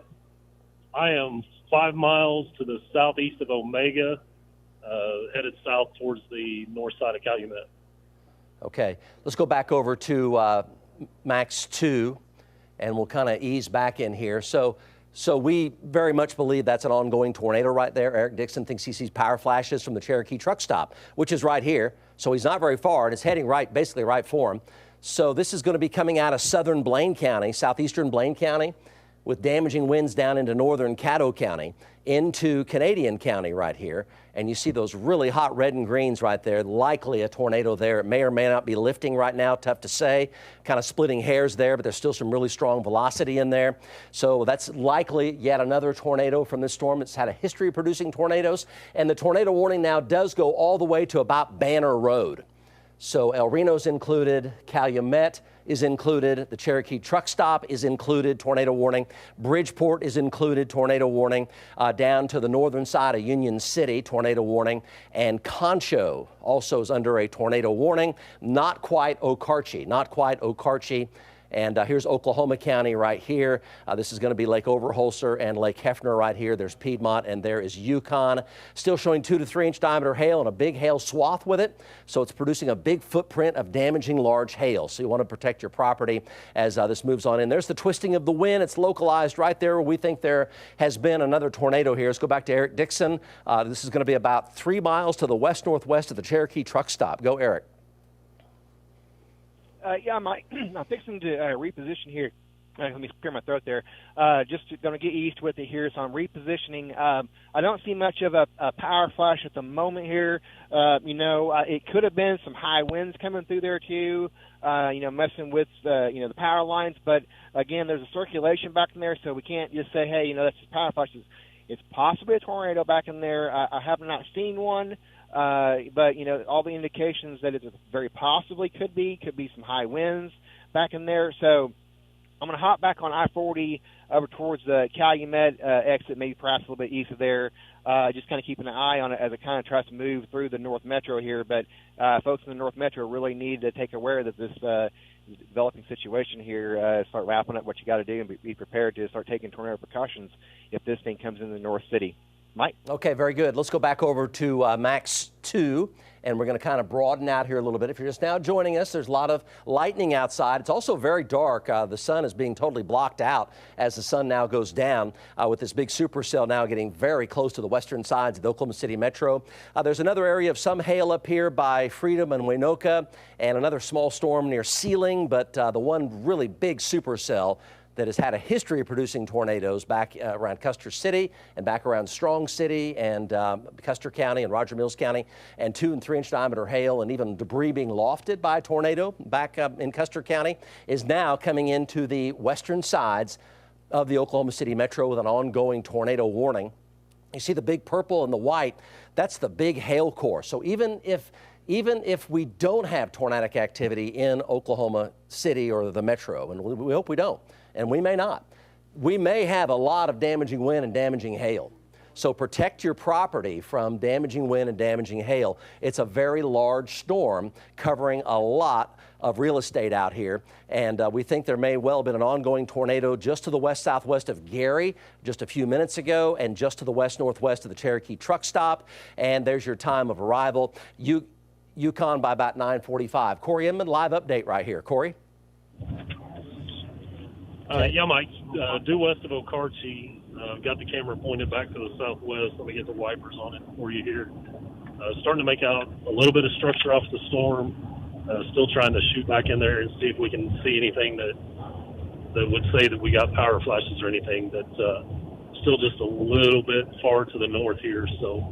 I am 5 miles to the southeast of Omega, headed south towards the north side of Calumet. Okay, let's go back over to Max 2, and we'll kind of ease back in here. So we very much believe that's an ongoing tornado right there. Eric Dixon thinks he sees power flashes from the Cherokee truck stop, which is right here. So he's not very far, and it's heading right, basically right for him. So this is going to be coming out of southern Blaine County, southeastern Blaine County. with damaging winds down into northern Caddo County, into Canadian County right here. And you see those really hot red and greens right there, likely a tornado there. It may or may not be lifting right now, tough to say. Kind of splitting hairs there, but there's still some really strong velocity in there. So that's likely yet another tornado from this storm. It's had a history of producing tornadoes. And the tornado warning now does go all the way to about Banner Road. So El Reno's included, Calumet is included, the Cherokee truck stop is included, tornado warning. Bridgeport is included, tornado warning. Down to the northern side of Union City, tornado warning. And Concho also is under a tornado warning. Not quite Okarche, not quite Okarche. And here's Oklahoma County right here. This is going to be Lake Overholser and Lake Hefner right here. There's Piedmont and there is Yukon. Still showing 2 to 3 inch diameter hail and a big hail swath with it. So it's producing a big footprint of damaging large hail. So you want to protect your property as this moves on in. There's the twisting of the wind. It's localized right there where we think there has been another tornado here. Let's go back to Eric Dixon. This is going to be about 3 miles to the west-northwest of the Cherokee truck stop. Go, Eric. Yeah, Mike, I'm fixing to reposition here. Let me clear my throat there. Just going to get used with it here, so I'm repositioning. I don't see much of a power flash at the moment here. It could have been some high winds coming through there too, messing with, the power lines. But, again, there's a circulation back in there, so we can't just say, hey, that's just power flashes. It's possibly a tornado back in there. I have not seen one. But, all the indications that it very possibly could be some high winds back in there. So I'm going to hop back on I-40 over towards the Calumet exit, maybe perhaps a little bit east of there, just kind of keeping an eye on it as it kind of tries to move through the North Metro here. But folks in the North Metro really need to take aware that this developing situation here, start wrapping up what you got to do and be prepared to start taking tornado precautions if this thing comes into the North City. Mike? Okay, very good. Let's go back over to Max 2, and we're going to kind of broaden out here a little bit. If you're just now joining us, there's a lot of lightning outside. It's also very dark. The sun is being totally blocked out as the sun now goes down with this big supercell now getting very close to the western sides of the Oklahoma City Metro. There's another area of some hail up here by Freedom and Waynoka, and another small storm near Sealing, but the one really big supercell that has had a history of producing tornadoes back around Custer City and back around Strong City and Custer County and Roger Mills County, and 2 and 3 inch diameter hail and even debris being lofted by a tornado back in Custer County, is now coming into the western sides of the Oklahoma City Metro with an ongoing tornado warning. You see the big purple and the white, that's the big hail core. So even if we don't have tornadic activity in Oklahoma City or the Metro, and we hope we don't, and we may not, we may have a lot of damaging wind and damaging hail. So protect your property from damaging wind and damaging hail. It's a very large storm covering a lot of real estate out here, and we think there may well have been an ongoing tornado just to the west-southwest of Gary just a few minutes ago, and just to the west-northwest of the Cherokee truck stop. And there's your time of arrival. Yukon by about 9:45. Corey Inman, live update right here. Corey? Yeah, Mike, due west of Okarche. Got the camera pointed back to the southwest. Let me get the wipers on it for you here. Starting to make out a little bit of structure off the storm. Still trying to shoot back in there and see if we can see anything that would say that we got power flashes or anything. That's still just a little bit far to the north here. So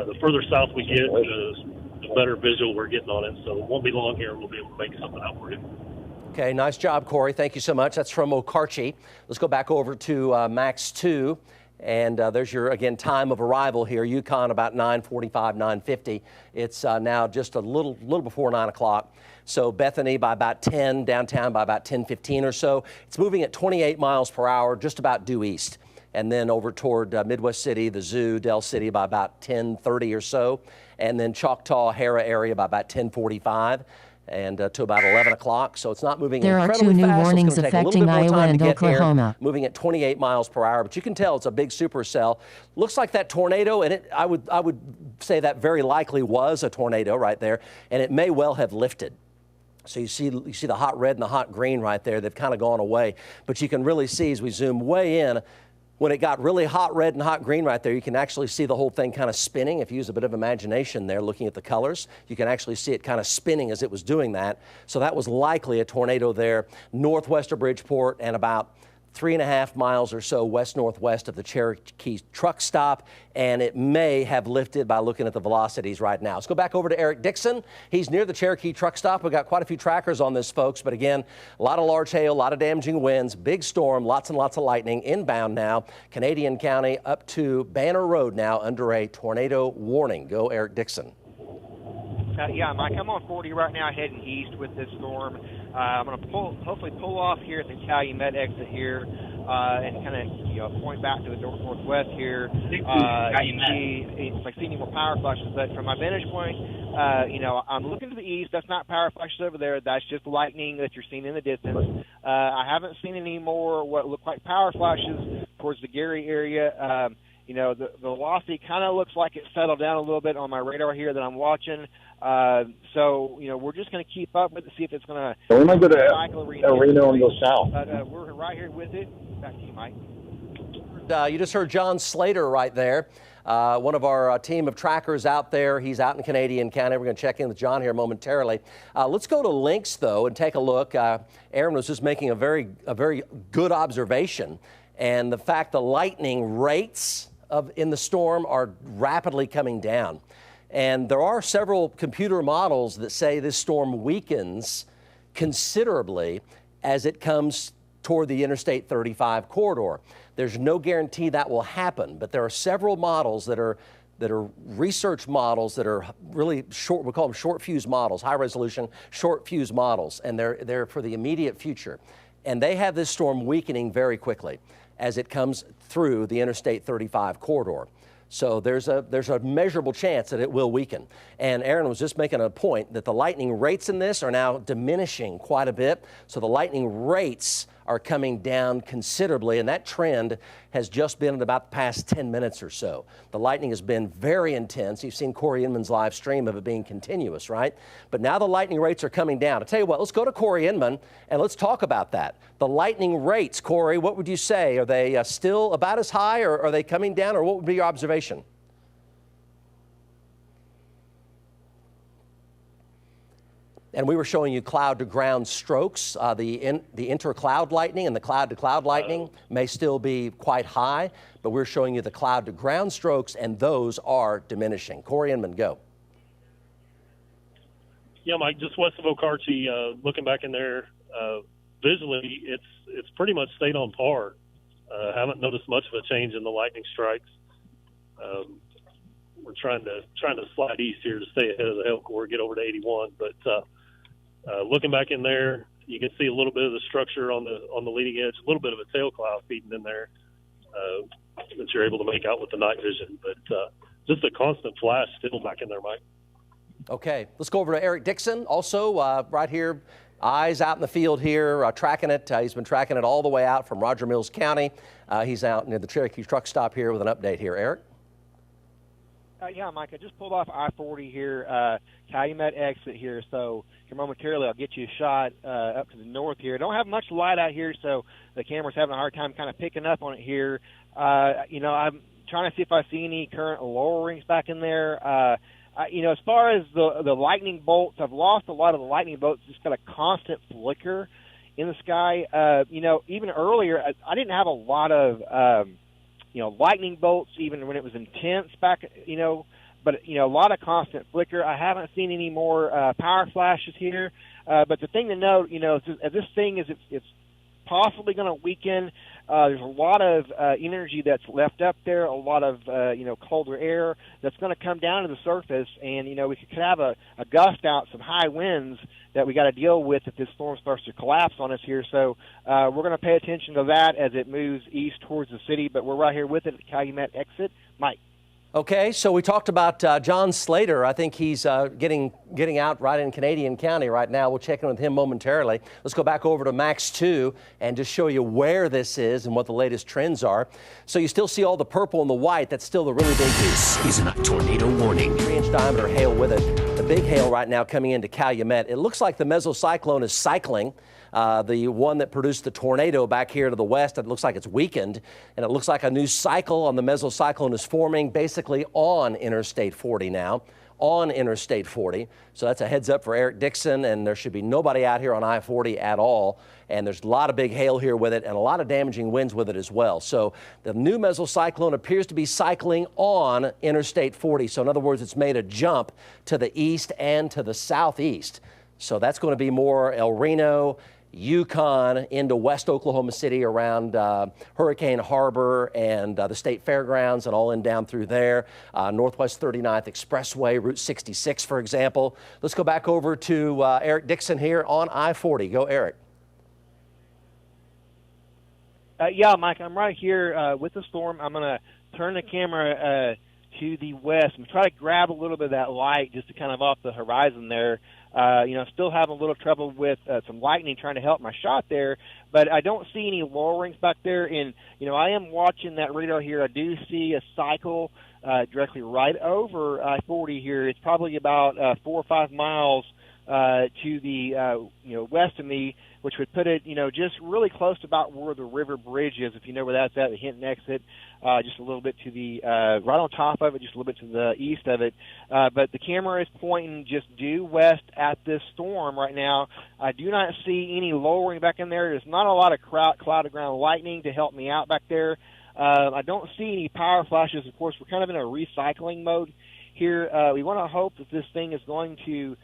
the further south we get, the better visual we're getting on it. So it won't be long here. We'll be able to make something out for you. Okay, nice job, Corey. Thank you so much. That's from Okarche. Let's go back over to Max 2. And there's your, again, time of arrival here. Yukon about 9:45, 9:50. It's now just a little before 9 o'clock. So Bethany by about 10, downtown by about 10:15 or so. It's moving at 28 miles per hour, just about due east. And then over toward Midwest City, the Zoo, Del City by about 10:30 or so. And then Choctaw, Hara area by about 10:45. And to about 11 o'clock, so it's not moving incredibly fast. There are 2 new warnings affecting Iowa and Oklahoma. Moving at 28 miles per hour, but you can tell it's a big supercell. Looks like that tornado, and I would say that very likely was a tornado right there, and it may well have lifted. So you see the hot red and the hot green right there. They've kind of gone away, but you can really see as we zoom way in. When it got really hot red and hot green right there, you can actually see the whole thing kind of spinning. If you use a bit of imagination there, looking at the colors, you can actually see it kind of spinning as it was doing that. So that was likely a tornado there, northwest of Bridgeport and about 3.5 miles or so west-northwest of the Cherokee truck stop, and it may have lifted by looking at the velocities right now. Let's go back over to Eric Dixon. He's near the Cherokee truck stop. We've got quite a few trackers on this, folks, but again, a lot of large hail, a lot of damaging winds, big storm, lots and lots of lightning inbound now. Canadian County up to Banner Road now under a tornado warning. Go, Eric Dixon. Yeah, Mike, I'm on 40 right now, heading east with this storm. I'm going to hopefully pull off here at the Calumet exit here, and kind of point back to the northwest here. See if I see any more power flashes, but from my vantage point, I'm looking to the east. That's not power flashes over there. That's just lightning that you're seeing in the distance. I haven't seen any more what look like power flashes towards the Gary area. The velocity kind of looks like it settled down a little bit on my radar here that I'm watching. So we're just going to keep up with it, see if it's going to cycle Reno and go south. But we're right here with it. Back to you, Mike. You just heard John Slater right there, one of our team of trackers out there. He's out in Canadian County. We're going to check in with John here momentarily. Let's go to Lynx, though, and take a look. Aaron was just making a very good observation, and the fact the lightning rates in the storm are rapidly coming down. And there are several computer models that say this storm weakens considerably as it comes toward the Interstate 35 corridor. There's no guarantee that will happen, but there are several models that are research models that are really short. We call them short fuse models, high resolution short fuse models, and they're for the immediate future. And they have this storm weakening very quickly as it comes through the Interstate 35 corridor. So there's a measurable chance that it will weaken. And Aaron was just making a point that the lightning rates in this are now diminishing quite a bit. So the lightning rates are coming down considerably, and that trend has just been in about the past 10 minutes or so. The lightning has been very intense. You've seen Corey Inman's live stream of it being continuous, right? But now the lightning rates are coming down. I'll tell you what, let's go to Corey Inman and let's talk about that. The lightning rates, Corey, what would you say? Are they still about as high, or are they coming down, or what would be your observation? And we were showing you cloud-to-ground strokes. The intercloud lightning and the cloud-to-cloud lightning may still be quite high, but we're showing you the cloud-to-ground strokes, and those are diminishing. Corey Inman, go. Yeah, Mike, just west of Okarche, looking back in there, visually, it's pretty much stayed on par. Haven't noticed much of a change in the lightning strikes. We're trying to slide east here to stay ahead of the hail core, get over to 81, but looking back in there, you can see a little bit of the structure on the leading edge, a little bit of a tail cloud feeding in there that you're able to make out with the night vision. But just a constant flash still back in there, Mike. Okay, let's go over to Eric Dixon, also right here, eyes out in the field here, tracking it. He's been tracking it all the way out from Roger Mills County. He's out near the Cherokee truck stop here with an update here. Eric? Yeah, Mike, I just pulled off I-40 here, Calumet exit here, so here momentarily I'll get you a shot up to the north here. Don't have much light out here, so the camera's having a hard time kind of picking up on it here. I'm trying to see if I see any current lowerings back in there. As far as the lightning bolts, I've lost a lot of the lightning bolts. Just got a constant flicker in the sky. Even earlier, I didn't have a lot of lightning bolts, even when it was intense back, but, a lot of constant flicker. I haven't seen any more power flashes here. But the thing to note, this thing is it's possibly going to weaken. There's a lot of energy that's left up there, a lot of, colder air that's going to come down to the surface. And, we could have a gust out, some high winds that we got to deal with if this storm starts to collapse on us here. So we're going to pay attention to that as it moves east towards the city. But we're right here with it at the Calumet exit. Mike. Okay, so we talked about John Slater. I think he's getting out right in Canadian County right now. We'll check in with him momentarily. Let's go back over to Max 2 and just show you where this is and what the latest trends are. So you still see all the purple and the white. That's still the really big. This is a tornado warning. 3-inch diameter hail with it. The big hail right now coming into Calumet. It looks like the mesocyclone is cycling. The one that produced the tornado back here to the west, it looks like it's weakened, and it looks like a new cycle on the mesocyclone is forming basically on Interstate 40 now, on Interstate 40. So that's a heads up for Eric Dixon, and there should be nobody out here on I-40 at all. And there's a lot of big hail here with it and a lot of damaging winds with it as well. So the new mesocyclone appears to be cycling on Interstate 40. So in other words, it's made a jump to the east and to the southeast. So that's going to be more El Reno, Yukon into West Oklahoma City around Hurricane Harbor and the State Fairgrounds and all in down through there. Northwest 39th Expressway, Route 66, for example. Let's go back over to Eric Dixon here on I-40. Go, Eric. Yeah, Mike, I'm right here with the storm. I'm going to turn the camera to the west and try to grab a little bit of that light just to kind of off the horizon there. Still having a little trouble with some lightning trying to help my shot there, but I don't see any lowerings back there. And, I am watching that radar here. I do see a cycle directly right over I-40 here. It's probably about 4 or 5 miles to the, west of me, which would put it, just really close to about where the river bridge is, if you know where that's at, the Hinton exit, just a little bit to the, right on top of it, just a little bit to the east of it. But the camera is pointing just due west at this storm right now. I do not see any lowering back in there. There's not a lot of cloud to ground lightning to help me out back there. I don't see any power flashes. Of course, we're kind of in a recycling mode here. We want to hope that this thing is going to,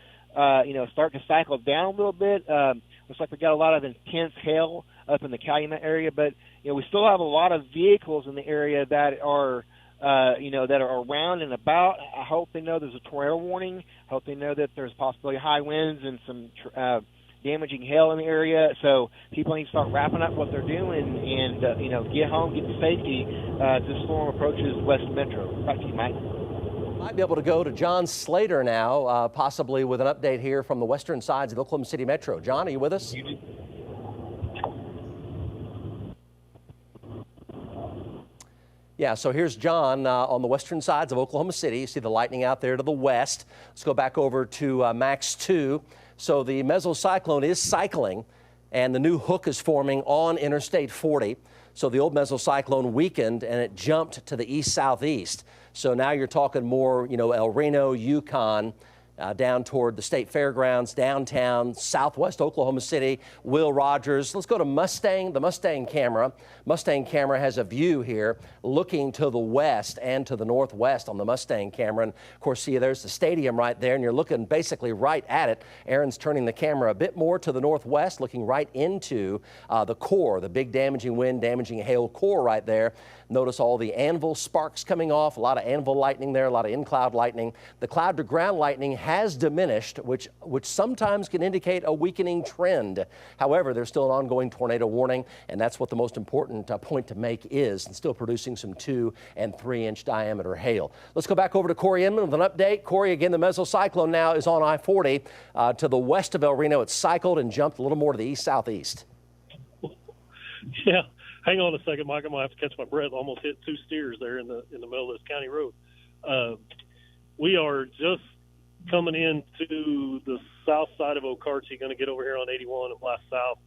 start to cycle down a little bit. Looks like we got a lot of intense hail up in the Calumet area, but we still have a lot of vehicles in the area that are, that are around and about. I hope they know there's a tornado warning. I hope they know that there's possibly high winds and some damaging hail in the area. So people need to start wrapping up what they're doing and get home, get to safety as this storm approaches West Metro. Back to you, Mike. Might be able to go to John Slater now, possibly with an update here from the western sides of the Oklahoma City Metro. John, are you with us? Yeah, so here's John on the western sides of Oklahoma City. You see the lightning out there to the west. Let's go back over to Max 2. So the mesocyclone is cycling, and the new hook is forming on Interstate 40. So the old mesocyclone weakened, and it jumped to the east-southeast. So now you're talking more, El Reno, Yukon, down toward the State Fairgrounds, downtown, southwest Oklahoma City. Will Rogers. Let's go to Mustang, the Mustang camera. Mustang camera has a view here looking to the west and to the northwest on the Mustang camera. And of course, see, there's the stadium right there, and you're looking basically right at it. Aaron's turning the camera a bit more to the northwest, looking right into the core, the big damaging wind, damaging hail core right there. Notice all the anvil sparks coming off, a lot of anvil lightning there, a lot of in-cloud lightning. The cloud-to-ground lightning has diminished, which sometimes can indicate a weakening trend. However, there's still an ongoing tornado warning, and that's what the most important point to make is, and still producing some 2- and 3-inch diameter hail. Let's go back over to Corey Inman with an update. Corey, again, the mesocyclone now is on I-40 to the west of El Reno. It's cycled and jumped a little more to the east-southeast. Yeah. Hang on a second, Mike. I'm gonna have to catch my breath. Almost hit 2 steers there in the middle of this county road. We are just coming into the south side of Okarche, going to get over here on 81 and blast south.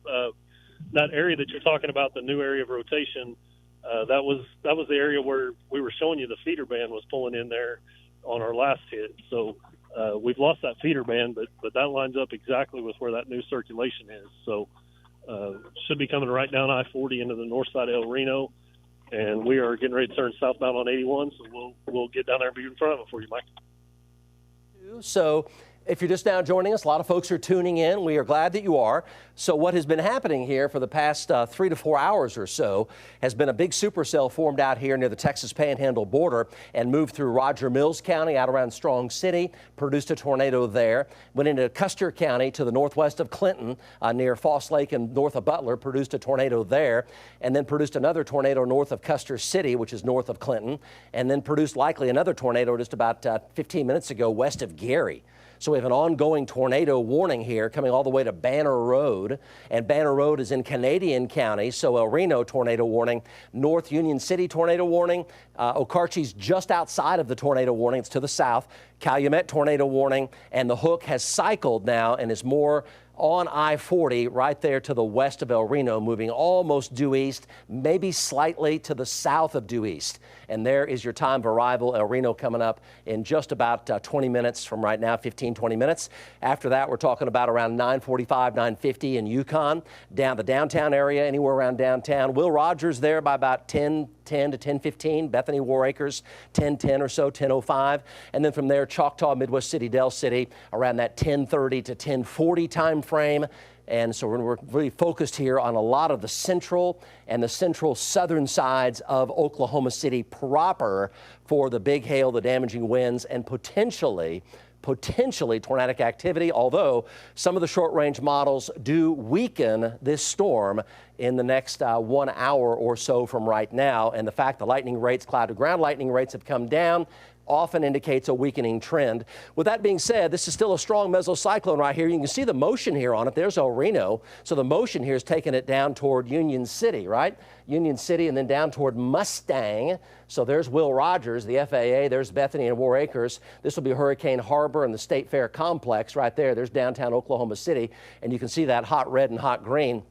That area that you're talking about, the new area of rotation, that was the area where we were showing you the feeder band was pulling in there on our last hit. So we've lost that feeder band, but that lines up exactly with where that new circulation is. So. Should be coming right down I-40 into the north side of El Reno, and we are getting ready to turn southbound on 81, so we'll get down there and be in front of it for you, Mike. So if you're just now joining us, a lot of folks are tuning in. We are glad that you are. So what has been happening here for the past 3 to 4 hours or so has been a big supercell formed out here near the Texas Panhandle border and moved through Roger Mills County out around Strong City, produced a tornado there, went into Custer County to the northwest of Clinton near Foss Lake and north of Butler, produced a tornado there, and then produced another tornado north of Custer City, which is north of Clinton, and then produced likely another tornado just about 15 minutes ago west of Gary. So we have an ongoing tornado warning here coming all the way to Banner Road, and Banner Road is in Canadian County, so El Reno tornado warning, North Union City tornado warning, Okarche's just outside of the tornado warning, it's to the south, Calumet tornado warning, and the hook has cycled now and is more on I-40 right there to the west of El Reno, moving almost due east, maybe slightly to the south of due east. And there is your time of arrival. El Reno coming up in just about 20 minutes from right now, 15, 20 minutes. After that, we're talking about around 9:45, 9:50 in Yukon, down the downtown area, anywhere around downtown. Will Rogers there by about 10 to 10:15. Bethany War Acres, 10:10 or so, 10:05. And then from there, Choctaw, Midwest City, Del City, around that 10:30 to 10:40 time frame. And so we're really focused here on a lot of the central and the central southern sides of Oklahoma City proper for the big hail, the damaging winds, and potentially tornadic activity, although some of the short-range models do weaken this storm in the next 1 hour or so from right now. And the fact the lightning rates, cloud-to-ground lightning rates have come down often indicates a weakening trend. With that being said, this is still a strong mesocyclone right here. You can see the motion here on it. There's El Reno. So the motion here is taking it down toward Union City, right? Union City and then down toward Mustang. So there's Will Rogers, the FAA. There's Bethany and War Acres. This will be Hurricane Harbor and the State Fair Complex right there. There's downtown Oklahoma City. And you can see that hot red and hot green.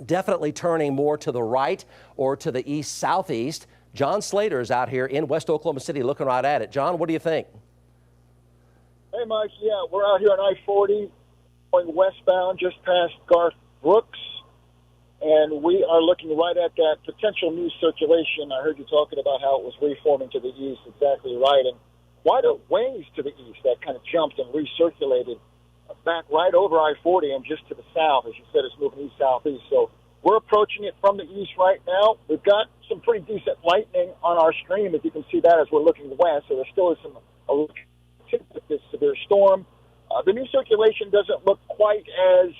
Definitely turning more to the right or to the east-southeast. John Slater is out here in West Oklahoma City looking right at it. John, what do you think? Hey, Mike. Yeah, we're out here on I-40 going westbound just past Garth Brooks, and we are looking right at that potential new circulation. I heard you talking about how it was reforming to the east. Exactly right. And quite a ways to the east that kind of jumped and recirculated back right over I-40 and just to the south. As you said, it's moving east-southeast. So we're approaching it from the east right now. We've got some pretty decent lightning on our stream, if you can see that as we're looking west. So there still is a tip of this severe storm. The new circulation doesn't look quite as,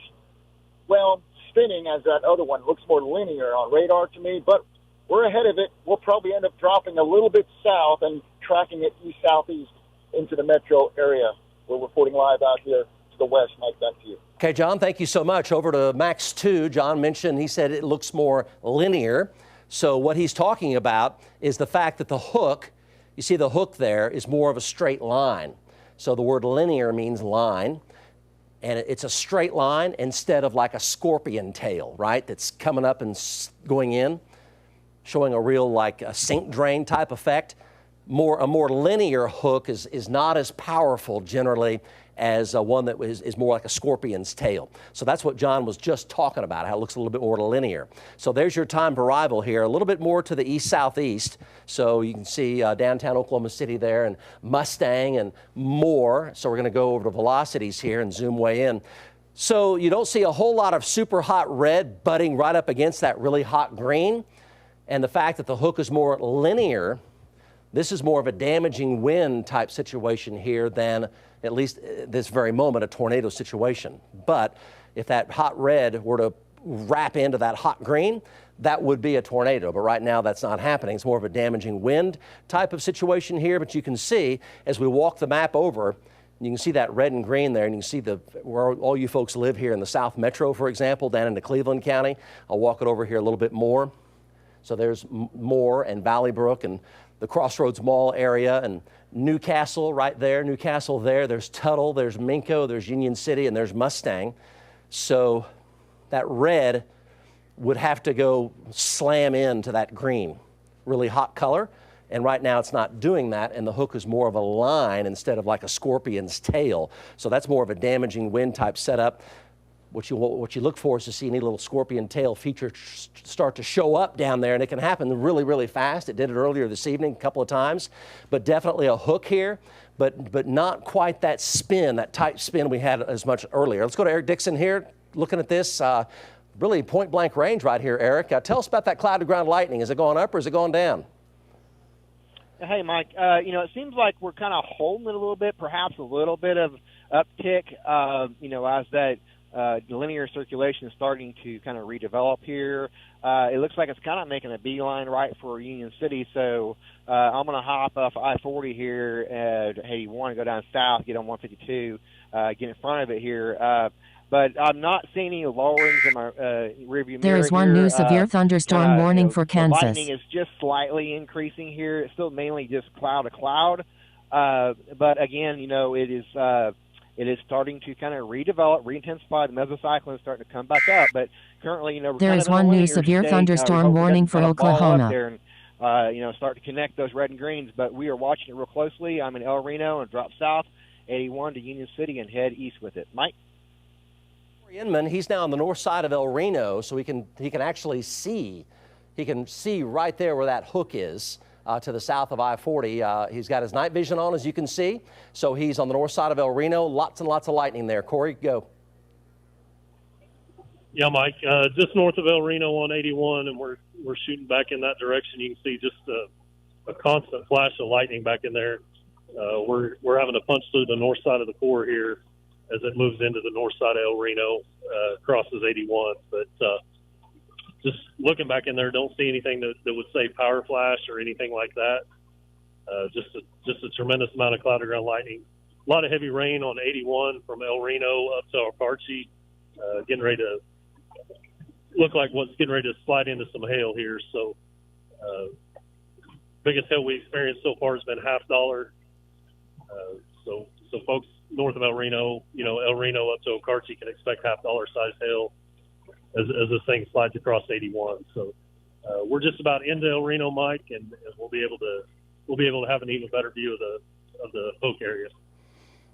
well, spinning as that other one. It looks more linear on radar to me, but we're ahead of it. We'll probably end up dropping a little bit south and tracking it east-southeast into the metro area. We're reporting live out here to the west. Mike, back to you. Okay, John, thank you so much. Over to Max 2. John mentioned, he said it looks more linear. So what he's talking about is the fact that the hook, you see the hook there, is more of a straight line. So the word linear means line, and it's a straight line instead of like a scorpion tail, right? That's coming up and going in, showing a real like a sink drain type effect. A more linear hook is not as powerful generally as one that is more like a scorpion's tail. So that's what John was just talking about, how it looks a little bit more linear. So there's your time of arrival here, a little bit more to the east-southeast. So you can see downtown Oklahoma City there and Mustang and more. So we're going to go over to velocities here and zoom way in. So you don't see a whole lot of super hot red butting right up against that really hot green. And the fact that the hook is more linear, this is more of a damaging wind type situation here than, at least this very moment, a tornado situation. But if that hot red were to wrap into that hot green, that would be a tornado. But right now that's not happening. It's more of a damaging wind type of situation here. But you can see as we walk the map over, you can see that red and green there, and you can see where all you folks live here in the South Metro, for example, down into Cleveland County. I'll walk it over here a little bit more. So there's Moore and Valley Brook and the Crossroads Mall area and Newcastle right there, Newcastle there. There's Tuttle, there's Minco, there's Union City, and there's Mustang. So that red would have to go slam into that green. Really hot color. And right now it's not doing that, and the hook is more of a line instead of like a scorpion's tail. So that's more of a damaging wind type setup. What you look for is to see any little scorpion tail feature start to show up down there, and it can happen really, really fast. It did it earlier this evening a couple of times, but definitely a hook here, but not quite that spin, that tight spin we had as much earlier. Let's go to Eric Dixon here, looking at this really point-blank range right here, Eric. Tell us about that cloud-to-ground lightning. Is it going up or is it going down? Hey, Mike, it seems like we're kind of holding it a little bit, perhaps a little bit of uptick, as that linear circulation is starting to kind of redevelop here. It looks like it's kind of making a beeline right for Union City, so I'm going to hop off I-40 here at 81, go down south, get on 152, get in front of it here. But I'm not seeing any lowerings in my rearview mirror. There is one new severe thunderstorm warning for Kansas. The lightning is just slightly increasing here. It's still mainly just cloud to cloud. But again, it is It is starting to kind of redevelop, re-intensify. The mesocyclone is starting to come back up, but currently, we're there kind is of one in a new linear severe state. thunderstorm warning for Oklahoma. There and, start to connect those red and greens, but we are watching it real closely. I'm in El Reno and drop south 81 to Union City and head east with it. Mike? Corey Inman, he's now on the north side of El Reno, so he can actually see. He can see right there where that hook is. To the south of I-40. He's got his night vision on, as you can see. So he's on the north side of El Reno. Lots and lots of lightning there. Corey, go. Yeah, Mike, just north of El Reno on 81, and we're shooting back in that direction. You can see just a constant flash of lightning back in there. We're having to punch through the north side of the core here as it moves into the north side of El Reno, crosses 81. But just looking back in there, don't see anything that would say power flash or anything like that. Just a tremendous amount of cloud ground lightning. A lot of heavy rain on 81 from El Reno up to Arparchi, getting ready to look like what's getting ready to slide into some hail here. So biggest hail we experienced so far has been $50. So folks north of El Reno, El Reno up to Arparchi can expect $50 size hail as this thing slides across 81. So we're just about into El Reno, Mike, and we'll be able to have an even better view of the Hook area.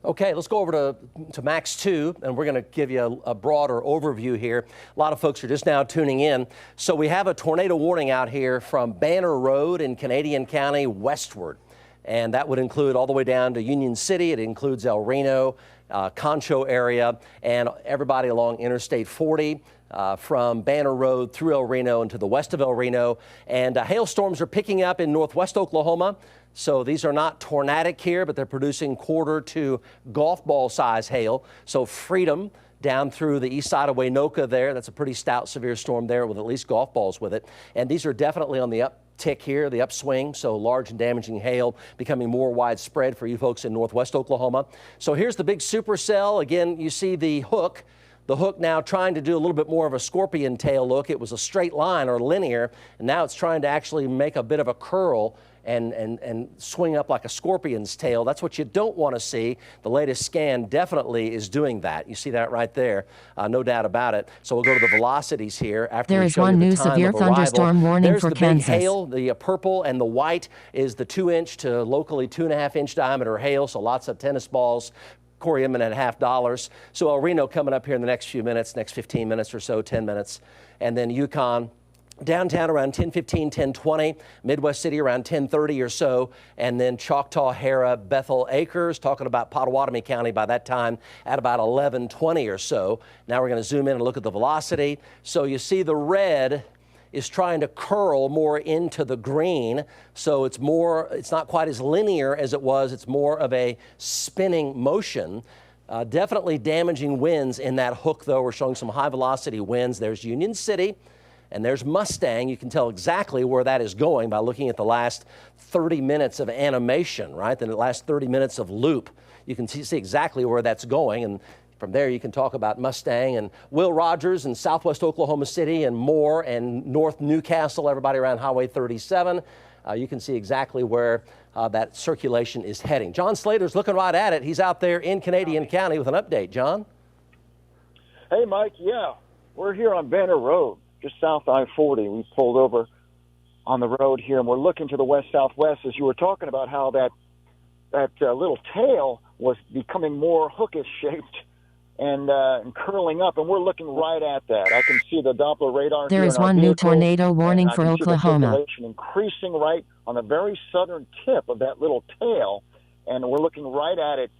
Okay, let's go over to Max 2, and we're going to give you a broader overview here. A lot of folks are just now tuning in. So we have a tornado warning out here from Banner Road in Canadian County westward, and that would include all the way down to Union City. It includes El Reno, Concho area, and everybody along Interstate 40. From Banner Road through El Reno and to the west of El Reno. And hailstorms are picking up in northwest Oklahoma. So these are not tornadic here, but they're producing quarter to golf ball size hail. So Freedom down through the east side of Waynoka there. That's a pretty stout, severe storm there with at least golf balls with it. And these are definitely on the uptick here, the upswing. So large and damaging hail becoming more widespread for you folks in northwest Oklahoma. So here's the big supercell. Again, you see the Hook. The Hook now trying to do a little bit more of a scorpion tail look. It was a straight line or linear, and now it's trying to actually make a bit of a curl and swing up like a scorpion's tail. That's what you don't want to see. The latest scan definitely is doing that. You see that right there, no doubt about it. So we'll go to the velocities here. After there is one new severe thunderstorm warning for Kansas. There's the big hail. The purple and the white is the 2-inch to locally 2.5-inch diameter hail, so lots of tennis balls. Corey Inman at $50. So El Reno coming up here in the next few minutes, next 15 minutes or so, 10 minutes. And then Yukon, downtown around 10:15, 10:20, Midwest City around 10:30 or so, and then Choctaw, Hara, Bethel Acres, talking about Pottawatomie County by that time at about 11:20 or so. Now we're going to zoom in and look at the velocity. So you see the red is trying to curl more into the green. So it's not quite as linear as it was. It's more of a spinning motion. Definitely damaging winds in that Hook, though. We're showing some high velocity winds. There's Union City and there's Mustang. You can tell exactly where that is going by looking at the last 30 minutes of animation, right? The last 30 minutes of loop. You can see exactly where that's going. And from there, you can talk about Mustang and Will Rogers and southwest Oklahoma City and Moore and North Newcastle, everybody around Highway 37. You can see exactly where that circulation is heading. John Slater's looking right at it. He's out there in Canadian County with an update. John? Hey, Mike. Yeah, we're here on Banner Road, just south I-40. We pulled over on the road here, and we're looking to the west-southwest as you were talking about how that little tail was becoming more hookish shaped and curling up, and we're looking right at that. I can see the Doppler radar. There is one new tornado warning for Oklahoma. Increasing right on the very southern tip of that little tail, and we're looking right at it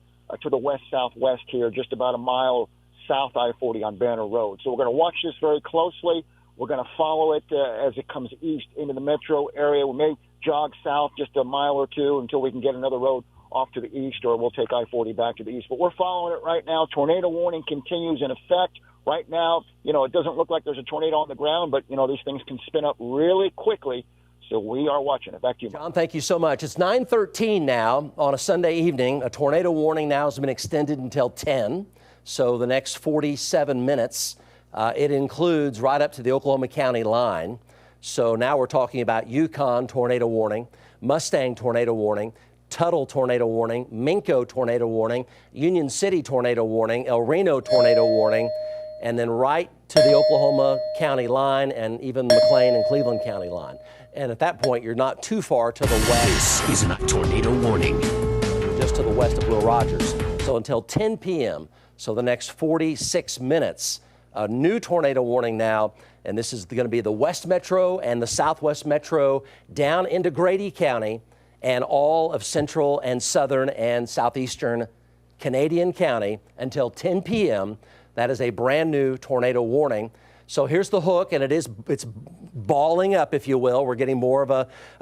to the west-southwest here, just about a mile south I-40 on Banner Road. So we're going to watch this very closely. We're going to follow it as it comes east into the metro area. We may jog south just a mile or two until we can get another road off to the east, or we'll take I-40 back to the east. But we're following it right now. Tornado warning continues in effect. Right now, it doesn't look like there's a tornado on the ground, but, these things can spin up really quickly. So we are watching it. Back to you, John, thank you so much. It's 9:13 now on a Sunday evening. A tornado warning now has been extended until 10, so the next 47 minutes. It includes right up to the Oklahoma County line. So now we're talking about Yukon tornado warning, Mustang tornado warning, Tuttle tornado warning, Minco tornado warning, Union City tornado warning, El Reno tornado warning, and then right to the Oklahoma County line and even McLean and Cleveland County line. And at that point, you're not too far to the west. This is a tornado warning. Just to the west of Will Rogers. So until 10 p.m., so the next 46 minutes, a new tornado warning now, and this is going to be the West Metro and the Southwest Metro down into Grady County and all of central and southern and southeastern Canadian County until 10 p.m. That is a brand new tornado warning. So here's the hook, and it's balling up, if you will. We're getting more of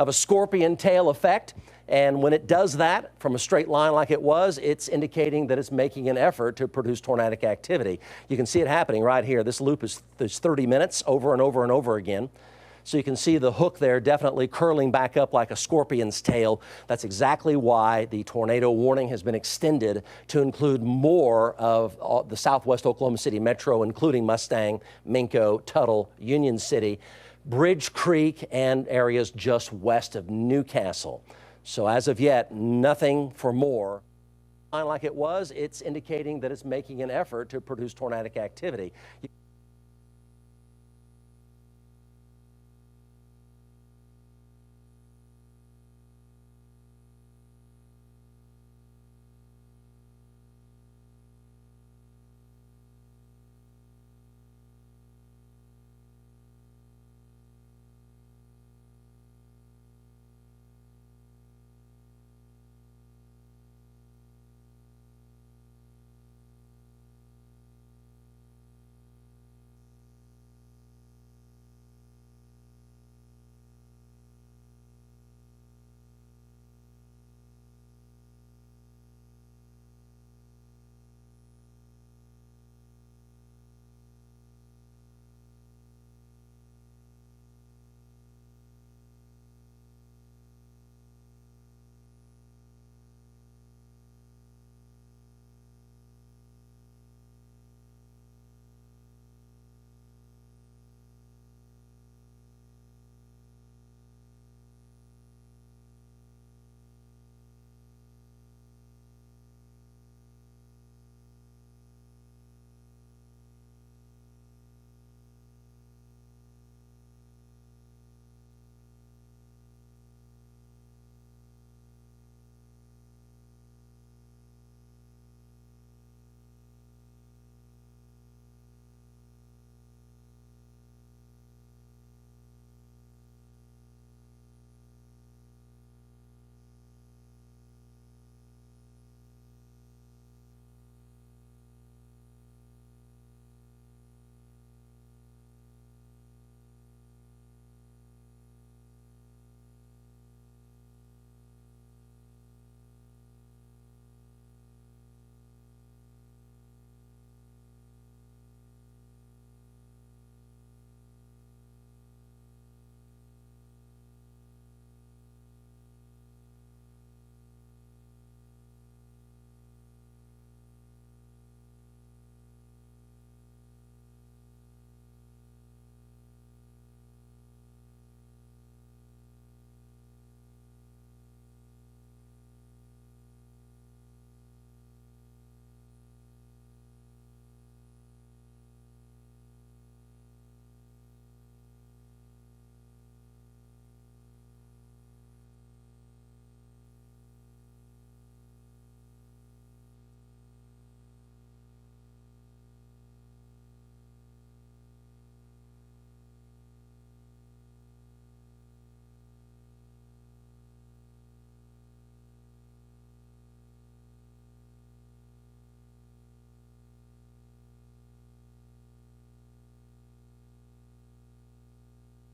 a scorpion tail effect. And when it does that from a straight line like it was, it's indicating that it's making an effort to produce tornadic activity. You can see it happening right here. This loop is 30 minutes over and over and over again. So you can see the hook there definitely curling back up like a scorpion's tail. That's exactly why the tornado warning has been extended to include more of the southwest Oklahoma City metro, including Mustang, Minco, Tuttle, Union City, Bridge Creek, and areas just west of Newcastle. So as of yet, nothing for more. Like it was, it's indicating that it's making an effort to produce tornadic activity.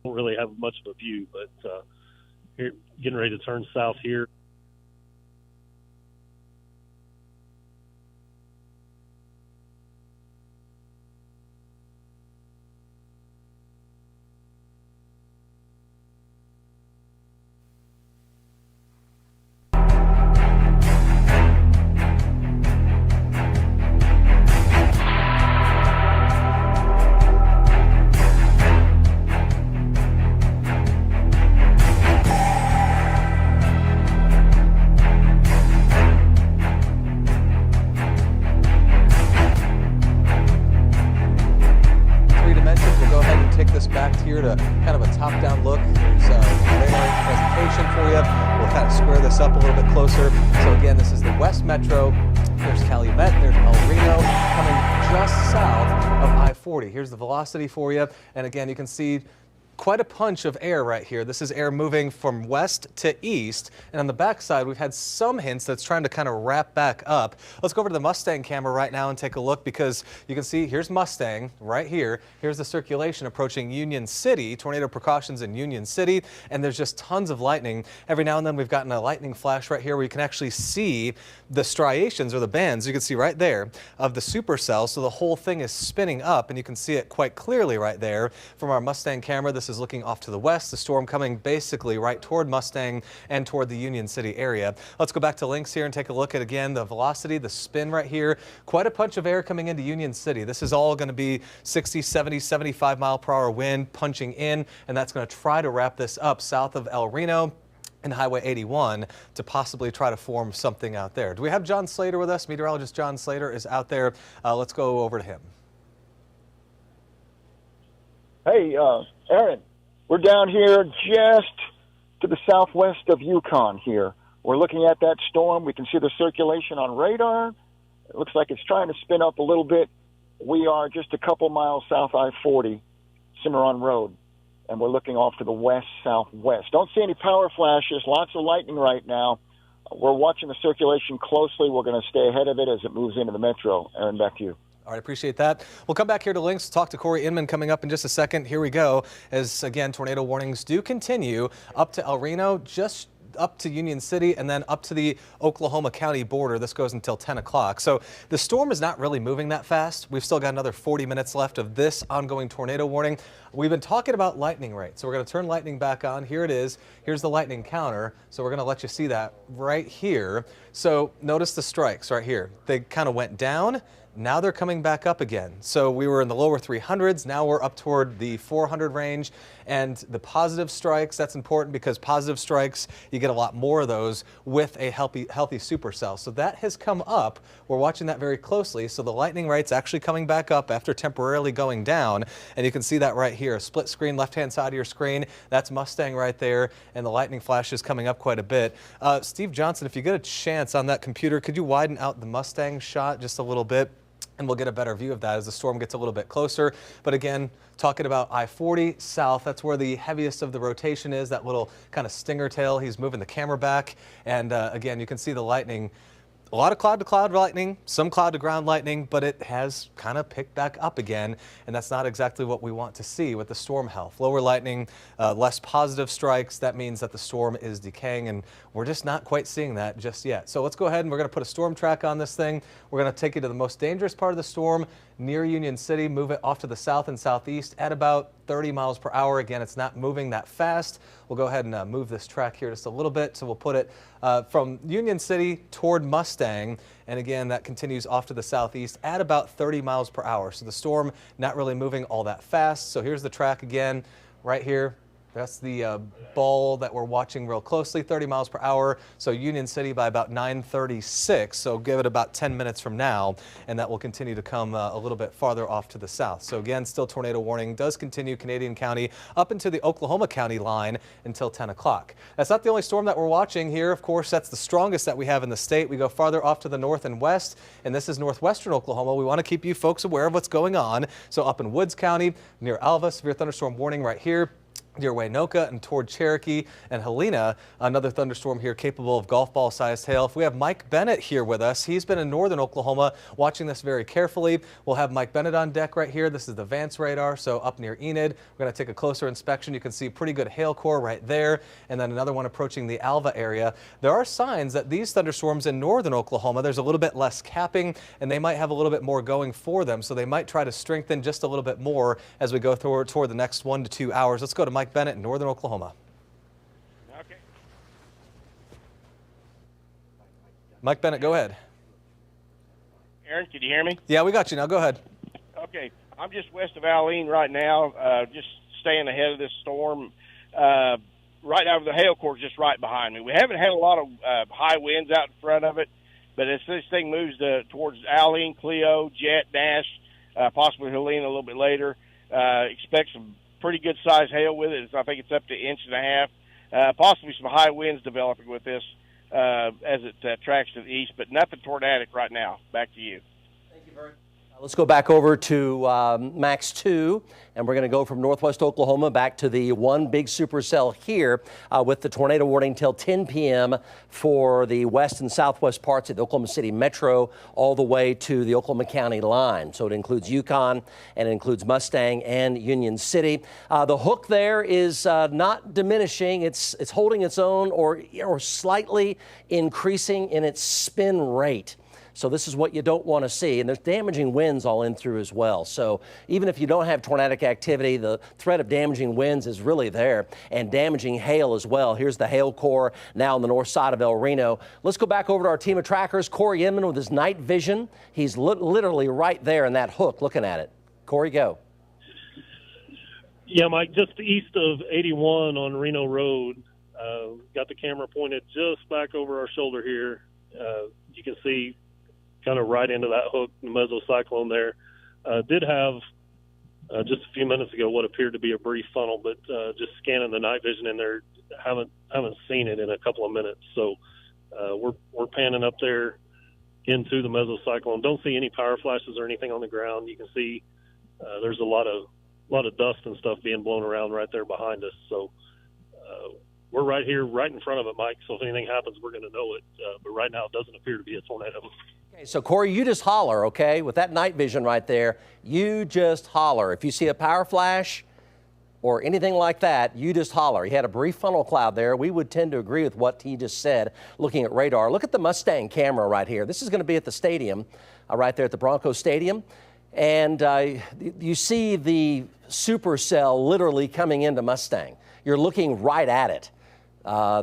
Don't really have much of a view, but here, getting ready to turn south here. take this back here to kind of a top-down look. There's a radar presentation for you. We'll kind of square this up a little bit closer. So again, this is the West Metro. There's Calumet, there's El Reno, coming just south of I-40. Here's the velocity for you. And again, you can see quite a punch of air right here. This is air moving from west to east, and on the backside we've had some hints that's trying to kind of wrap back up. Let's go over to the Mustang camera right now and take a look, because you can see here's Mustang right here. Here's the circulation approaching Union City, tornado precautions in Union City, and there's just tons of lightning. Every now and then we've gotten a lightning flash right here where you can actually see the striations, or the bands, you can see right there, of the supercell. So the whole thing is spinning up, and you can see it quite clearly right there from our Mustang camera. This is looking off to the west, the storm coming basically right toward Mustang and toward the Union City area. Let's go back to Lynx here and take a look at, again, the velocity, the spin right here. Quite a punch of air coming into Union City. This is all going to be 60, 70, 75 mile per hour wind punching in, and that's going to try to wrap this up south of El Reno and Highway 81 to possibly try to form something out there. Do we have John Slater with us? Meteorologist John Slater is out there. Let's go over to him. Hey, Aaron, we're down here just to the southwest of Yukon here. We're looking at that storm. We can see the circulation on radar. It looks like it's trying to spin up a little bit. We are just a couple miles south I-40, Cimarron Road, and we're looking off to the west-southwest. Don't see any power flashes, lots of lightning right now. We're watching the circulation closely. We're going to stay ahead of it as it moves into the metro. Aaron, back to you. All right, appreciate that. We'll come back here to Lynx, talk to Corey Inman coming up in just a second. Here we go, as again, tornado warnings do continue up to El Reno, just up to Union City, and then up to the Oklahoma County border. This goes until 10 o'clock. So the storm is not really moving that fast. We've still got another 40 minutes left of this ongoing tornado warning. We've been talking about lightning rates, so we're going to turn lightning back on. Here it is. Here's the lightning counter. So we're going to let you see that right here. So notice the strikes right here. They kind of went down. Now they're coming back up again. So we were in the lower 300s. Now we're up toward the 400 range. And the positive strikes, that's important, because positive strikes, you get a lot more of those with a healthy supercell. So that has come up. We're watching that very closely. So the lightning rate's actually coming back up after temporarily going down. And you can see that right here. Split screen, left-hand side of your screen. That's Mustang right there. And the lightning flash is coming up quite a bit. Steve Johnson, if you get a chance on that computer, could you widen out the Mustang shot just a little bit? And we'll get a better view of that as the storm gets a little bit closer. But again, talking about I-40 south, that's where the heaviest of the rotation is, that little kind of stinger tail. He's moving the camera back. And again, you can see the lightning. A lot of cloud-to-cloud lightning, some cloud-to-ground lightning, but it has kind of picked back up again, and that's not exactly what we want to see with the storm health. Lower lightning, less positive strikes, that means that the storm is decaying, and we're just not quite seeing that just yet. So let's go ahead and we're going to put a storm track on this thing. We're going to take you to the most dangerous part of the storm, near Union City, move it off to the south and southeast at about 30 miles per hour. Again, it's not moving that fast. We'll go ahead and move this track here just a little bit. So we'll put it from Union City toward Mustang. And again, that continues off to the southeast at about 30 miles per hour. So the storm not really moving all that fast. So here's the track again, right here. That's the ball that we're watching real closely, 30 miles per hour. So Union City by about 9:36. So give it about 10 minutes from now, and that will continue to come a little bit farther off to the south. So again, still tornado warning does continue Canadian County up into the Oklahoma County line until 10 o'clock. That's not the only storm that we're watching here. Of course, that's the strongest that we have in the state. We go farther off to the north and west, and this is northwestern Oklahoma. We want to keep you folks aware of what's going on. So up in Woods County, near Alva, severe thunderstorm warning right here. Near Waynoka and toward Cherokee and Helena, another thunderstorm here capable of golf ball sized hail. If we have Mike Bennett here with us, he's been in northern Oklahoma watching this very carefully. We'll have Mike Bennett on deck right here. This is the Vance radar, so up near Enid. We're going to take a closer inspection. You can see pretty good hail core right there, and then another one approaching the Alva area. There are signs that these thunderstorms in northern Oklahoma, there's a little bit less capping, and they might have a little bit more going for them, so they might try to strengthen just a little bit more as we go toward the next 1 to 2 hours. Let's go to Mike Bennett in northern Oklahoma. Okay. Mike Bennett, go ahead. Aaron, can you hear me? Yeah, we got you now. Go ahead. Okay. I'm just west of Alene right now, just staying ahead of this storm. Right now, the hail core is just right behind me. We haven't had a lot of high winds out in front of it, but as this thing moves towards Alene, Cleo, Jet, Nash, possibly Helena a little bit later, expect some pretty good size hail with it. I think it's up to 1.5 inches. Possibly some high winds developing with this as it tracks to the east, but nothing tornadic right now. Back to you. Thank you, Bert. Let's go back over to Max 2, and we're going to go from northwest Oklahoma back to the one big supercell here with the tornado warning till 10 p.m. for the west and southwest parts of the Oklahoma City Metro all the way to the Oklahoma County line. So it includes Yukon, and it includes Mustang and Union City. The hook there is not diminishing. It's holding its own or slightly increasing in its spin rate. So this is what you don't want to see. And there's damaging winds all in through as well. So even if you don't have tornadic activity, the threat of damaging winds is really there, and damaging hail as well. Here's the hail core now on the north side of El Reno. Let's go back over to our team of trackers. Corey Inman with his night vision. He's literally right there in that hook looking at it. Corey, go. Yeah, Mike, just east of 81 on Reno Road. Got the camera pointed just back over our shoulder here. You can see kind of right into that hook, the mesocyclone there. Did have just a few minutes ago what appeared to be a brief funnel, but just scanning the night vision in there, haven't seen it in a couple of minutes. So we're panning up there into the mesocyclone. Don't see any power flashes or anything on the ground. You can see there's a lot of dust and stuff being blown around right there behind us. So we're right here, right in front of it, Mike. So if anything happens, we're going to know it. But right now, it doesn't appear to be a tornado. Okay, so Corey, you just holler, okay? With that night vision right there, you just holler. If you see a power flash or anything like that, you just holler. He had a brief funnel cloud there. We would tend to agree with what he just said looking at radar. Look at the Mustang camera right here. This is going to be at the stadium, right there at the Broncos Stadium. And you see the supercell literally coming into Mustang. You're looking right at it.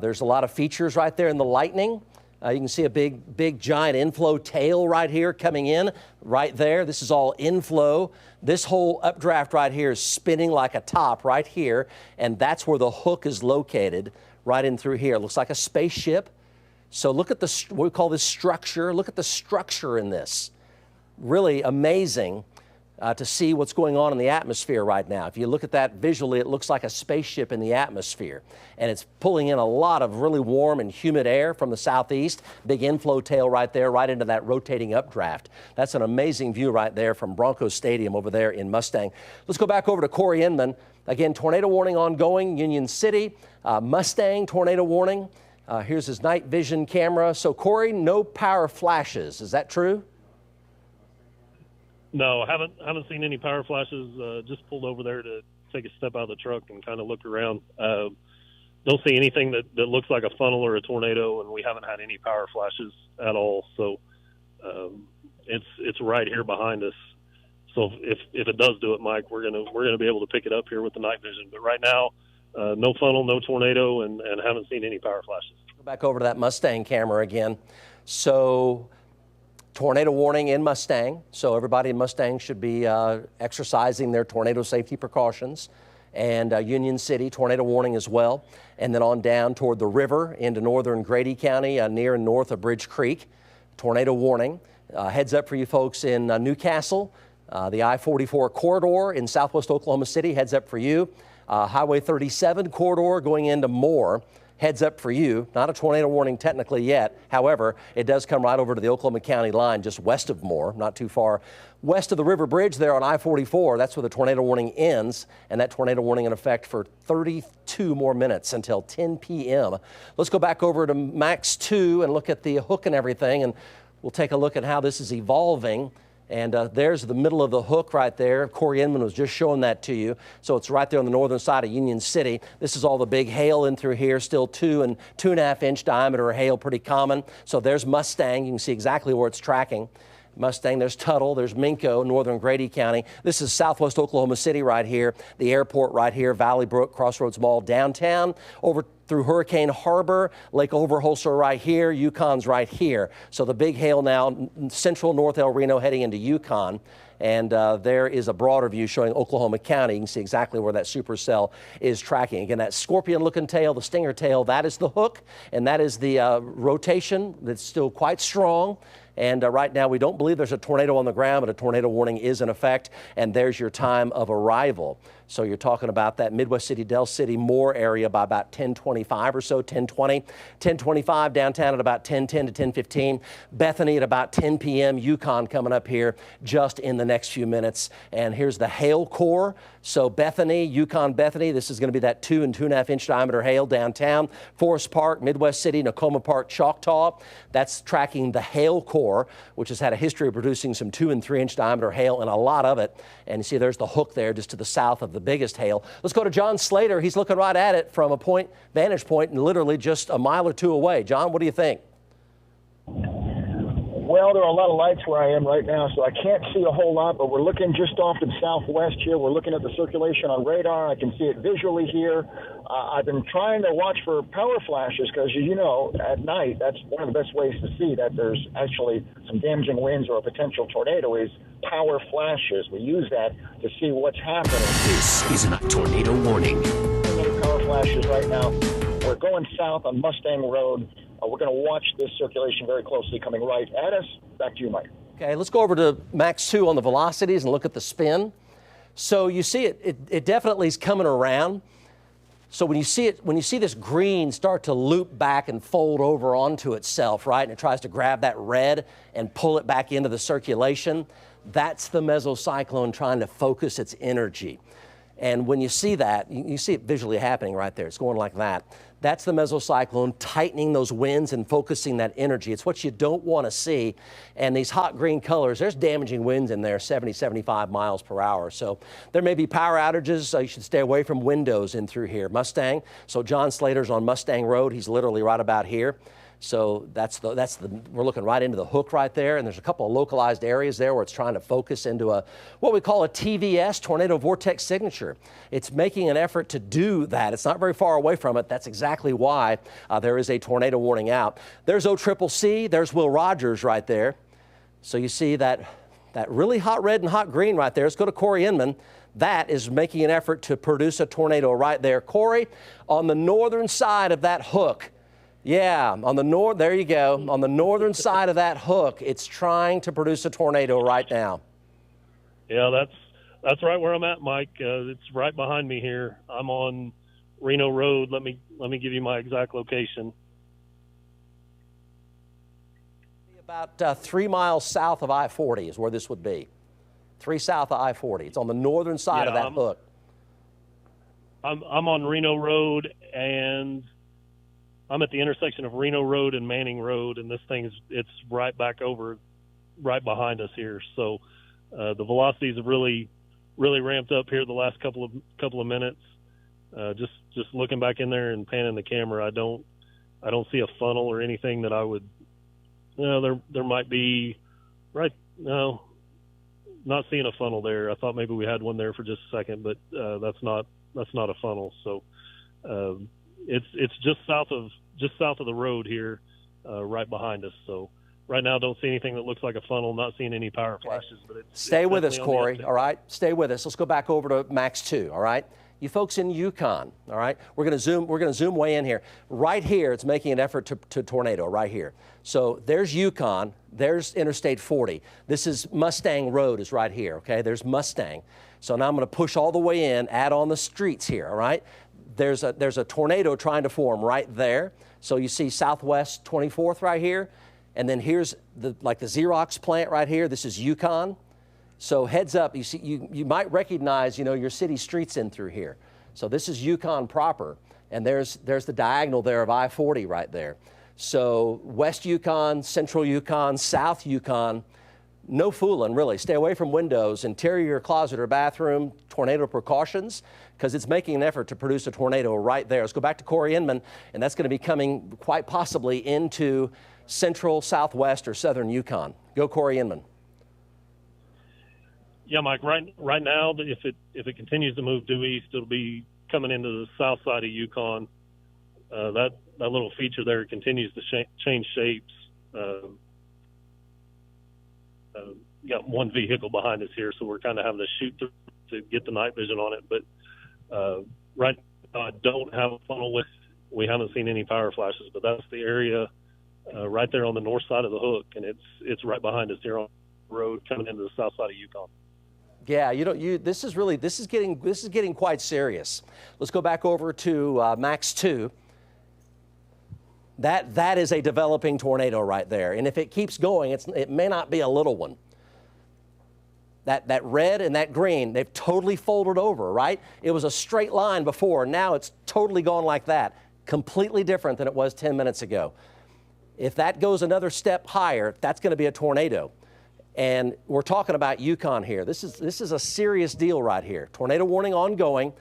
There's a lot of features right there in the lightning. You can see a big, giant inflow tail right here coming in right there. This is all inflow. This whole updraft right here is spinning like a top right here, and that's where the hook is located, right in through here. It looks like a spaceship. So look at what we call this structure. Look at the structure in this. Really amazing to see what's going on in the atmosphere right now. If you look at that visually, it looks like a spaceship in the atmosphere. And it's pulling in a lot of really warm and humid air from the southeast. Big inflow tail right there, right into that rotating updraft. That's an amazing view right there from Broncos Stadium over there in Mustang. Let's go back over to Corey Inman. Again, tornado warning ongoing, Union City. Mustang, tornado warning. Here's his night vision camera. So Corey, no power flashes. Is that true? No, haven't seen any power flashes. Just pulled over there to take a step out of the truck and kind of look around. Don't see anything that looks like a funnel or a tornado, and we haven't had any power flashes at all. So it's right here behind us. So if it does do it, Mike, we're gonna be able to pick it up here with the night vision. But right now, no funnel, no tornado, and haven't seen any power flashes. Go back over to that Mustang camera again. So tornado warning in Mustang. So everybody in Mustang should be exercising their tornado safety precautions. And Union City, tornado warning as well. And then on down toward the river into northern Grady County, near and north of Bridge Creek, tornado warning. Heads up for you folks in Newcastle, the I-44 corridor in southwest Oklahoma City, heads up for you. Highway 37 corridor going into Moore. Heads up for you. Not a tornado warning technically yet. However, it does come right over to the Oklahoma County line just west of Moore, not too far. West of the River Bridge there on I-44, that's where the tornado warning ends, and that tornado warning in effect for 32 more minutes until 10 p.m. Let's go back over to Max 2 and look at the hook and everything, and we'll take a look at how this is evolving. And there's the middle of the hook right there. Corey Inman was just showing that to you. So it's right there on the northern side of Union City. This is all the big hail in through here, still 2 and 2.5 inch diameter hail, pretty common. So there's Mustang. You can see exactly where it's tracking. Mustang, there's Tuttle, there's Minco, northern Grady County. This is southwest Oklahoma City right here, the airport right here, Valley Brook, Crossroads Mall, downtown, over through Hurricane Harbor, Lake Overholser right here, Yukon's right here. So the big hail now, central North El Reno heading into Yukon. And there is a broader view showing Oklahoma County. You can see exactly where that supercell is tracking. Again, that scorpion-looking tail, the stinger tail, that is the hook, and that is the rotation that's still quite strong. And right now, we don't believe there's a tornado on the ground, but a tornado warning is in effect. And there's your time of arrival. So you're talking about that Midwest City, Del City, Moore area by about 10:25 or so, 10:20. 10:25 downtown at about 10:10 to 10:15. Bethany at about 10 p.m. Yukon coming up here just in the next few minutes. And here's the hail core. So Bethany, Yukon Bethany, this is going to be that 2 and 2.5 inch diameter hail downtown. Forest Park, Midwest City, Nakoma Park, Choctaw. That's tracking the hail core, which has had a history of producing some 2 and 3 inch diameter hail, and a lot of it. And you see there's the hook there just to the south of the biggest hail. Let's go to John Slater. He's looking right at it from a vantage point and literally just a mile or two away. John, what do you think? Well, there are a lot of lights where I am right now, so I can't see a whole lot, but we're looking just off to the southwest here. We're looking at the circulation on radar. I can see it visually here. I've been trying to watch for power flashes because, you know, at night, that's one of the best ways to see that there's actually some damaging winds or a potential tornado is power flashes. We use that to see what's happening. This is a tornado warning. Power flashes right now. We're going south on Mustang Road. We're going to watch this circulation very closely coming right at us. Back to you, Mike. Okay, let's go over to Max 2 on the velocities and look at the spin. So you see it definitely is coming around. So when you see this green start to loop back and fold over onto itself, right, and it tries to grab that red and pull it back into the circulation, that's the mesocyclone trying to focus its energy. And when you see that, you see it visually happening right there. It's going like that. That's the mesocyclone tightening those winds and focusing that energy. It's what you don't want to see. And these hot green colors, there's damaging winds in there, 70, 75 miles per hour. So there may be power outages, so you should stay away from windows in through here. Mustang, so John Slater's on Mustang Road. He's literally right about here. So we're looking right into the hook right there, and there's a couple of localized areas there where it's trying to focus into what we call a TVS, tornado vortex signature. It's making an effort to do that. It's not very far away from it. That's exactly why there is a tornado warning out. There's OCCC, there's Will Rogers right there. So you see that really hot red and hot green right there. Let's go to Corey Inman. That is making an effort to produce a tornado right there. Corey, on the northern side of that hook, yeah, on the there you go. On the northern side of that hook, it's trying to produce a tornado right now. Yeah, that's right where I'm at, Mike. It's right behind me here. I'm on Reno Road. Let me give you my exact location. About 3 miles south of I-40 is where this would be. 3 south of I-40. It's on the northern side of that hook. I'm on Reno Road, and I'm at the intersection of Reno Road and Manning Road, and this thing it's right back over, right behind us here. So the velocities have really ramped up here the last couple of minutes. Just looking back in there and panning the camera, I don't see a funnel or anything that I would. There might be, right? No, not seeing a funnel there. I thought maybe we had one there for just a second, but that's not a funnel. So. It's just south of the road here, right behind us. So right now, don't see anything that looks like a funnel. Not seeing any power flashes. But stay with us, Corey. All right, stay with us. Let's go back over to Max 2. All right, you folks in Yukon. All right, we're going to zoom way in here. Right here, it's making an effort to tornado. Right here. So there's Yukon. There's Interstate 40. This is Mustang Road. Is right here. Okay, there's Mustang. So now I'm going to push all the way in. Add on the streets here. All right. There's a tornado trying to form right there. So you see Southwest 24th right here. And then here's the Xerox plant right here. This is Yukon. So heads up, you see, you might recognize, your city streets in through here. So this is Yukon proper. And there's the diagonal there of I-40 right there. So West Yukon, Central Yukon, South Yukon, no fooling, really. Stay away from windows, interior closet or bathroom, tornado precautions, because it's making an effort to produce a tornado right there. Let's go back to Corey Inman, and that's going to be coming quite possibly into central, southwest, or southern Yukon. Go, Corey Inman. Yeah, Mike. Right now, if it continues to move due east, it'll be coming into the south side of Yukon. That little feature there continues to change shapes. got one vehicle behind us here, so we're kind of having to shoot through to get the night vision on it. But right now, I don't have a funnel with. We haven't seen any power flashes, but that's the area right there on the north side of the hook, and it's right behind us here on the road coming into the south side of Yukon. Yeah, this is getting quite serious. Let's go back over to Max 2. That is a developing tornado right there, and if it keeps going, it may not be a little one. That red and that green, they've totally folded over, right? It was a straight line before, now it's totally gone like that. Completely different than it was 10 minutes ago. If that goes another step higher, that's going to be a tornado. And we're talking about Yukon here. This is a serious deal right here. Tornado warning ongoing.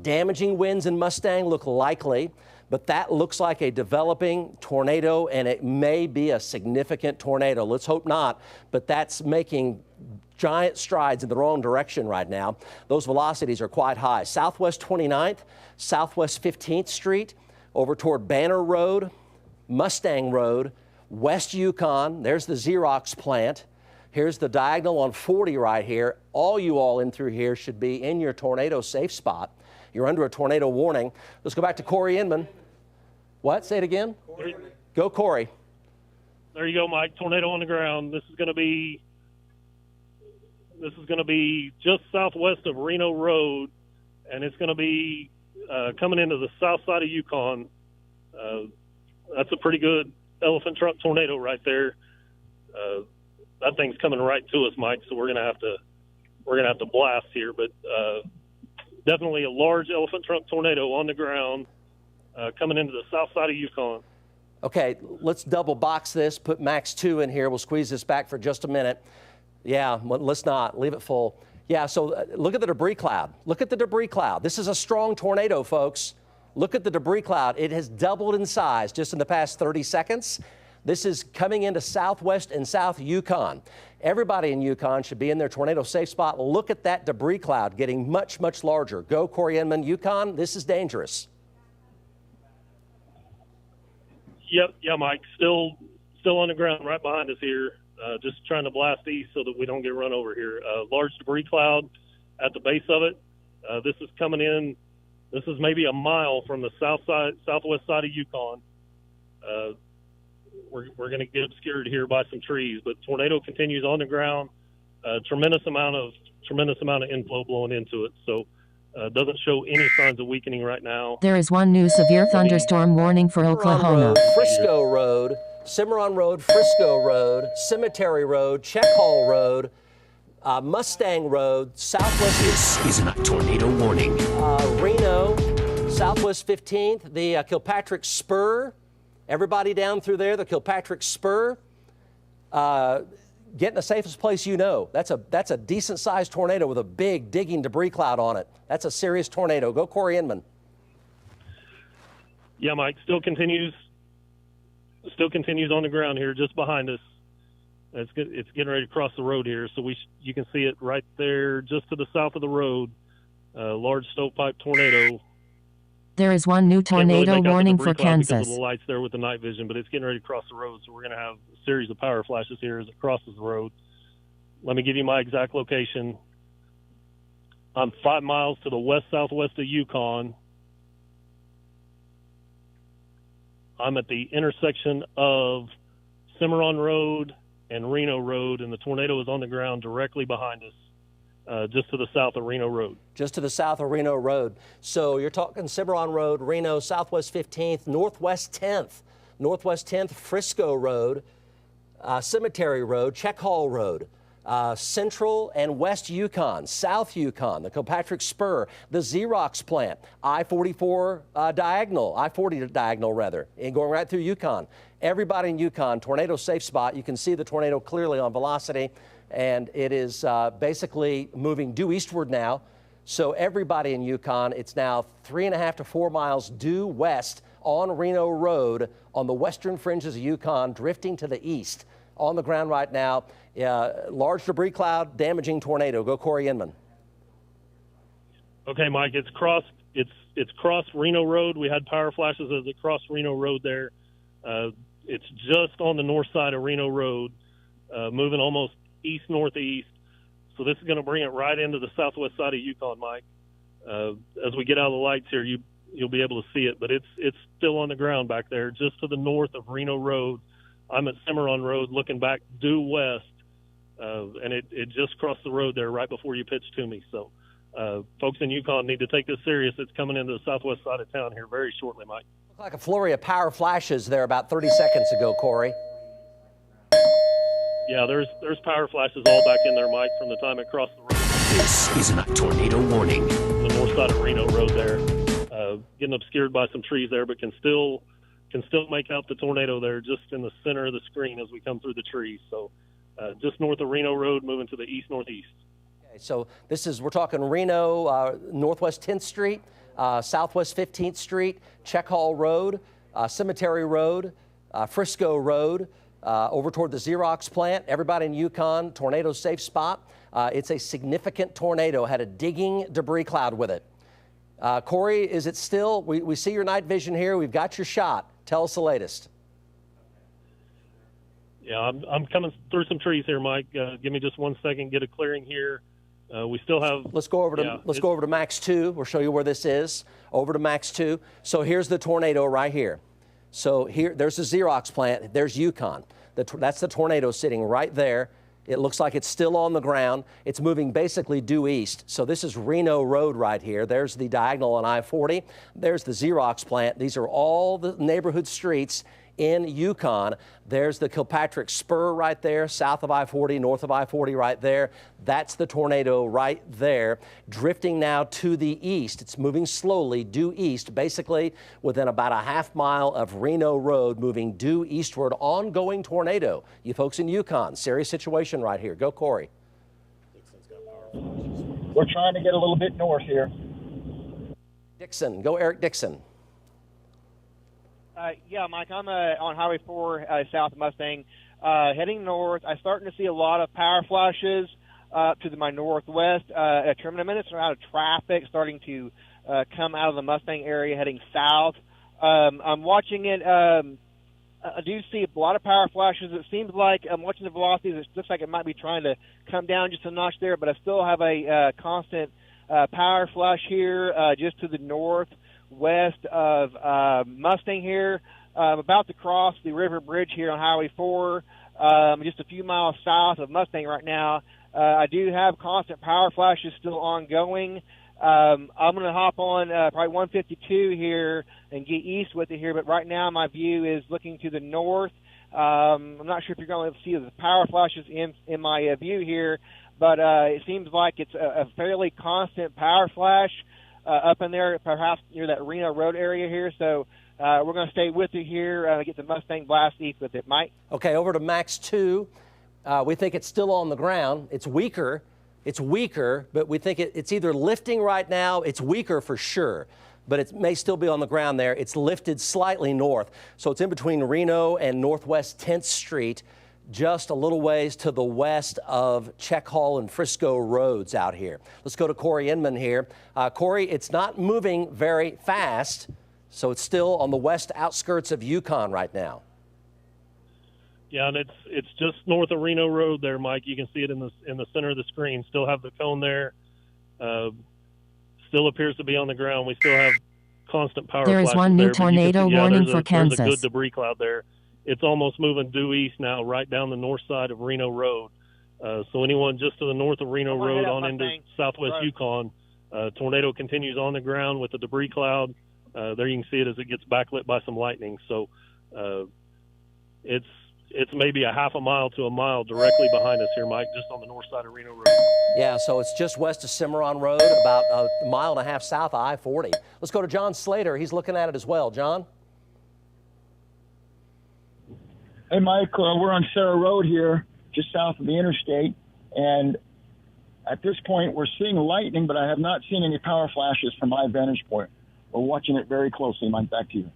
Damaging winds in Mustang look likely, but that looks like a developing tornado, and it may be a significant tornado. Let's hope not, but that's making giant strides in the wrong direction right now. Those velocities are quite high. Southwest 29th, Southwest 15th Street, over toward Banner Road, Mustang Road, West Yukon. There's the Xerox plant. Here's the diagonal on 40 right here. All you all in through here should be in your tornado safe spot. You're under a tornado warning. Let's go back to Corey Inman. What? Say it again. Go, Corey. There you go, Mike. Tornado on the ground. This is going to be just southwest of Reno Road, and it's going to be coming into the south side of Yukon. That's a pretty good elephant trunk tornado right there. That thing's coming right to us, Mike. So we're gonna have to blast here, but definitely a large elephant trunk tornado on the ground coming into the south side of Yukon. Okay, let's double box this. Put Max 2 in here. We'll squeeze this back for just a minute. Yeah, let's not leave it full. Yeah. So look at the debris cloud. Look at the debris cloud. This is a strong tornado, folks. Look at the debris cloud. It has doubled in size just in the past 30 seconds. This is coming into southwest and south Yukon. Everybody in Yukon should be in their tornado safe spot. Look at that debris cloud getting much, much larger. Go, Corey Inman. Yukon, this is dangerous. Yep, yeah, Mike. Still on the ground right behind us here. Just trying to blast east so that we don't get run over here. Large debris cloud at the base of it. This is coming in. This is maybe a mile from the southwest side of Yukon. We're going to get obscured here by some trees, but tornado continues on the ground. Tremendous amount of inflow blowing into it. So doesn't show any signs of weakening right now. There is one new severe thunderstorm warning for Oklahoma. Frisco Road, Cimarron Road, Frisco Road, Cemetery Road, Check Hall Road, Mustang Road, Southwest. This is a tornado warning. Reno, Southwest 15th, the Kilpatrick Spur. Everybody down through there, the Kilpatrick Spur. Get in the safest place you know. That's a decent-sized tornado with a big digging debris cloud on it. That's a serious tornado. Go, Corey Inman. Yeah, Mike. Still continues on the ground here, just behind us. It's getting ready to cross the road here, so you can see it right there, just to the south of the road. Large stovepipe tornado. There is one new tornado warning for Kansas. Because of the lights there with the night vision, but it's getting ready to cross the road, so we're going to have a series of power flashes here as it crosses the road. Let me give you my exact location. I'm 5 miles to the west-southwest of Yukon. I'm at the intersection of Cimarron Road and Reno Road, and the tornado is on the ground directly behind us. Just to the south of Reno Road. Just to the south of Reno Road. So you're talking Cimarron Road, Reno, Southwest 15th, Northwest 10th, Frisco Road, Cemetery Road, Check Hall Road, Central and West Yukon, South Yukon, the Kilpatrick Spur, the Xerox plant, I-44 diagonal, I-40 diagonal rather, and going right through Yukon. Everybody in Yukon, tornado safe spot. You can see the tornado clearly on velocity. And it is basically moving due eastward now. So everybody in Yukon, it's now 3.5 to 4 miles due west on Reno Road on the western fringes of Yukon, drifting to the east. On the ground right now, large debris cloud, damaging tornado. Go, Corey Inman. Okay, Mike, it's crossed Reno Road. We had power flashes as it crossed Reno Road there. It's just on the north side of Reno Road, moving almost east-northeast. So this is going to bring it right into the southwest side of Yukon, Mike. As we get out of the lights here, you'll be able to see it, but it's still on the ground back there, just to the north of Reno Road. I'm at Cimarron Road, looking back due west, and it just crossed the road there right before you pitched to me. So folks in Yukon need to take this serious. It's coming into the southwest side of town here very shortly, Mike. Looked like a flurry of power flashes there about 30 seconds ago, Corey. Yeah, there's power flashes all back in there, Mike, from the time it crossed the road. This is a tornado warning. The north side of Reno Road there, getting obscured by some trees there, but can still make out the tornado there just in the center of the screen as we come through the trees. So just north of Reno Road, moving to the east-northeast. Okay, so we're talking Reno, Northwest 10th Street, Southwest 15th Street, Check Hall Road, Cemetery Road, Frisco Road, over toward the Xerox plant. Everybody in Yukon, tornado safe spot. It's a significant tornado, had a digging debris cloud with it. Corey, is it still, we see your night vision here, we've got your shot. Tell us the latest. Yeah, I'm coming through some trees here, Mike. Give me just 1 second, get a clearing here. We still have. Let's go over to Max 2. We'll show you where this is. Over to Max 2. So here's the tornado right here. So there's the Xerox plant. There's Yukon. That's the tornado sitting right there. It looks like it's still on the ground. It's moving basically due east. So this is Reno Road right here. There's the diagonal on I-40. There's the Xerox plant. These are all the neighborhood streets in Yukon. There's the Kilpatrick Spur right there, south of I-40, north of I-40 right there. That's the tornado right there, drifting now to the east. It's moving slowly due east, basically within about a half mile of Reno Road, moving due eastward. Ongoing tornado. You folks in Yukon, serious situation right here. Go, Corey. We're trying to get a little bit north here. Dixon, go Eric Dixon. Yeah, Mike, I'm on Highway 4 south of Mustang, heading north. I'm starting to see a lot of power flashes to my northwest. A tremendous amount of traffic starting to come out of the Mustang area heading south. I'm watching it. I do see a lot of power flashes. It seems like I'm watching the velocities. It looks like it might be trying to come down just a notch there, but I still have a constant power flash here just to the northwest of Mustang here. About to cross the river bridge here on Highway 4, just a few miles south of Mustang right now. I do have constant power flashes still ongoing. I'm going to hop on probably 152 here and get east with it here, but right now my view is looking to the north. I'm not sure if you're going to see the power flashes in my view here, but it seems like it's a fairly constant power flash up in there, perhaps near that Reno Road area here. So we're going to stay with it here, get the Mustang blast east with it. Mike? Okay, over to Max 2. We think it's still on the ground. It's weaker, but we think it's either lifting right now. It's weaker for sure, but it may still be on the ground there. It's lifted slightly north. So it's in between Reno and Northwest 10th Street, just a little ways to the west of Check Hall and Frisco roads out here. Let's go to Corey Inman here. Corey, it's not moving very fast, so it's still on the west outskirts of Yukon right now. Yeah, and it's just north of Reno Road there, Mike. You can see it in the center of the screen. Still have the cone there. Still appears to be on the ground. We still have constant power flashes. There is one new there, tornado warning for Kansas. There's a good debris cloud there. It's almost moving due east now, right down the north side of Reno Road. So anyone just to the north of Reno Road on into southwest Yukon, tornado continues on the ground with the debris cloud. There you can see it as it gets backlit by some lightning. So it's maybe a half a mile to a mile directly behind us here, Mike, just on the north side of Reno Road. Yeah, so it's just west of Cimarron Road, about a mile and a half south of I-40. Let's go to John Slater. He's looking at it as well. John? Hey, Mike, we're on Sarah Road here, just south of the interstate, and at this point we're seeing lightning, but I have not seen any power flashes from my vantage point. We're watching it very closely. Mike, back to you.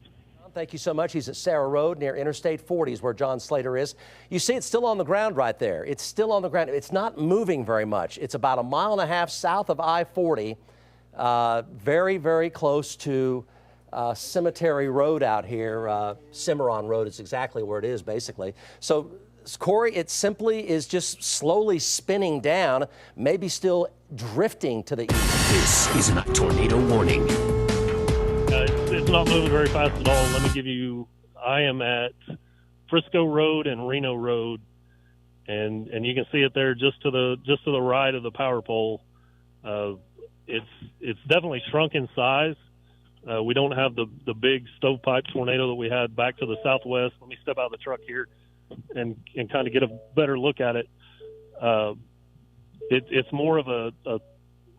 Thank you so much. He's at Sarah Road near Interstate 40 is where John Slater is. You see it's still on the ground right there. It's still on the ground. It's not moving very much. It's about a mile and a half south of I-40, very, very close to Cemetery Road out here. Cimarron Road is exactly where it is, basically. So Corey, it simply is just slowly spinning down, maybe still drifting to the east. This is not tornado warning. It's not moving very fast at all. Let me give you, I am at Frisco Road and Reno Road, and you can see it there just to the right of the power pole. It's definitely shrunk in size. We don't have the big stovepipe tornado that we had back to the southwest. Let me step out of the truck here and kind of get a better look at it. It's more of a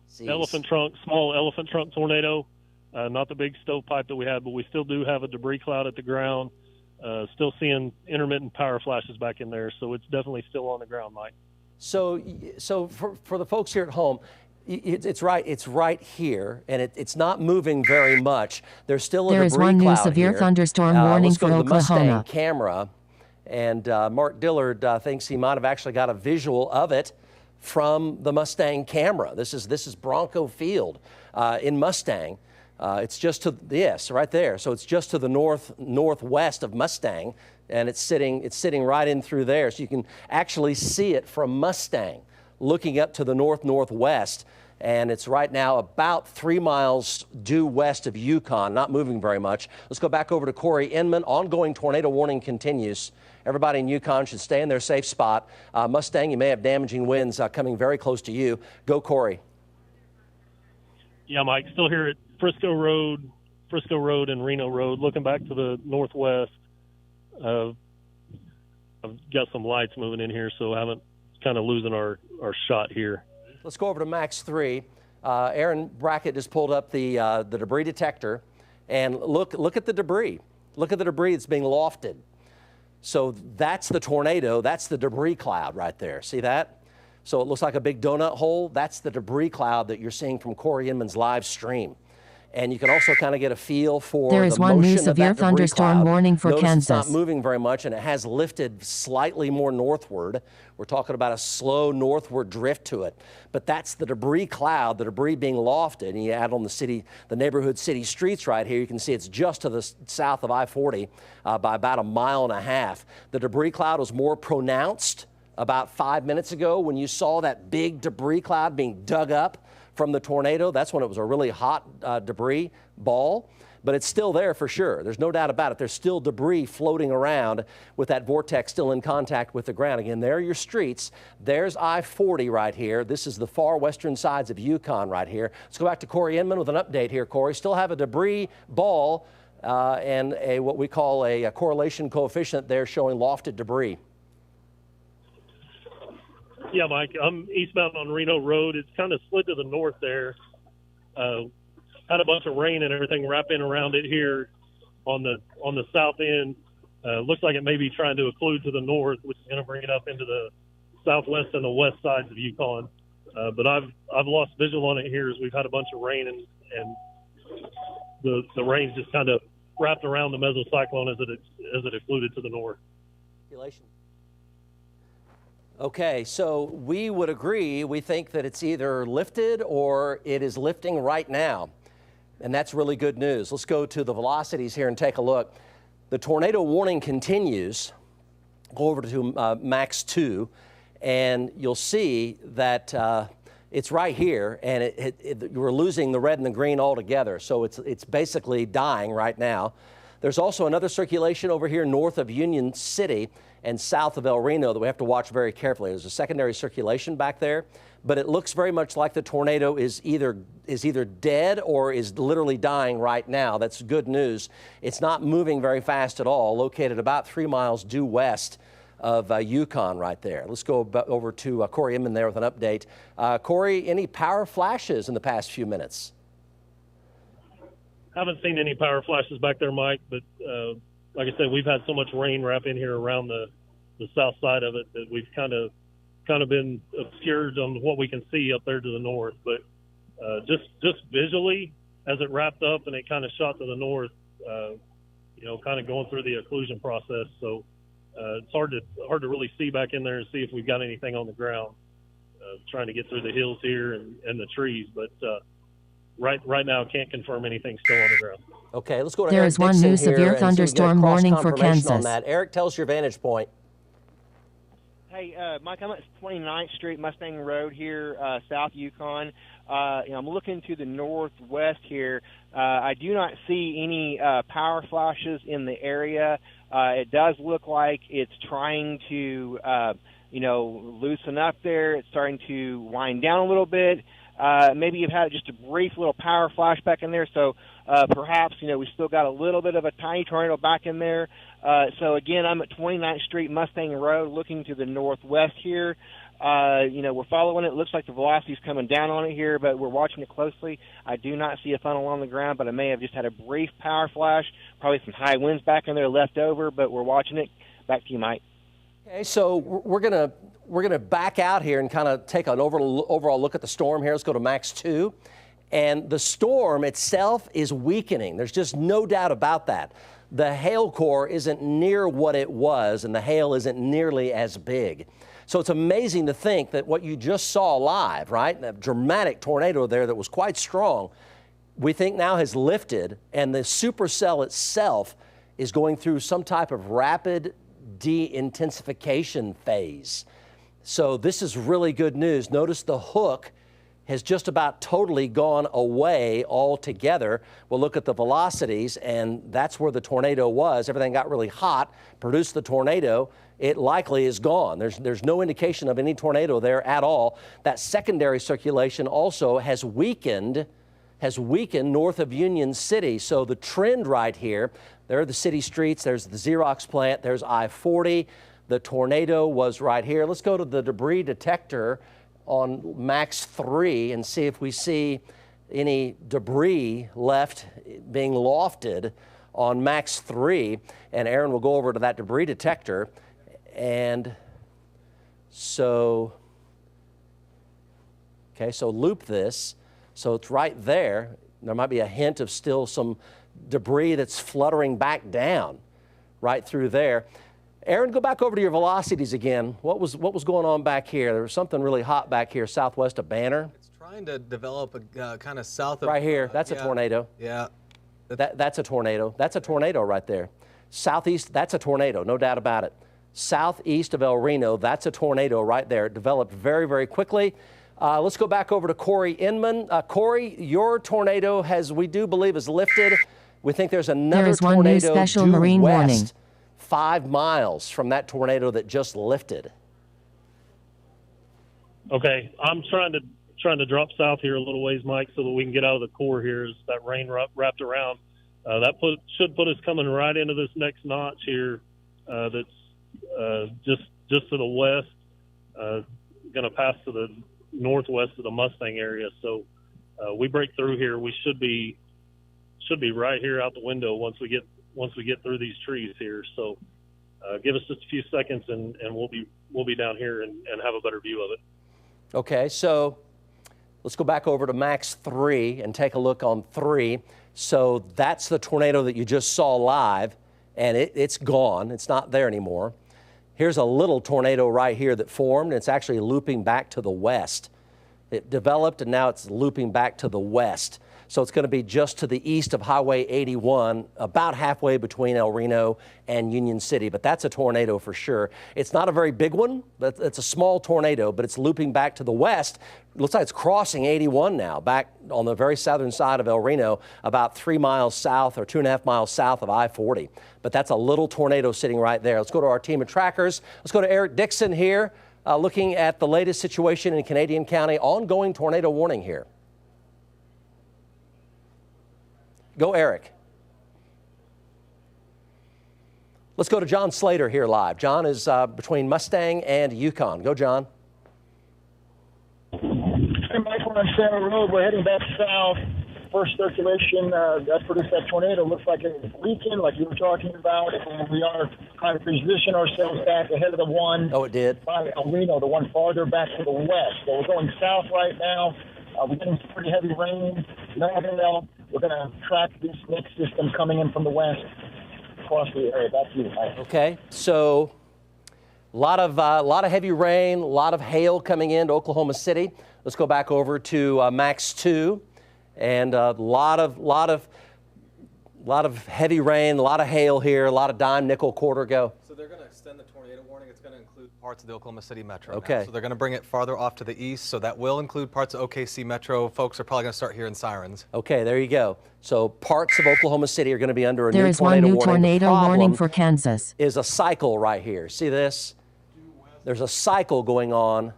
small elephant trunk tornado, not the big stovepipe that we had, but we still do have a debris cloud at the ground. Still seeing intermittent power flashes back in there, so it's definitely still on the ground, Mike. So for the folks here at home, it's right here, and it's not moving very much. There's still a debris cloud here. There is one new severe thunderstorm warning for Oklahoma. Let's go to the Mustang camera, and Mark Dillard thinks he might have actually got a visual of it from the Mustang camera. This is Bronco Field in Mustang. It's just to right there. So it's just to the northwest of Mustang, and it's sitting right in through there. So you can actually see it from Mustang, looking up to the northwest. And it's right now about 3 miles due west of Yukon, not moving very much. Let's go back over to Corey Inman. Ongoing tornado warning continues. Everybody in Yukon should stay in their safe spot. Mustang, you may have damaging winds coming very close to you. Go, Corey. Yeah, Mike, still here at Frisco Road and Reno Road, looking back to the northwest. I've got some lights moving in here, so I haven't kind of losing our shot here. Let's go over to Max 3. Aaron Brackett just pulled up the debris detector, and look at the debris. Look at the debris that's being lofted. So that's the tornado. That's the debris cloud right there. See that? So it looks like a big donut hole. That's the debris cloud that you're seeing from Corey Inman's live stream. And you can also kind of get a feel for there is the one motion new severe of that thunderstorm cloud. warning for Notice Kansas. It's not moving very much, and it has lifted slightly more northward. We're talking about a slow northward drift to it. But that's the debris cloud, the debris being lofted. And you add on the neighborhood city streets right here, you can see it's just to the south of I-40 by about 1.5 miles. The debris cloud was more pronounced about 5 minutes ago when you saw that big debris cloud being dug up from the tornado. That's when it was a really hot debris ball, but it's still there for sure. There's no doubt about it. There's still debris floating around with that vortex still in contact with the ground. Again, there are your streets. There's I-40 right here. This is the far western sides of Yukon right here. Let's go back to Corey Inman with an update here. Corey, still have a debris ball and what we call a correlation coefficient there showing lofted debris. Yeah, Mike, I'm eastbound on Reno Road. It's kind of slid to the north there. Had a bunch of rain and everything wrapping around it here on the south end. Looks like it may be trying to occlude to the north, which is going to bring it up into the southwest and the west sides of Yukon. But I've lost visual on it here as we've had a bunch of rain and the rain's just kind of wrapped around the mesocyclone as it occluded to the north. Okay, so we would agree, we think that it's either lifted or it is lifting right now. And that's really good news. Let's go to the velocities here and take a look. The tornado warning continues. Go over to Max 2, and you'll see that it's right here, and we're losing the red and the green altogether. So it's basically dying right now. There's also another circulation over here north of Union City and south of El Reno that we have to watch very carefully. There's a secondary circulation back there, but it looks very much like the tornado is either dead or is literally dying right now. That's good news. It's not moving very fast at all, located about 3 miles due west of Yukon right there. Let's go over to Corey Inman there with an update. Corey, any power flashes in the past few minutes? Haven't seen any power flashes back there, Mike, but like I said, we've had so much rain wrap in here around the south side of it that we've kind of been obscured on what we can see up there to the north. But just visually, as it wrapped up and it kind of shot to the north, kind of going through the occlusion process. So it's hard to really see back in there and see if we've got anything on the ground. Trying to get through the hills here and the trees, but right now can't confirm anything still on the ground. Okay, let's go to There Eric is one Dixon new severe here thunderstorm and see if we get warning for cross-confirmation on Kansas. that. Eric, tell us your vantage point. Hey, Mike, I'm at 29th Street, Mustang Road here, South Yukon. I'm looking to the northwest here. I do not see any power flashes in the area. It does look like it's trying to, loosen up there. It's starting to wind down a little bit. Maybe you've had just a brief little power flash back in there, so perhaps, we still got a little bit of a tiny tornado back in there. So, again, I'm at 29th Street, Mustang Road, looking to the northwest here. We're following it. It looks like the velocity's coming down on it here, but we're watching it closely. I do not see a funnel on the ground, but I may have just had a brief power flash, probably some high winds back in there left over, but we're watching it. Back to you, Mike. Okay, so we're gonna back out here and kind of take an overall look at the storm here. Let's go to Max 2. And the storm itself is weakening. There's just no doubt about that. The hail core isn't near what it was, and the hail isn't nearly as big. So it's amazing to think that what you just saw live, right, a dramatic tornado there that was quite strong, we think now has lifted, and the supercell itself is going through some type of rapid de-intensification phase. So this is really good news. Notice the hook has just about totally gone away altogether. We'll look at the velocities, and that's where the tornado was. Everything got really hot, produced the tornado. It likely is gone. There's no indication of any tornado there at all. That secondary circulation also has weakened north of Union City. So the trend right here, there are the city streets, there's the Xerox plant, there's I-40. The tornado was right here. Let's go to the debris detector on Max 3 and see if we see any debris left being lofted on Max 3. And Aaron will go over to that debris detector. And so, okay, so loop this. So it's right there. There might be a hint of still some debris that's fluttering back down right through there. Aaron, go back over to your velocities again. What was going on back here? There was something really hot back here southwest of Banner. It's trying to develop a kind of south of... Right here. That's a tornado. Yeah. That's a tornado. That's a tornado right there. Southeast, that's a tornado, no doubt about it. Southeast of El Reno, that's a tornado right there. It developed very, very quickly. Let's go back over to Corey Inman. Corey, your tornado we do believe is lifted. We think there's another tornado one new special due marine west, warning. 5 miles from that tornado that just lifted. Okay, I'm trying to drop south here a little ways, Mike, so that we can get out of the core here as that rain wrapped around. That should put us coming right into this next notch here. That's just to the west, going to pass to the northwest of the Mustang area. So we break through here, we should be right here out the window once we get through these trees here. So give us just a few seconds and we'll be down here and have a better view of it. Okay, so let's go back over to Max 3 and take a look on 3. So that's the tornado that you just saw live, and it's gone. It's not there anymore. Here's a little tornado right here that formed. It's actually looping back to the west. It developed, and now it's looping back to the west. So it's going to be just to the east of Highway 81, about halfway between El Reno and Union City. But that's a tornado for sure. It's not a very big one, but it's a small tornado, but it's looping back to the west. It looks like it's crossing 81 now, back on the very southern side of El Reno, about 3 miles south or 2.5 miles south of I-40. But that's a little tornado sitting right there. Let's go to our team of trackers. Let's go to Eric Dixon here, looking at the latest situation in Canadian County. Ongoing tornado warning here. Go, Eric. Let's go to John Slater here live. John is between Mustang and Yukon. Go, John. Hey, Mike, we're on Santa Road. We're heading back south. First circulation that produced that tornado looks like it was leaking, like you were talking about. And we are trying to position ourselves back ahead of the one. Oh, it did? By El Reno, the one farther back to the west. So we're going south right now. We're getting some pretty heavy rain. We're going to track this next system coming in from the west across the area. Back to you, Mike. Okay, so a lot of heavy rain, a lot of hail coming into Oklahoma City. Let's go back over to Max 2, and a lot of heavy rain, a lot of hail here, a lot of dime, nickel, quarter. Go. So they're going to extend the tornado warning. It's going to include parts of the Oklahoma City Metro. Okay. Now. So they're going to bring it farther off to the east, so that will include parts of OKC Metro. Folks are probably going to start hearing sirens. Okay, there you go. So parts of Oklahoma City are going to be under a there new is tornado one new warning. tornado warning for Kansas. Is a cycle right here. See this? There's a cycle going on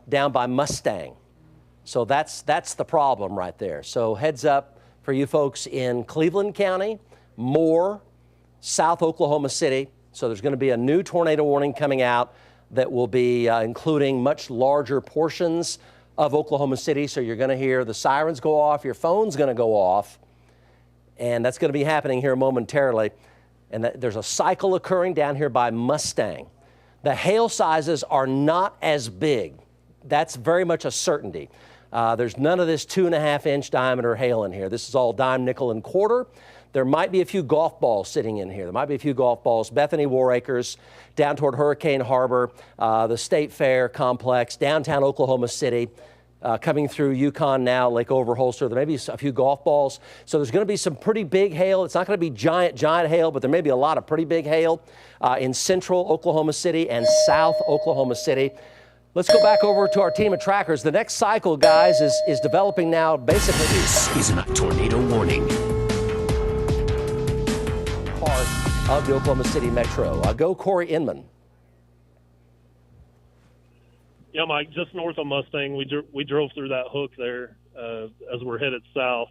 down by Mustang. So that's the problem right there. So heads up for you folks in Cleveland County, Moore, South Oklahoma City. So there's going to be a new tornado warning coming out that will be including much larger portions of Oklahoma City. So you're going to hear the sirens go off, your phone's going to go off, and that's going to be happening here momentarily. And there's a cycle occurring down here by Mustang. The hail sizes are not as big. That's very much a certainty. There's none of this 2.5-inch diameter hail in here. This is all dime, nickel, and quarter. There might be a few golf balls sitting in here. There might be a few golf balls. Bethany War Acres, down toward Hurricane Harbor, the State Fair Complex, downtown Oklahoma City, coming through Yukon now, Lake Overholser. There may be a few golf balls. So there's going to be some pretty big hail. It's not going to be giant hail, but there may be a lot of pretty big hail in central Oklahoma City and south Oklahoma City. Let's go back over to our team of trackers. The next cycle, guys, is developing now. Basically, this is a tornado warning. Part of the Oklahoma City Metro. Go Corey Inman. Yeah, Mike, just north of Mustang, we drove through that hook there as we're headed south.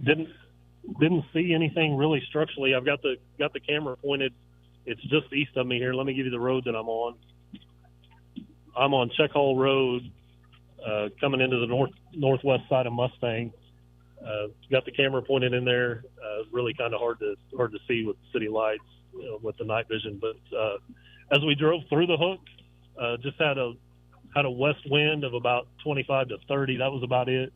Didn't see anything really structurally. I've got the camera pointed. It's just east of me here. Let me give you the road that I'm on. I'm on Check Hall Road, coming into the northwest side of Mustang. Got the camera pointed in there. Really kind of hard to see with city lights, with the night vision. But as we drove through the hook, just had a west wind of about 25 to 30. That was about it.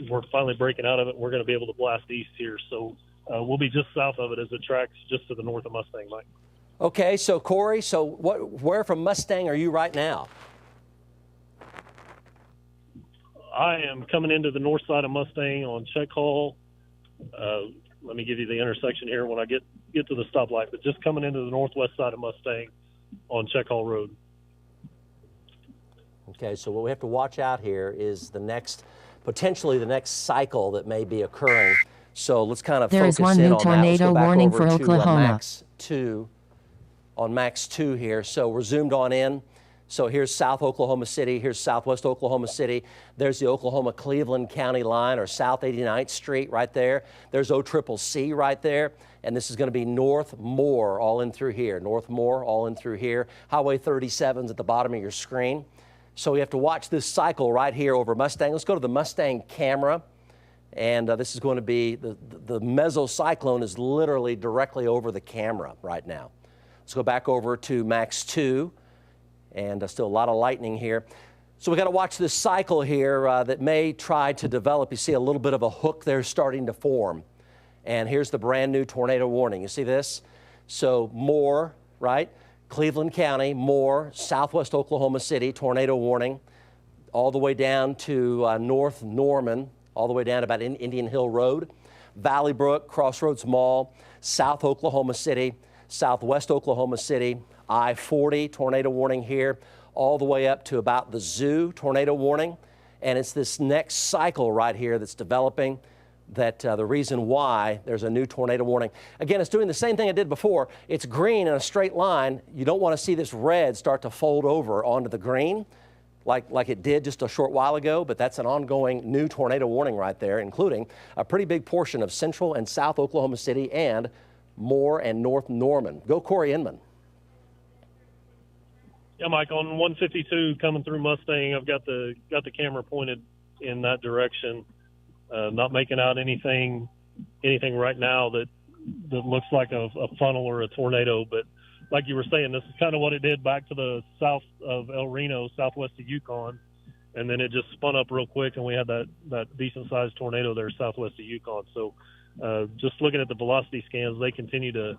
We're finally breaking out of it. We're going to be able to blast east here, so we'll be just south of it as it tracks just to the north of Mustang, Mike. Okay, so Corey, where from Mustang are you right now? I am coming into the north side of Mustang on Check Hall. Let me give you the intersection here when I get to the stoplight, but just coming into the northwest side of Mustang on Check Hall Road. Okay, so what we have to watch out here is potentially the next cycle that may be occurring. So let's kind of there focus is one in new on tornado that. warning for Oklahoma. On Max 2 here. So we're zoomed on in. So here's South Oklahoma City. Here's Southwest Oklahoma City. There's the Oklahoma-Cleveland County line, or South 89th Street right there. There's OCCC right there. And this is going to be North Moore all in through here. North Moore all in through here. Highway 37's at the bottom of your screen. So we have to watch this cycle right here over Mustang. Let's go to the Mustang camera. And this is going to be, the mesocyclone is literally directly over the camera right now. Let's go back over to Max 2, and still a lot of lightning here. So we got to watch this cycle here that may try to develop. You see a little bit of a hook there starting to form. And here's the brand new tornado warning. You see this? So Moore, right? Cleveland County, Moore, Southwest Oklahoma City, tornado warning, all the way down to North Norman, all the way down about Indian Hill Road, Valley Brook, Crossroads Mall, South Oklahoma City, Southwest Oklahoma City, I-40, tornado warning here, all the way up to about the zoo, tornado warning. And it's this next cycle right here that's developing that the reason why there's a new tornado warning. Again, it's doing the same thing it did before. It's green in a straight line. You don't want to see this red start to fold over onto the green like it did just a short while ago, but that's an ongoing new tornado warning right there, including a pretty big portion of central and south Oklahoma City and Moore and North Norman. Go Corey Inman. Yeah, Mike, on 152 coming through Mustang, I've got the camera pointed in that direction. Not making out anything right now that looks like a funnel or a tornado, but like you were saying, this is kind of what it did back to the south of El Reno, southwest of Yukon, and then it just spun up real quick, and we had that decent-sized tornado there southwest of Yukon. So just looking at the velocity scans, they continue to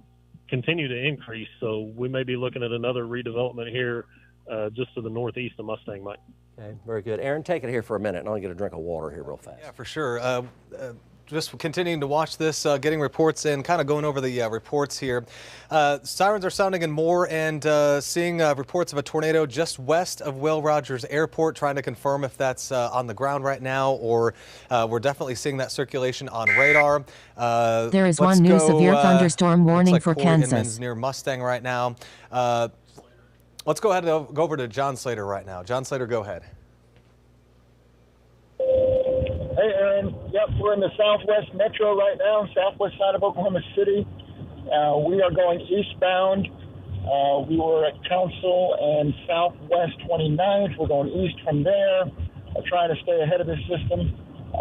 increase. So we may be looking at another redevelopment here just to the northeast of Mustang, Mike. Okay, very good. Aaron, take it here for a minute, and I'll get a drink of water here real fast. Yeah, for sure. just continuing to watch this, getting reports in, kind of going over the reports here. Sirens are sounding in Moore and seeing reports of a tornado just west of Will Rogers Airport, trying to confirm if that's on the ground right now, or we're definitely seeing that circulation on radar. There is one new severe thunderstorm warning for Kansas. Near Mustang right now. Let's go ahead and go over to John Slater right now. John Slater, go ahead. Hey, Aaron. Yep, we're in the southwest metro right now, southwest side of Oklahoma City. We are going eastbound. We were at Council and southwest 29th. We're going east from there, trying to stay ahead of this system.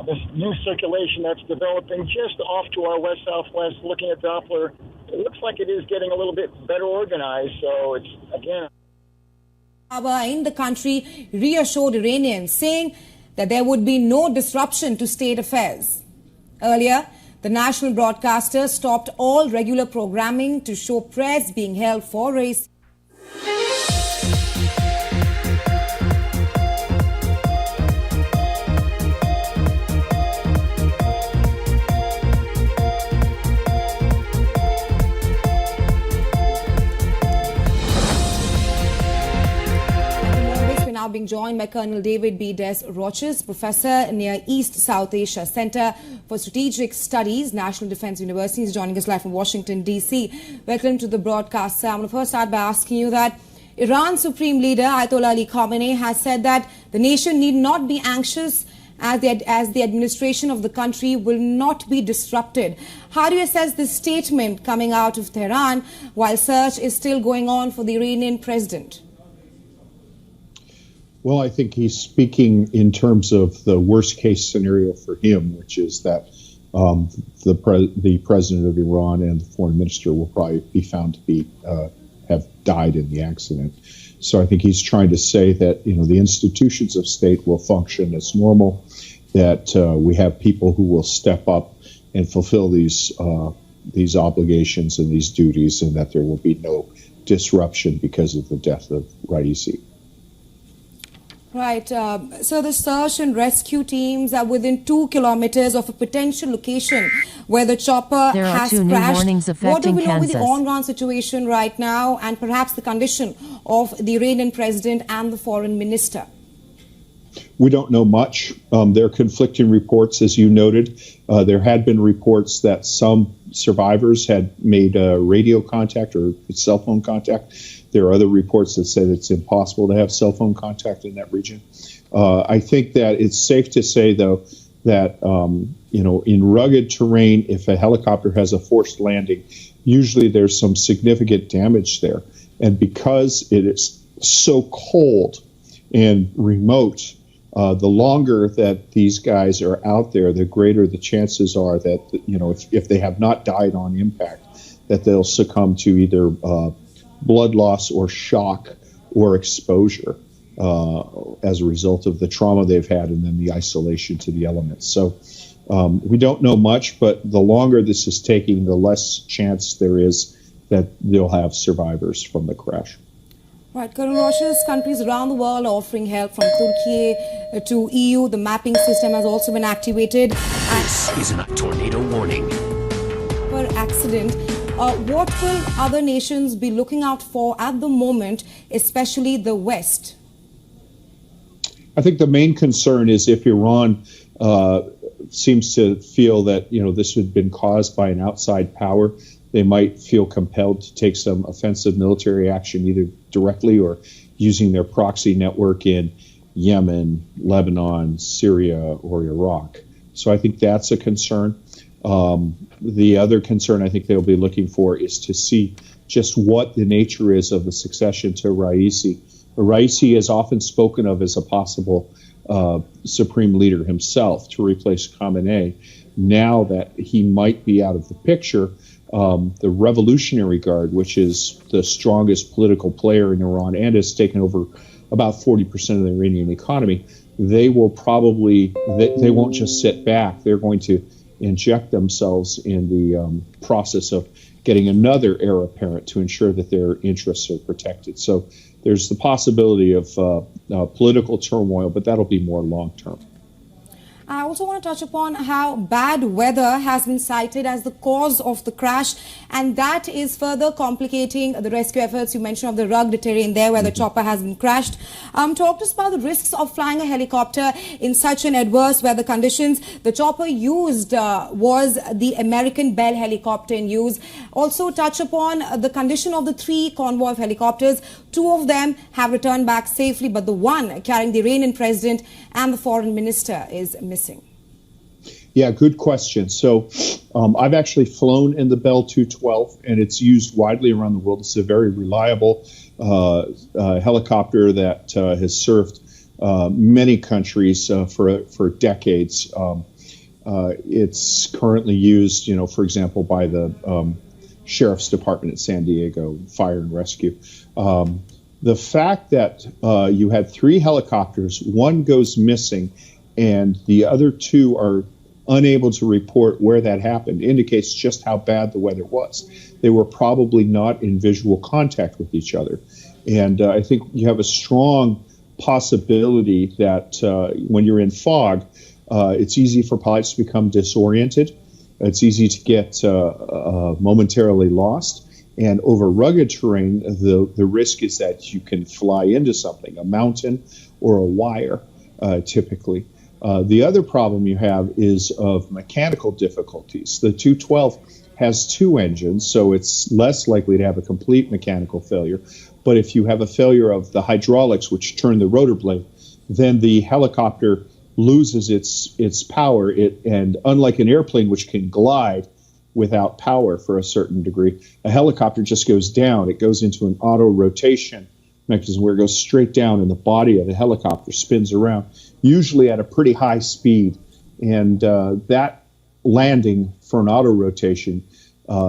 This new circulation that's developing just off to our west-southwest, looking at Doppler, it looks like it is getting a little bit better organized. So it's, again... In the country reassured Iranians, saying that there would be no disruption to state affairs. Earlier, the national broadcaster stopped all regular programming to show prayers being held for race. Now being joined by Colonel David B. Des Roches, professor near East South Asia Center for Strategic Studies, National Defense University. He's joining us live from Washington, D.C. Welcome to the broadcast, sir. I'm going to first start by asking you that Iran's Supreme Leader, Ayatollah Ali Khamenei, has said that the nation need not be anxious as the administration of the country will not be disrupted. How do you assess this statement coming out of Tehran while search is still going on for the Iranian president? Well, I think he's speaking in terms of the worst case scenario for him, which is that the president of Iran and the foreign minister will probably be found to be have died in the accident. So I think he's trying to say that, you know, the institutions of state will function as normal, that we have people who will step up and fulfill these obligations and these duties, and that there will be no disruption because of the death of Raisi. Right. So the search and rescue teams are within 2 kilometers of a potential location where the chopper has crashed. What do we know with the on-ground situation right now, and perhaps the condition of the Iranian president and the foreign minister? We don't know much. There are conflicting reports, as you noted. There had been reports that some survivors had made radio contact or cell phone contact. There are other reports that say it's impossible to have cell phone contact in that region. I think that it's safe to say, though, that in rugged terrain, if a helicopter has a forced landing, usually there's some significant damage there. And because it is so cold and remote, the longer that these guys are out there, the greater the chances are that, if they have not died on impact, that they'll succumb to either blood loss or shock or exposure as a result of the trauma they've had and then the isolation to the elements. So we don't know much, but the longer this is taking, the less chance there is that they'll have survivors from the crash. Right, Colonel Roches, countries around the world are offering help from Turkey to EU. The mapping system has also been activated. This is a tornado warning. Per accident. What will other nations be looking out for at the moment, especially the West? I think the main concern is if Iran seems to feel that, this had been caused by an outside power, they might feel compelled to take some offensive military action, either directly or using their proxy network in Yemen, Lebanon, Syria, or Iraq. So I think that's a concern. The other concern I think they'll be looking for is to see just what the nature is of the succession to Raisi. Raisi is often spoken of as a possible supreme leader himself to replace Khamenei. Now that he might be out of the picture, the Revolutionary Guard, which is the strongest political player in Iran and has taken over about 40% of the Iranian economy, they will probably, they won't just sit back. They're going to inject themselves in the process of getting another heir apparent to ensure that their interests are protected. So there's the possibility of political turmoil, but that'll be more long term. I also want to touch upon how bad weather has been cited as the cause of the crash, and that is further complicating the rescue efforts. You mentioned of the rugged terrain there where the chopper has been crashed. Talk to us about the risks of flying a helicopter in such an adverse weather conditions. The chopper used was the American Bell helicopter in use. Also touch upon the condition of the 3 convoy of helicopters. 2 of them have returned back safely, but the one carrying the Iranian president and the foreign minister is missing. Yeah, good question. So I've actually flown in the Bell 212, and it's used widely around the world. It's a very reliable helicopter that has served many countries for decades. It's currently used, for example, by the Sheriff's Department in San Diego, Fire and Rescue. The fact that you had 3 helicopters, one goes missing, and the other 2 are unable to report where that happened indicates just how bad the weather was. They were probably not in visual contact with each other. And I think you have a strong possibility that when you're in fog, it's easy for pilots to become disoriented. It's easy to get momentarily lost. And over rugged terrain, the risk is that you can fly into something, a mountain or a wire, typically. The other problem you have is of mechanical difficulties. The 212 has 2 engines, so it's less likely to have a complete mechanical failure. But if you have a failure of the hydraulics, which turn the rotor blade, then the helicopter loses its power. And unlike an airplane, which can glide without power for a certain degree, a helicopter just goes down. It goes into an auto rotation mechanism where it goes straight down, and the body of the helicopter spins around, usually at a pretty high speed. And that landing for an auto rotation,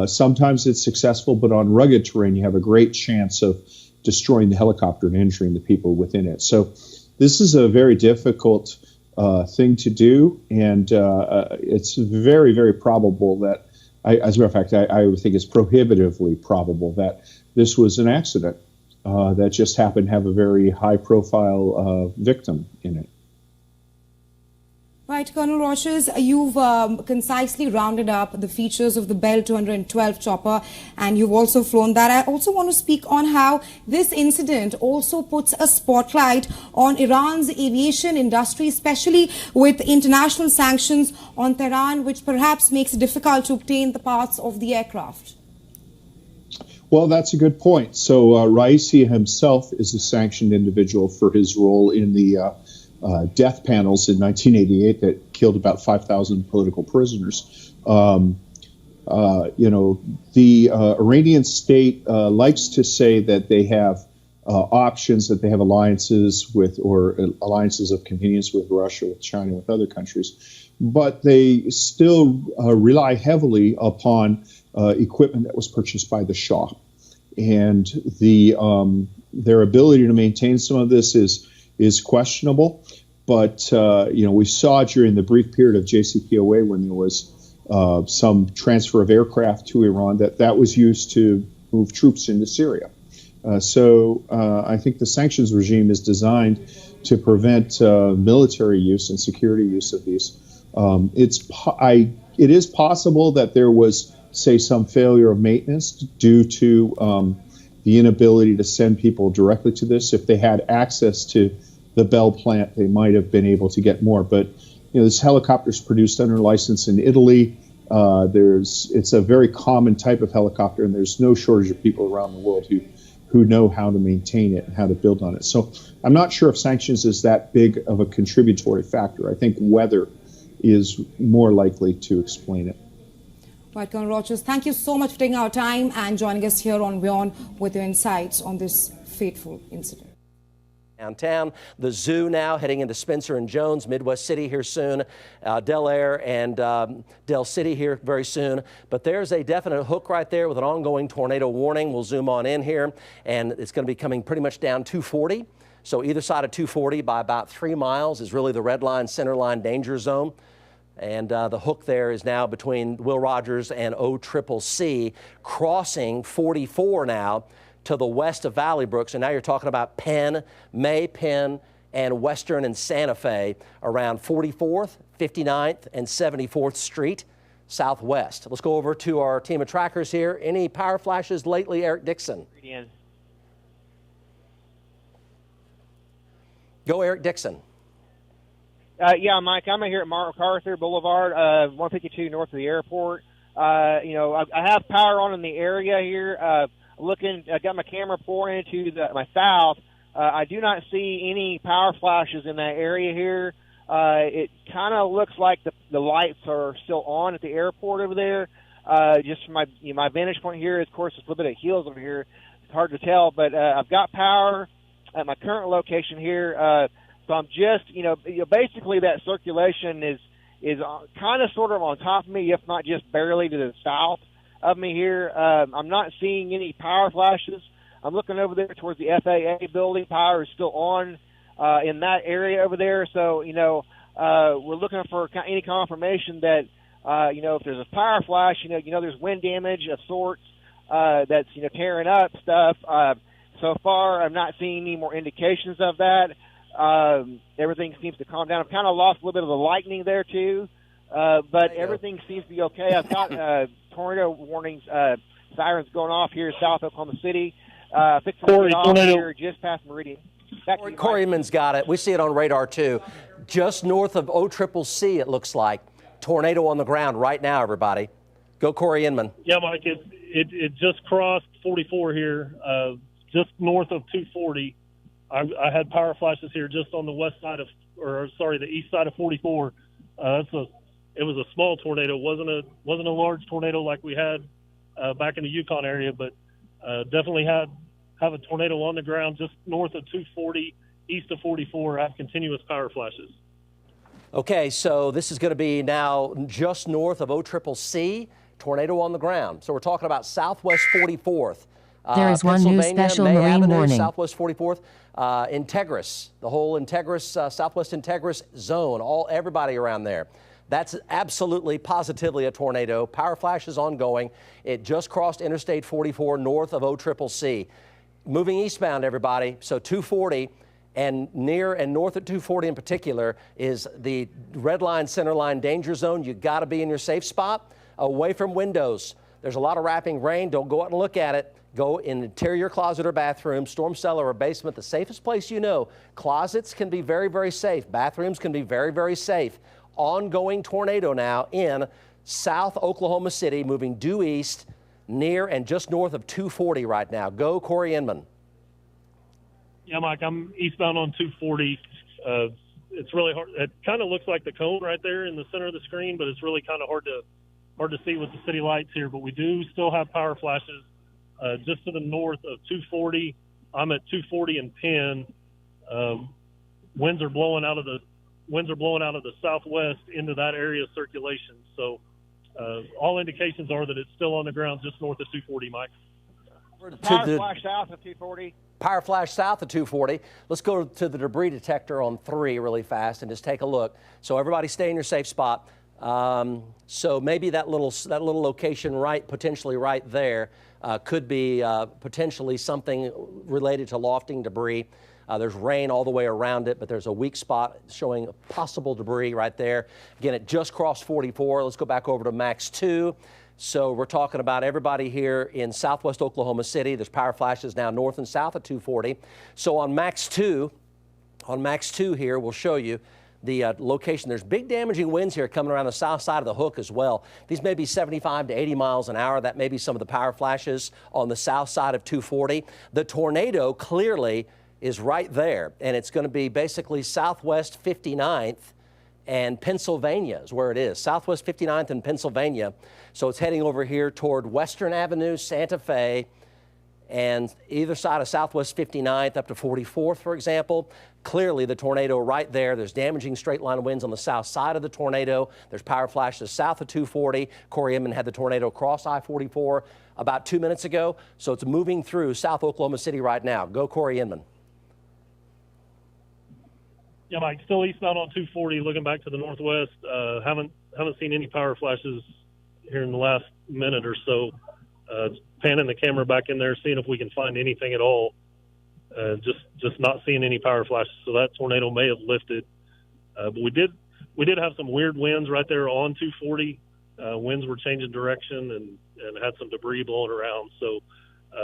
sometimes it's successful, but on rugged terrain, you have a great chance of destroying the helicopter and injuring the people within it. So this is a very difficult thing to do, and it's very, very probable that, as a matter of fact, I would think it's prohibitively probable that this was an accident that just happened to have a very high-profile victim in it. Right, Colonel Roches, you've concisely rounded up the features of the Bell 212 chopper, and you've also flown that. I also want to speak on how this incident also puts a spotlight on Iran's aviation industry, especially with international sanctions on Tehran, which perhaps makes it difficult to obtain the parts of the aircraft. Well, that's a good point. So Raisi himself is a sanctioned individual for his role in the death panels in 1988 that killed about 5,000 political prisoners. The Iranian state likes to say that they have options, that they have alliances with, or alliances of convenience with Russia, with China, with other countries. But they still rely heavily upon equipment that was purchased by the Shah. And their ability to maintain some of this is questionable, but we saw during the brief period of JCPOA when there was some transfer of aircraft to Iran that was used to move troops into Syria. So I think the sanctions regime is designed to prevent military use and security use of these. It is possible that there was, say, some failure of maintenance due to the inability to send people directly to this. If they had access to the Bell plant, they might have been able to get more. But this helicopter is produced under license in Italy. It's a very common type of helicopter, and there's no shortage of people around the world who know how to maintain it and how to build on it. So I'm not sure if sanctions is that big of a contributory factor. I think weather is more likely to explain it. Right, Colonel Roches, thank you so much for taking our time and joining us here on WION with your insights on this fateful incident. Downtown, the zoo now heading into Spencer and Jones, Midwest City here soon, Del Air and Del City here very soon. But there's a definite hook right there with an ongoing tornado warning. We'll zoom on in here, and it's going to be coming pretty much down 240. So either side of 240 by about 3 miles is really the red line, center line danger zone. And the hook there is now between Will Rogers and OCCC, crossing 44 now to the west of Valley Brook. So now you're talking about Penn, May, Penn, and Western and Santa Fe around 44th, 59th, and 74th Street Southwest. Let's go over to our team of trackers here. Any power flashes lately, Eric Dixon? Go, Eric Dixon. Yeah, Mike, I'm here at MacArthur Boulevard, 152 north of the airport. You know, I have power on in the area here. I got my camera pouring into my south. I do not see any power flashes in that area here. It kind of looks like the lights are still on at the airport over there. Just from my vantage point here, of course, it's a little bit of hills over here. It's hard to tell, but I've got power at my current location here. So I'm just, basically that circulation is kind of sort of on top of me, if not just barely to the south of me here. I'm not seeing any power flashes. I'm looking over there towards the FAA building. Power is still on in that area over there. So, we're looking for any confirmation that, if there's a power flash, there's wind damage of sorts that's, tearing up stuff. So far, I'm not seeing any more indications of that. Everything seems to calm down. I've kind of lost a little bit of the lightning there, too. But everything seems to be okay. I've got tornado warnings, sirens going off here in South Oklahoma City. Fixing to get off here just past Meridian. Corey Inman's got it. We see it on radar, too. Just north of OCCC, it looks like. Tornado on the ground right now, everybody. Go, Corey Inman. Yeah, Mike, it just crossed 44 here, just north of 240. I had power flashes here just on the the east side of 44. It was a small tornado. wasn't a large tornado like we had back in the Yukon area, but definitely have a tornado on the ground just north of 240, east of 44. Have continuous power flashes. Okay, so this is going to be now just north of OCCC, tornado on the ground. So we're talking about Southwest 44th. There is one new special May marine Avenue, warning. Southwest 44th, Integris, the whole Integris, Southwest Integris zone, everybody around there. That's absolutely, positively a tornado. Power flashes ongoing. It just crossed Interstate 44 north of OCCC. Moving eastbound, everybody. So 240 and near and north of 240 in particular is the red line, center line danger zone. You got to be in your safe spot, away from windows. There's a lot of wrapping rain. Don't go out and look at it. Go in interior closet or bathroom, storm cellar or basement, the safest place you know. Closets can be very, very safe. Bathrooms can be very, very safe. Ongoing tornado now in South Oklahoma City, moving due east, near and just north of 240 right now. Go, Corey Inman. Yeah, Mike, I'm eastbound on 240. It's really hard. It kind of looks like the cone right there in the center of the screen, but it's really kind of hard to see with the city lights here. But we do still have power flashes. Just to the north of 240, I'm at 240 and Penn. Winds are blowing out of the southwest into that area of circulation. So all indications are that it's still on the ground just north of 240, Mike. Power flash south of 240. Power flash south of 240. Let's go to the debris detector on 3 really fast and just take a look. So everybody stay in your safe spot. So maybe that little location potentially right there could be potentially something related to lofting debris. There's rain all the way around it, but there's a weak spot showing possible debris right there. Again, it just crossed 44. Let's go back over to Max 2. So we're talking about everybody here in southwest Oklahoma City. There's power flashes now north and south of 240. So on Max 2 here, we'll show you the location. There's big damaging winds here coming around the south side of the hook as well. These may be 75 to 80 miles an hour. That may be some of the power flashes on the south side of 240. The tornado clearly is right there, and it's going to be basically southwest 59th and Pennsylvania is where it is. Southwest 59th and Pennsylvania. So it's heading over here toward Western Avenue, Santa Fe, and either side of Southwest 59th up to 44th, for example. Clearly the tornado right there. There's damaging straight line winds on the south side of the tornado. There's power flashes south of 240. Corey Inman had the tornado cross I-44 about 2 minutes ago. So it's moving through South Oklahoma City right now. Go, Corey Inman. Yeah, Mike, still eastbound on 240, looking back to the northwest. Haven't seen any power flashes here in the last minute or so. Panning the camera back in there, seeing if we can find anything at all. Just not seeing any power flashes. So that tornado may have lifted. But we did have some weird winds right there on 240. Winds were changing direction and had some debris blowing around. So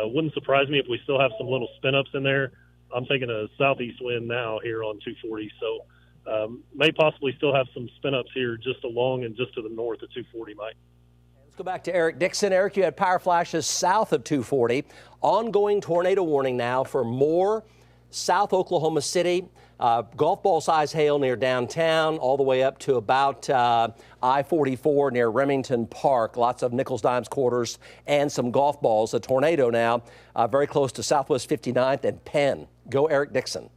wouldn't surprise me if we still have some little spin ups in there. I'm taking a southeast wind now here on 240. So may possibly still have some spin ups here just along and just to the north of 240, Mike. Let's go back to Eric Dixon. Eric, you had power flashes south of 240. Ongoing tornado warning now for Moore, South Oklahoma City. Golf ball size hail near downtown, all the way up to about I-44 near Remington Park. Lots of nickels, dimes, quarters, and some golf balls. A tornado now very close to Southwest 59th and Penn. Go, Eric Dixon.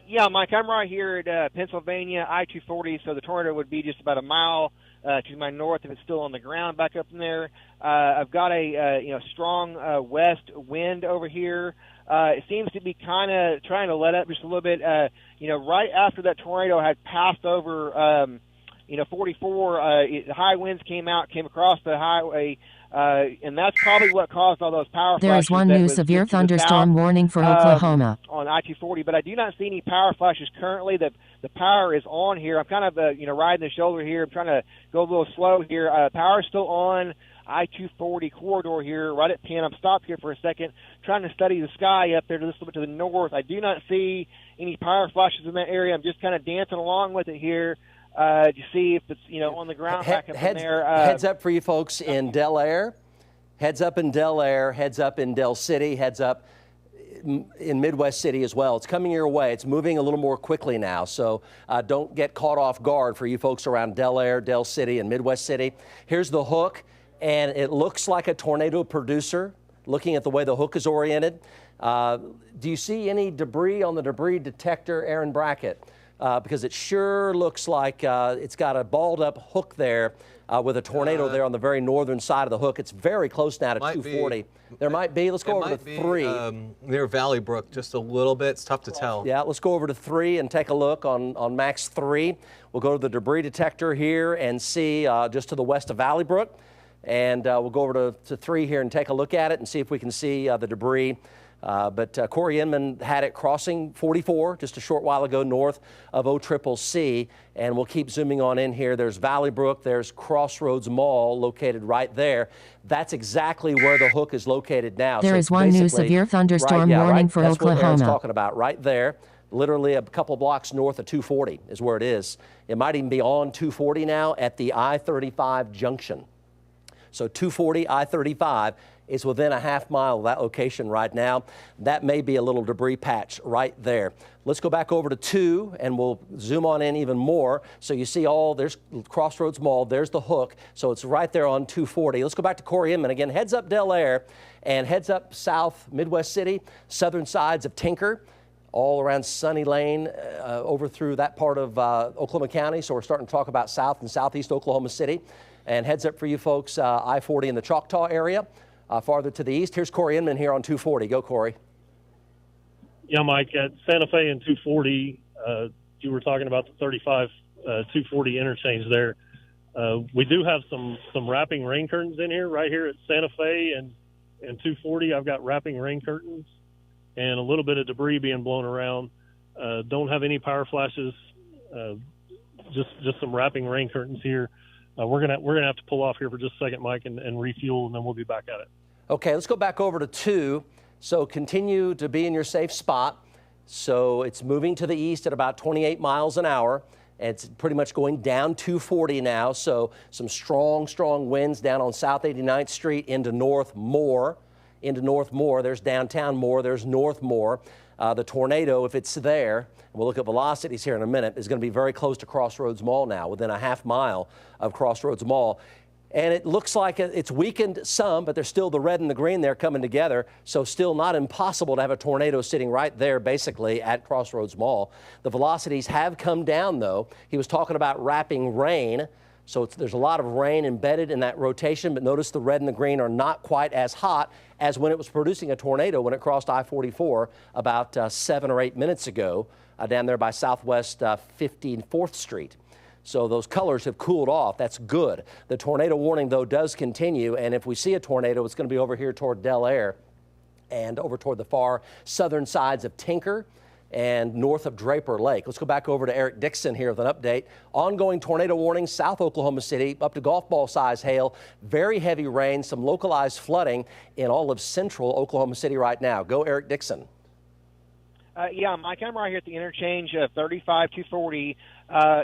Yeah, Mike, I'm right here at Pennsylvania, I-240, so the tornado would be just about a mile to my north if it's still on the ground back up in there. I've got a strong west wind over here. It seems to be kind of trying to let up just a little bit. Right after that tornado had passed over, 44, high winds came across the highway, and that's probably what caused all those power flashes. There is one new severe thunderstorm warning for Oklahoma. On I-240, but I do not see any power flashes currently. The power is on here. I'm kind of, riding the shoulder here. I'm trying to go a little slow here. Power is still on I-240 corridor here, right at Penn. I'm stopped here for a second, trying to study the sky up there just a little bit to the north. I do not see any power flashes in that area. I'm just kind of dancing along with it here to see if it's, on the ground back up in there. Heads up for you folks in Del Air. Heads up in Del Air. Heads up in Del City. Heads up in Midwest City as well. It's coming your way. It's moving a little more quickly now, so don't get caught off guard for you folks around Del Air, Del City, and Midwest City. Here's the hook, and it looks like a tornado producer, looking at the way the hook is oriented. Do you see any debris on the debris detector, Aaron Brackett? Because it sure looks like it's got a balled up hook there with a tornado there on the very northern side of the hook. It's very close now to 240. There might be. Let's go over to 3. Near Valley Brook, just a little bit. It's tough to tell. Yeah, let's go over to 3 and take a look on Max 3. We'll go to the debris detector here and see just to the west of Valley Brook. And we'll go over to 3 here and take a look at it and see if we can see the debris. But Corey Inman had it crossing 44 just a short while ago north of OCCC, and we'll keep zooming on in here. There's Valley Brook, there's Crossroads Mall located right there. That's exactly where the hook is located now. There is one new severe thunderstorm warning for that's Oklahoma. What Aaron's talking about right there. Literally a couple blocks north of 240 is where it is. It might even be on 240 now at the I-35 junction. So 240, I-35 is within a half mile of that location right now. That may be a little debris patch right there. Let's go back over to 2 and we'll zoom on in even more. So you see there's Crossroads Mall, there's the hook. So it's right there on 240. Let's go back to Corey Inman again. Heads up Del Air and heads up south Midwest City, southern sides of Tinker, all around Sunny Lane, over through that part of Oklahoma County. So we're starting to talk about south and southeast Oklahoma City. And heads up for you folks, I-40 in the Choctaw area. Farther to the east, here's Corey Inman here on 240. Go, Corey. Yeah, Mike, at Santa Fe and 240, you were talking about the 35 240 interchange there. We do have some wrapping rain curtains in here, right here at Santa Fe and 240. I've got wrapping rain curtains and a little bit of debris being blown around. Don't have any power flashes, just some wrapping rain curtains here. We're gonna have to pull off here for just a second, Mike, and refuel, and then we'll be back at it. Okay, let's go back over to 2. So continue to be in your safe spot. So it's moving to the east at about 28 miles an hour. It's pretty much going down 240 now. So some strong winds down on South 89th Street into North Moore. There's downtown Moore. There's North Moore. The tornado, if it's there, we'll look at velocities here in a minute, is going to be very close to Crossroads Mall now, within a half mile of Crossroads Mall. And it looks like it's weakened some, but there's still the red and the green there coming together. So still not impossible to have a tornado sitting right there, basically, at Crossroads Mall. The velocities have come down, though. He was talking about wrapping rain. So there's a lot of rain embedded in that rotation, but notice the red and the green are not quite as hot as when it was producing a tornado when it crossed I-44 about 7 or 8 minutes ago down there by Southwest 54th Street. So those colors have cooled off. That's good. The tornado warning, though, does continue, and if we see a tornado, it's going to be over here toward Del Air and over toward the far southern sides of Tinker and north of Draper Lake. Let's go back over to Eric Dixon here with an update. Ongoing tornado warning, South Oklahoma City, up to golf ball size hail, very heavy rain, some localized flooding in all of central Oklahoma City right now. Go, Eric Dixon. Yeah, Mike, I'm right here at the interchange of 35-240.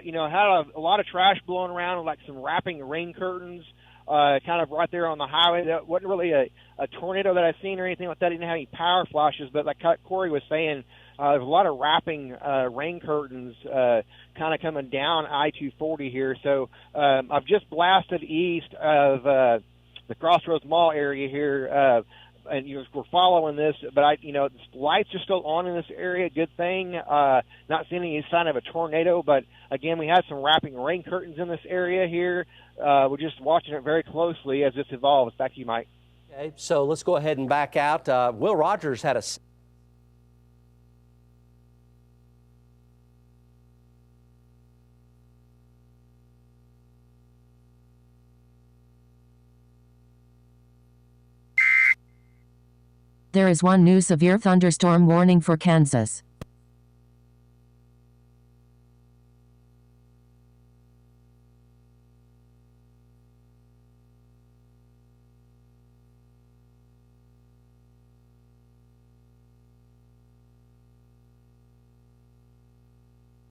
You know, had a lot of trash blowing around, like some wrapping rain curtains, kind of right there on the highway. That wasn't really a tornado that I've seen or anything like that. Didn't have any power flashes, but like Corey was saying, there's a lot of wrapping rain curtains kind of coming down I-240 here. So I've just blasted east of the Crossroads Mall area here, and we're following this. But the lights are still on in this area. Good thing. Not seeing any sign of a tornado, but again, we had some wrapping rain curtains in this area here. We're just watching it very closely as this evolves. Back to you, Mike. Okay, so let's go ahead and back out. Will Rogers had a 'There is one new severe thunderstorm warning for Kansas.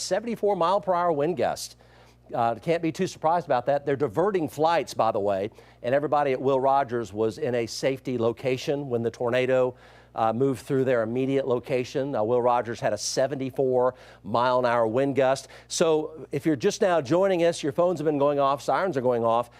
.mile-per-hour wind gust. Can't be too surprised about that. They're diverting flights, by the way, and everybody at Will Rogers was in a safety location when the tornado moved through their immediate location. Will Rogers had a 74-mile-an-hour wind gust. So if you're just now joining us, your phones have been going off, sirens are going off.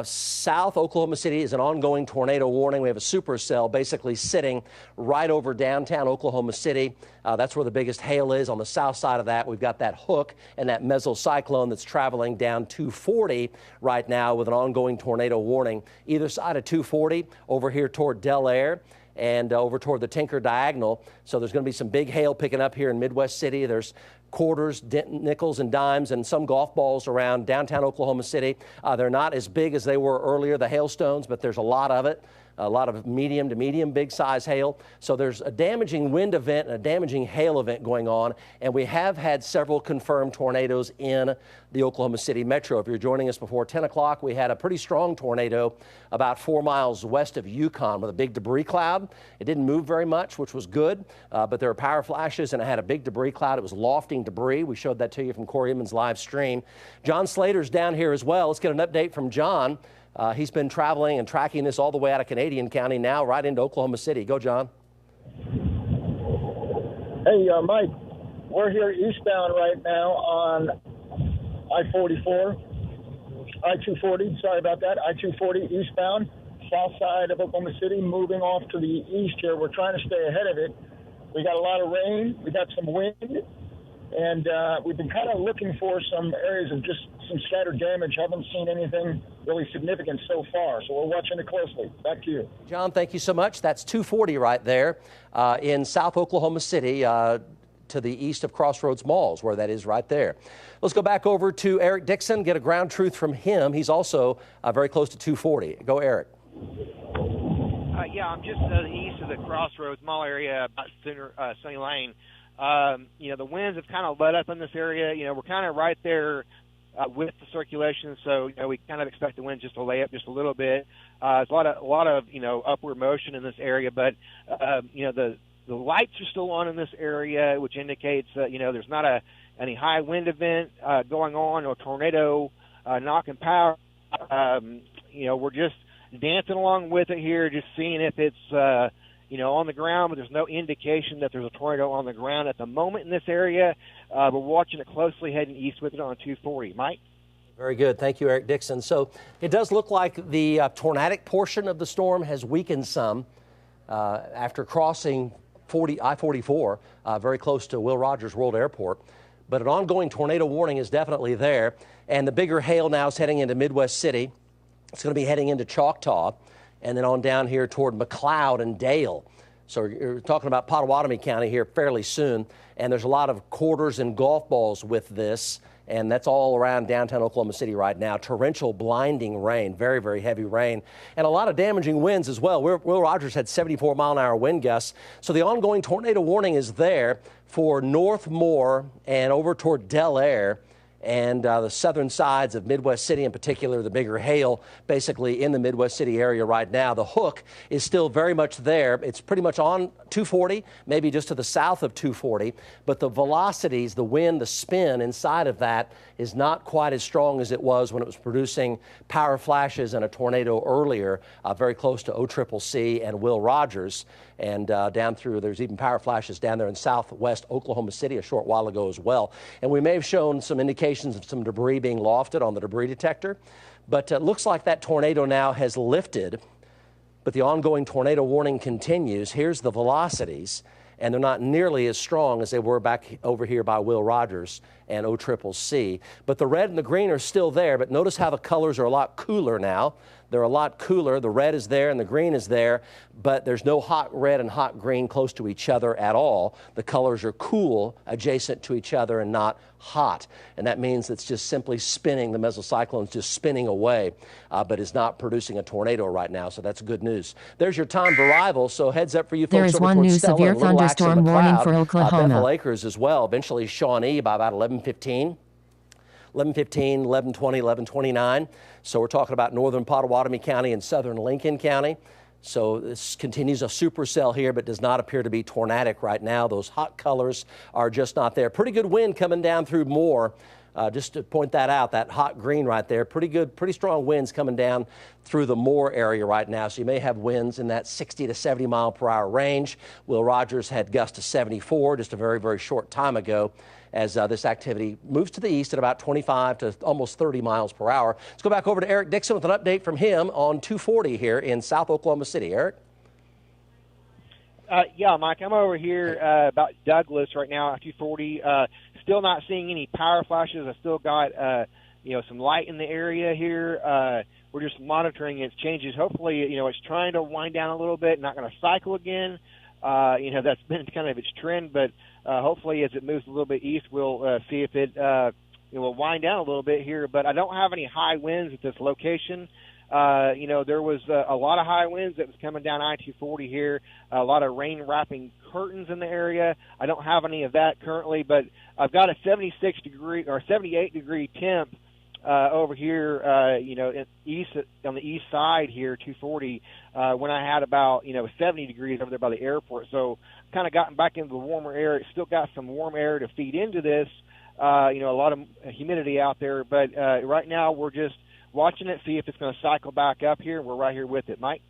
South Oklahoma City is an ongoing tornado warning. We have a supercell basically sitting right over downtown Oklahoma City. That's where the biggest hail is. On the south side of that, we've got that hook and that mesocyclone that's traveling down 240 right now with an ongoing tornado warning. Either side of 240 over here toward Del Aire and over toward the Tinker Diagonal. So there's going to be some big hail picking up here in Midwest City. There's quarters, nickels, and dimes, and some golf balls around downtown Oklahoma City. They're not as big as they were earlier, the hailstones, but there's a lot of it. A lot of medium to medium big size hail. So there's a damaging wind event and a damaging hail event going on. And we have had several confirmed tornadoes in the Oklahoma City metro. If you're joining us before 10 o'clock, we had a pretty strong tornado about 4 miles west of Yukon with a big debris cloud. It didn't move very much, which was good, but there were power flashes and it had a big debris cloud. It was lofting debris. We showed that to you from Corey Inman's live stream. John Slater's down here as well. Let's get an update from John. He's been traveling and tracking this all the way out of Canadian County, now right into Oklahoma City. Go, John. Hey, Mike, we're here eastbound right now on I-44, I-240, sorry about that, I-240 eastbound, south side of Oklahoma City, moving off to the east here. We're trying to stay ahead of it. We got a lot of rain, we got some wind, and we've been kind of looking for some areas of just some scattered damage. Haven't seen anything really significant so far, so we're watching it closely. Back to you. John, thank you so much. That's 240 right there in South Oklahoma City to the east of Crossroads Malls, where that is right there. Let's go back over to Eric Dixon, get a ground truth from him. He's also very close to 240. Go, Eric. Yeah, I'm just east of the Crossroads Mall area, about Sunny Lane. The winds have kind of let up in this area. We're kind of right there with the circulation, so we kind of expect the wind just to lay up just a little bit. There's a lot of upward motion in this area, but the lights are still on in this area, which indicates that there's not any high wind event going on or tornado knocking power. We're just dancing along with it here, just seeing if it's on the ground, but there's no indication that there's a tornado on the ground at the moment in this area. We're watching it closely, heading east with it on 240. Mike? Very good. Thank you, Eric Dixon. So it does look like the tornadic portion of the storm has weakened some after crossing I-44, very close to Will Rogers World Airport. But an ongoing tornado warning is definitely there. And the bigger hail now is heading into Midwest City. It's going to be heading into Choctaw and then on down here toward McLeod and Dale. So you're talking about Pottawatomie County here fairly soon. And there's a lot of quarters and golf balls with this. and that's all around downtown Oklahoma City right now. Torrential, blinding rain, very, very heavy rain, and a lot of damaging winds as well. Will Rogers had 74-mile-an-hour wind gusts, so the ongoing tornado warning is there for North Moore and over toward Del Air and the southern sides of Midwest City, in particular, the bigger hail basically in the Midwest City area right now. The hook is still very much there. It's pretty much on 240, maybe just to the south of 240, but the velocities, the wind, the spin inside of that is not quite as strong as it was when it was producing power flashes and a tornado earlier, very close to OCCC and Will Rogers. And down through, there's even power flashes down there in southwest Oklahoma City a short while ago as well. And we may have shown some indications of some debris being lofted on the debris detector, but it looks like that tornado now has lifted, but the ongoing tornado warning continues. Here's the velocities, and they're not nearly as strong as they were back over here by Will Rogers and OCCC. But the red and the green are still there, but notice how the colors are a lot cooler now. They're a lot cooler. The red is there and the green is there, but there's no hot red and hot green close to each other at all. The colors are cool adjacent to each other and not hot. And that means it's just simply spinning. The mesocyclone's just spinning away, but is not producing a tornado right now. So that's good news. There's your time of arrival. So heads up for you folks. There is one new severe thunderstorm warning for Oklahoma. Bethel Acres as well. Eventually Shawnee by about 11:15. 11:15, 11:20, 11:29. So we're talking about northern Pottawatomie County and southern Lincoln County. So this continues a supercell here, but does not appear to be tornadic right now. Those hot colors are just not there. Pretty good wind coming down through Moore. Just to point that out, that hot green right there, pretty good, pretty strong winds coming down through the Moore area right now. So you may have winds in that 60 to 70 mile per hour range. Will Rogers had gusts to 74 just a very, very short time ago, as this activity moves to the east at about 25 to almost 30 miles per hour. Let's go back over to Eric Dixon with an update from him on 240 here in South Oklahoma City. Eric? Yeah, Mike, I'm over here about Douglas right now at 240. Still not seeing any power flashes. I still got, some light in the area here. We're just monitoring its changes. Hopefully, it's trying to wind down a little bit, not going to cycle again. That's been kind of its trend, but hopefully as it moves a little bit east, we'll see if it will wind down a little bit here. But I don't have any high winds at this location. There was a lot of high winds that was coming down I-240 here, a lot of rain wrapping curtains in the area. I don't have any of that currently, but I've got a 78 degree temp over here, on the east side here, 240, when I had about, 70 degrees over there by the airport. So kind of gotten back into the warmer air. It's still got some warm air to feed into this, a lot of humidity out there. But right now we're just watching it, see if it's going to cycle back up here. We're right here with it. Mike?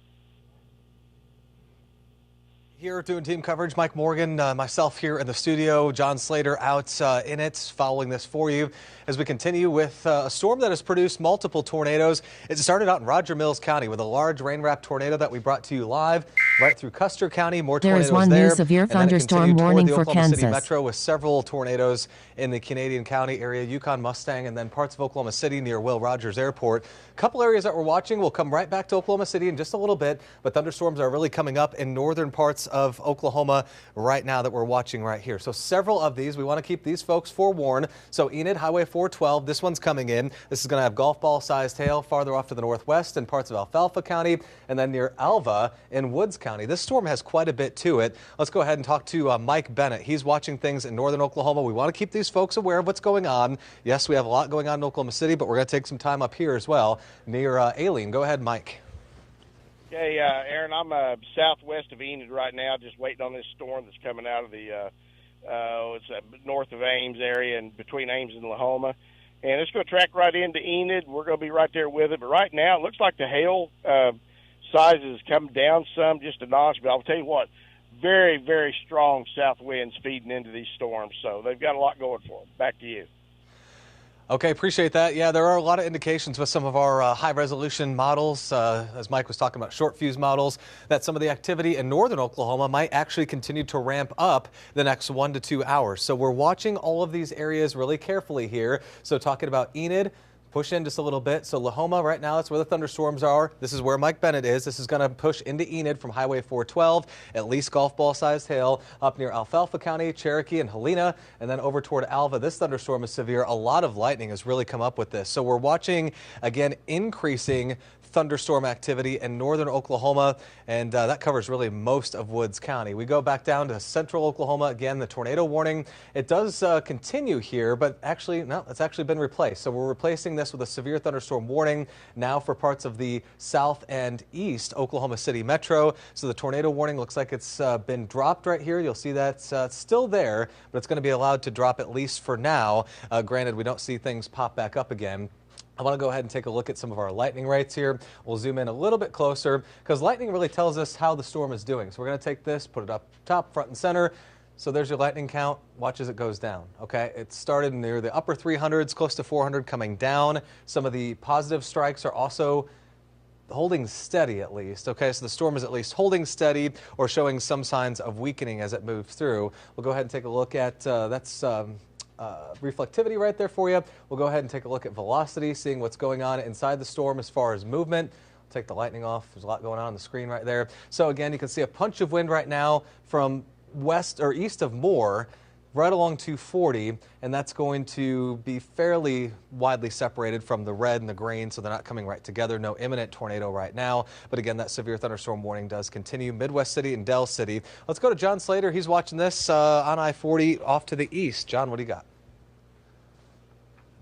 Here doing team coverage, Mike Morgan, myself here in the studio, John Slater out in it, following this for you as we continue with a storm that has produced multiple tornadoes. It started out in Roger Mills County with a large rain-wrapped tornado that we brought to you live right through Custer County. More tornadoes there. There is one new severe thunderstorm warning for Kansas. City Metro with several tornadoes in the Canadian County area, Yukon, Mustang, and then parts of Oklahoma City near Will Rogers Airport. A couple areas that we're watching. We'll come right back to Oklahoma City in just a little bit, but thunderstorms are really coming up in northern parts of Oklahoma right now that we're watching right here. So several of these, we want to keep these folks forewarned. So Enid, Highway 412, this one's coming in. This is going to have golf ball sized hail farther off to the northwest in parts of Alfalfa County and then near Alva in Woods County. This storm has quite a bit to it. Let's go ahead and talk to Mike Bennett. He's watching things in northern Oklahoma. We want to keep these folks aware of what's going on. Yes, we have a lot going on in Oklahoma City, but we're going to take some time up here as well near Aileen. Go ahead, Mike. Okay, Aaron, I'm southwest of Enid right now, just waiting on this storm that's coming out of the north of Ames area and between Ames and Lahoma. And it's going to track right into Enid. We're going to be right there with it. But right now, it looks like the hail size has come down some, just a notch. But I'll tell you what, very, very strong south winds feeding into these storms. So they've got a lot going for them. Back to you. Okay, appreciate that. Yeah, there are a lot of indications with some of our high-resolution models, as Mike was talking about short fuse models, that some of the activity in northern Oklahoma might actually continue to ramp up the next 1 to 2 hours. So we're watching all of these areas really carefully here. So talking about Enid, push in just a little bit. So Lahoma right now, that's where the thunderstorms are. This is where Mike Bennett is. This is going to push into Enid from Highway 412, at least golf ball sized hail up near Alfalfa County, Cherokee, and Helena, and then over toward Alva. This thunderstorm is severe. A lot of lightning has really come up with this. So we're watching, again, increasing thunderstorm activity in northern Oklahoma, and that covers really most of Woods County. We go back down to central Oklahoma. Again, the tornado warning, it does continue here, but actually, no, it's actually been replaced. So we're replacing this with a severe thunderstorm warning now for parts of the south and east Oklahoma City metro. So the tornado warning looks like it's been dropped right here. You'll see that's still there, but it's going to be allowed to drop at least for now. Granted, we don't see things pop back up again. I want to go ahead and take a look at some of our lightning rates here. We'll zoom in a little bit closer because lightning really tells us how the storm is doing. So we're going to take this, put it up top, front and center. So there's your lightning count. Watch as it goes down. Okay, it started near the upper 300s, close to 400, coming down. Some of the positive strikes are also holding steady at least. Okay, so the storm is at least holding steady or showing some signs of weakening as it moves through. We'll go ahead and take a look at reflectivity right there for you. We'll go ahead and take a look at velocity, seeing what's going on inside the storm as far as movement. I'll take the lightning off. There's a lot going on the screen right there. So again, you can see a punch of wind right now from west or east of Moore right along 240, and that's going to be fairly widely separated from the red and the green, so they're not coming right together. No imminent tornado right now, but again, that severe thunderstorm warning does continue. Midwest City and Del City. Let's go to John Slater. He's watching this on I-40 off to the east. John, what do you got?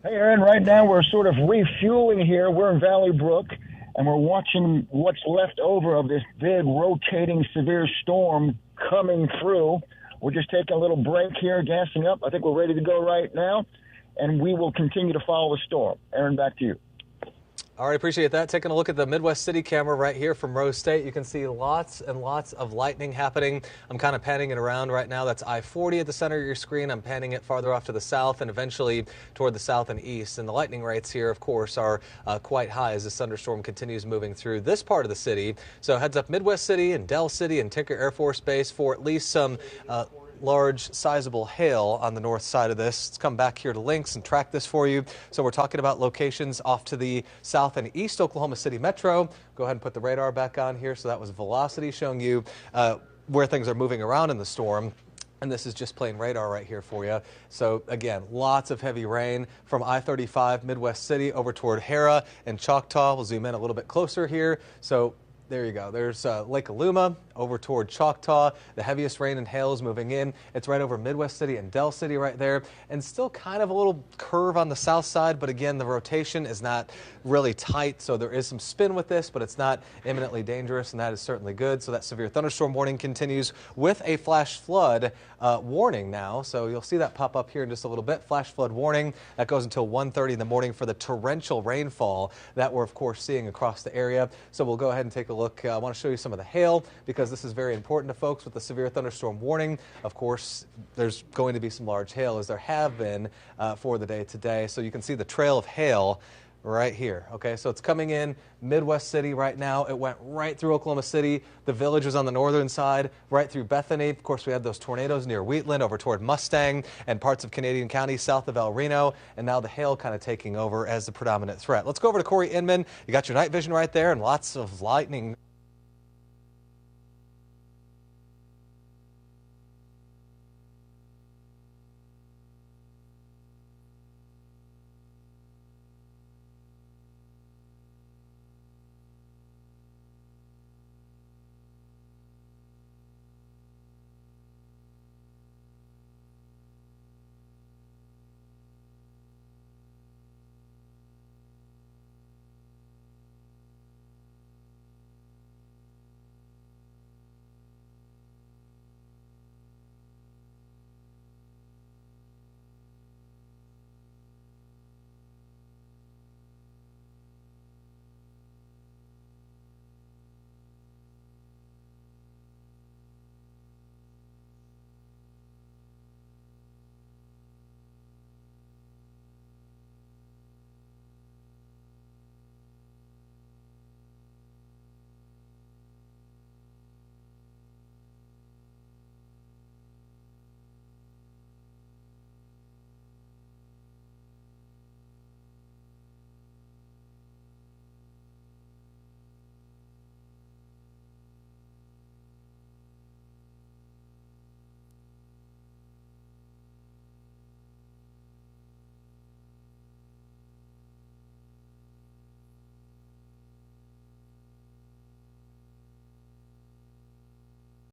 Hey, Aaron, right now we're sort of refueling here. We're in Valley Brook, and we're watching what's left over of this big rotating severe storm coming through. We're just taking a little break here, gassing up. I think we're ready to go right now, and we will continue to follow the storm. Aaron, back to you. All right, appreciate that. Taking a look at the Midwest City camera right here from Rose State. You can see lots and lots of lightning happening. I'm kind of panning it around right now. That's I-40 at the center of your screen. I'm panning it farther off to the south and eventually toward the south and east. And the lightning rates here, of course, are quite high as this thunderstorm continues moving through this part of the city. So heads up Midwest City and Del City and Tinker Air Force Base for at least some large, sizable hail on the north side of this. Let's come back here to Lynx and track this for you. So we're talking about locations off to the south and east Oklahoma City metro. Go ahead and put the radar back on here. So that was velocity showing you where things are moving around in the storm. And this is just plain radar right here for you. So again, lots of heavy rain from I-35 Midwest City over toward Hera and Choctaw. We'll zoom in a little bit closer here. So there you go. There's Lake Aluma over toward Choctaw. The heaviest rain and hail is moving in. It's right over Midwest City and Del City right there. And still kind of a little curve on the south side. But again, the rotation is not really tight. So there is some spin with this, but it's not imminently dangerous. And that is certainly good. So that severe thunderstorm warning continues with a flash flood warning now. So you'll see that pop up here in just a little bit. Flash flood warning. That goes until 1:30 in the morning for the torrential rainfall that we're, of course, seeing across the area. So we'll go ahead and take a look. I want to show you some of the hail because this is very important to folks with the severe thunderstorm warning. Of course, there's going to be some large hail as there have been for the day today. So you can see the trail of hail right here. Okay, so it's coming in Midwest City right now. It went right through Oklahoma City. The village was on the northern side, right through Bethany. Of course, we had those tornadoes near Wheatland over toward Mustang and parts of Canadian County south of El Reno. And now the hail kind of taking over as the predominant threat. Let's go over to Corey Inman. You got your night vision right there and lots of lightning.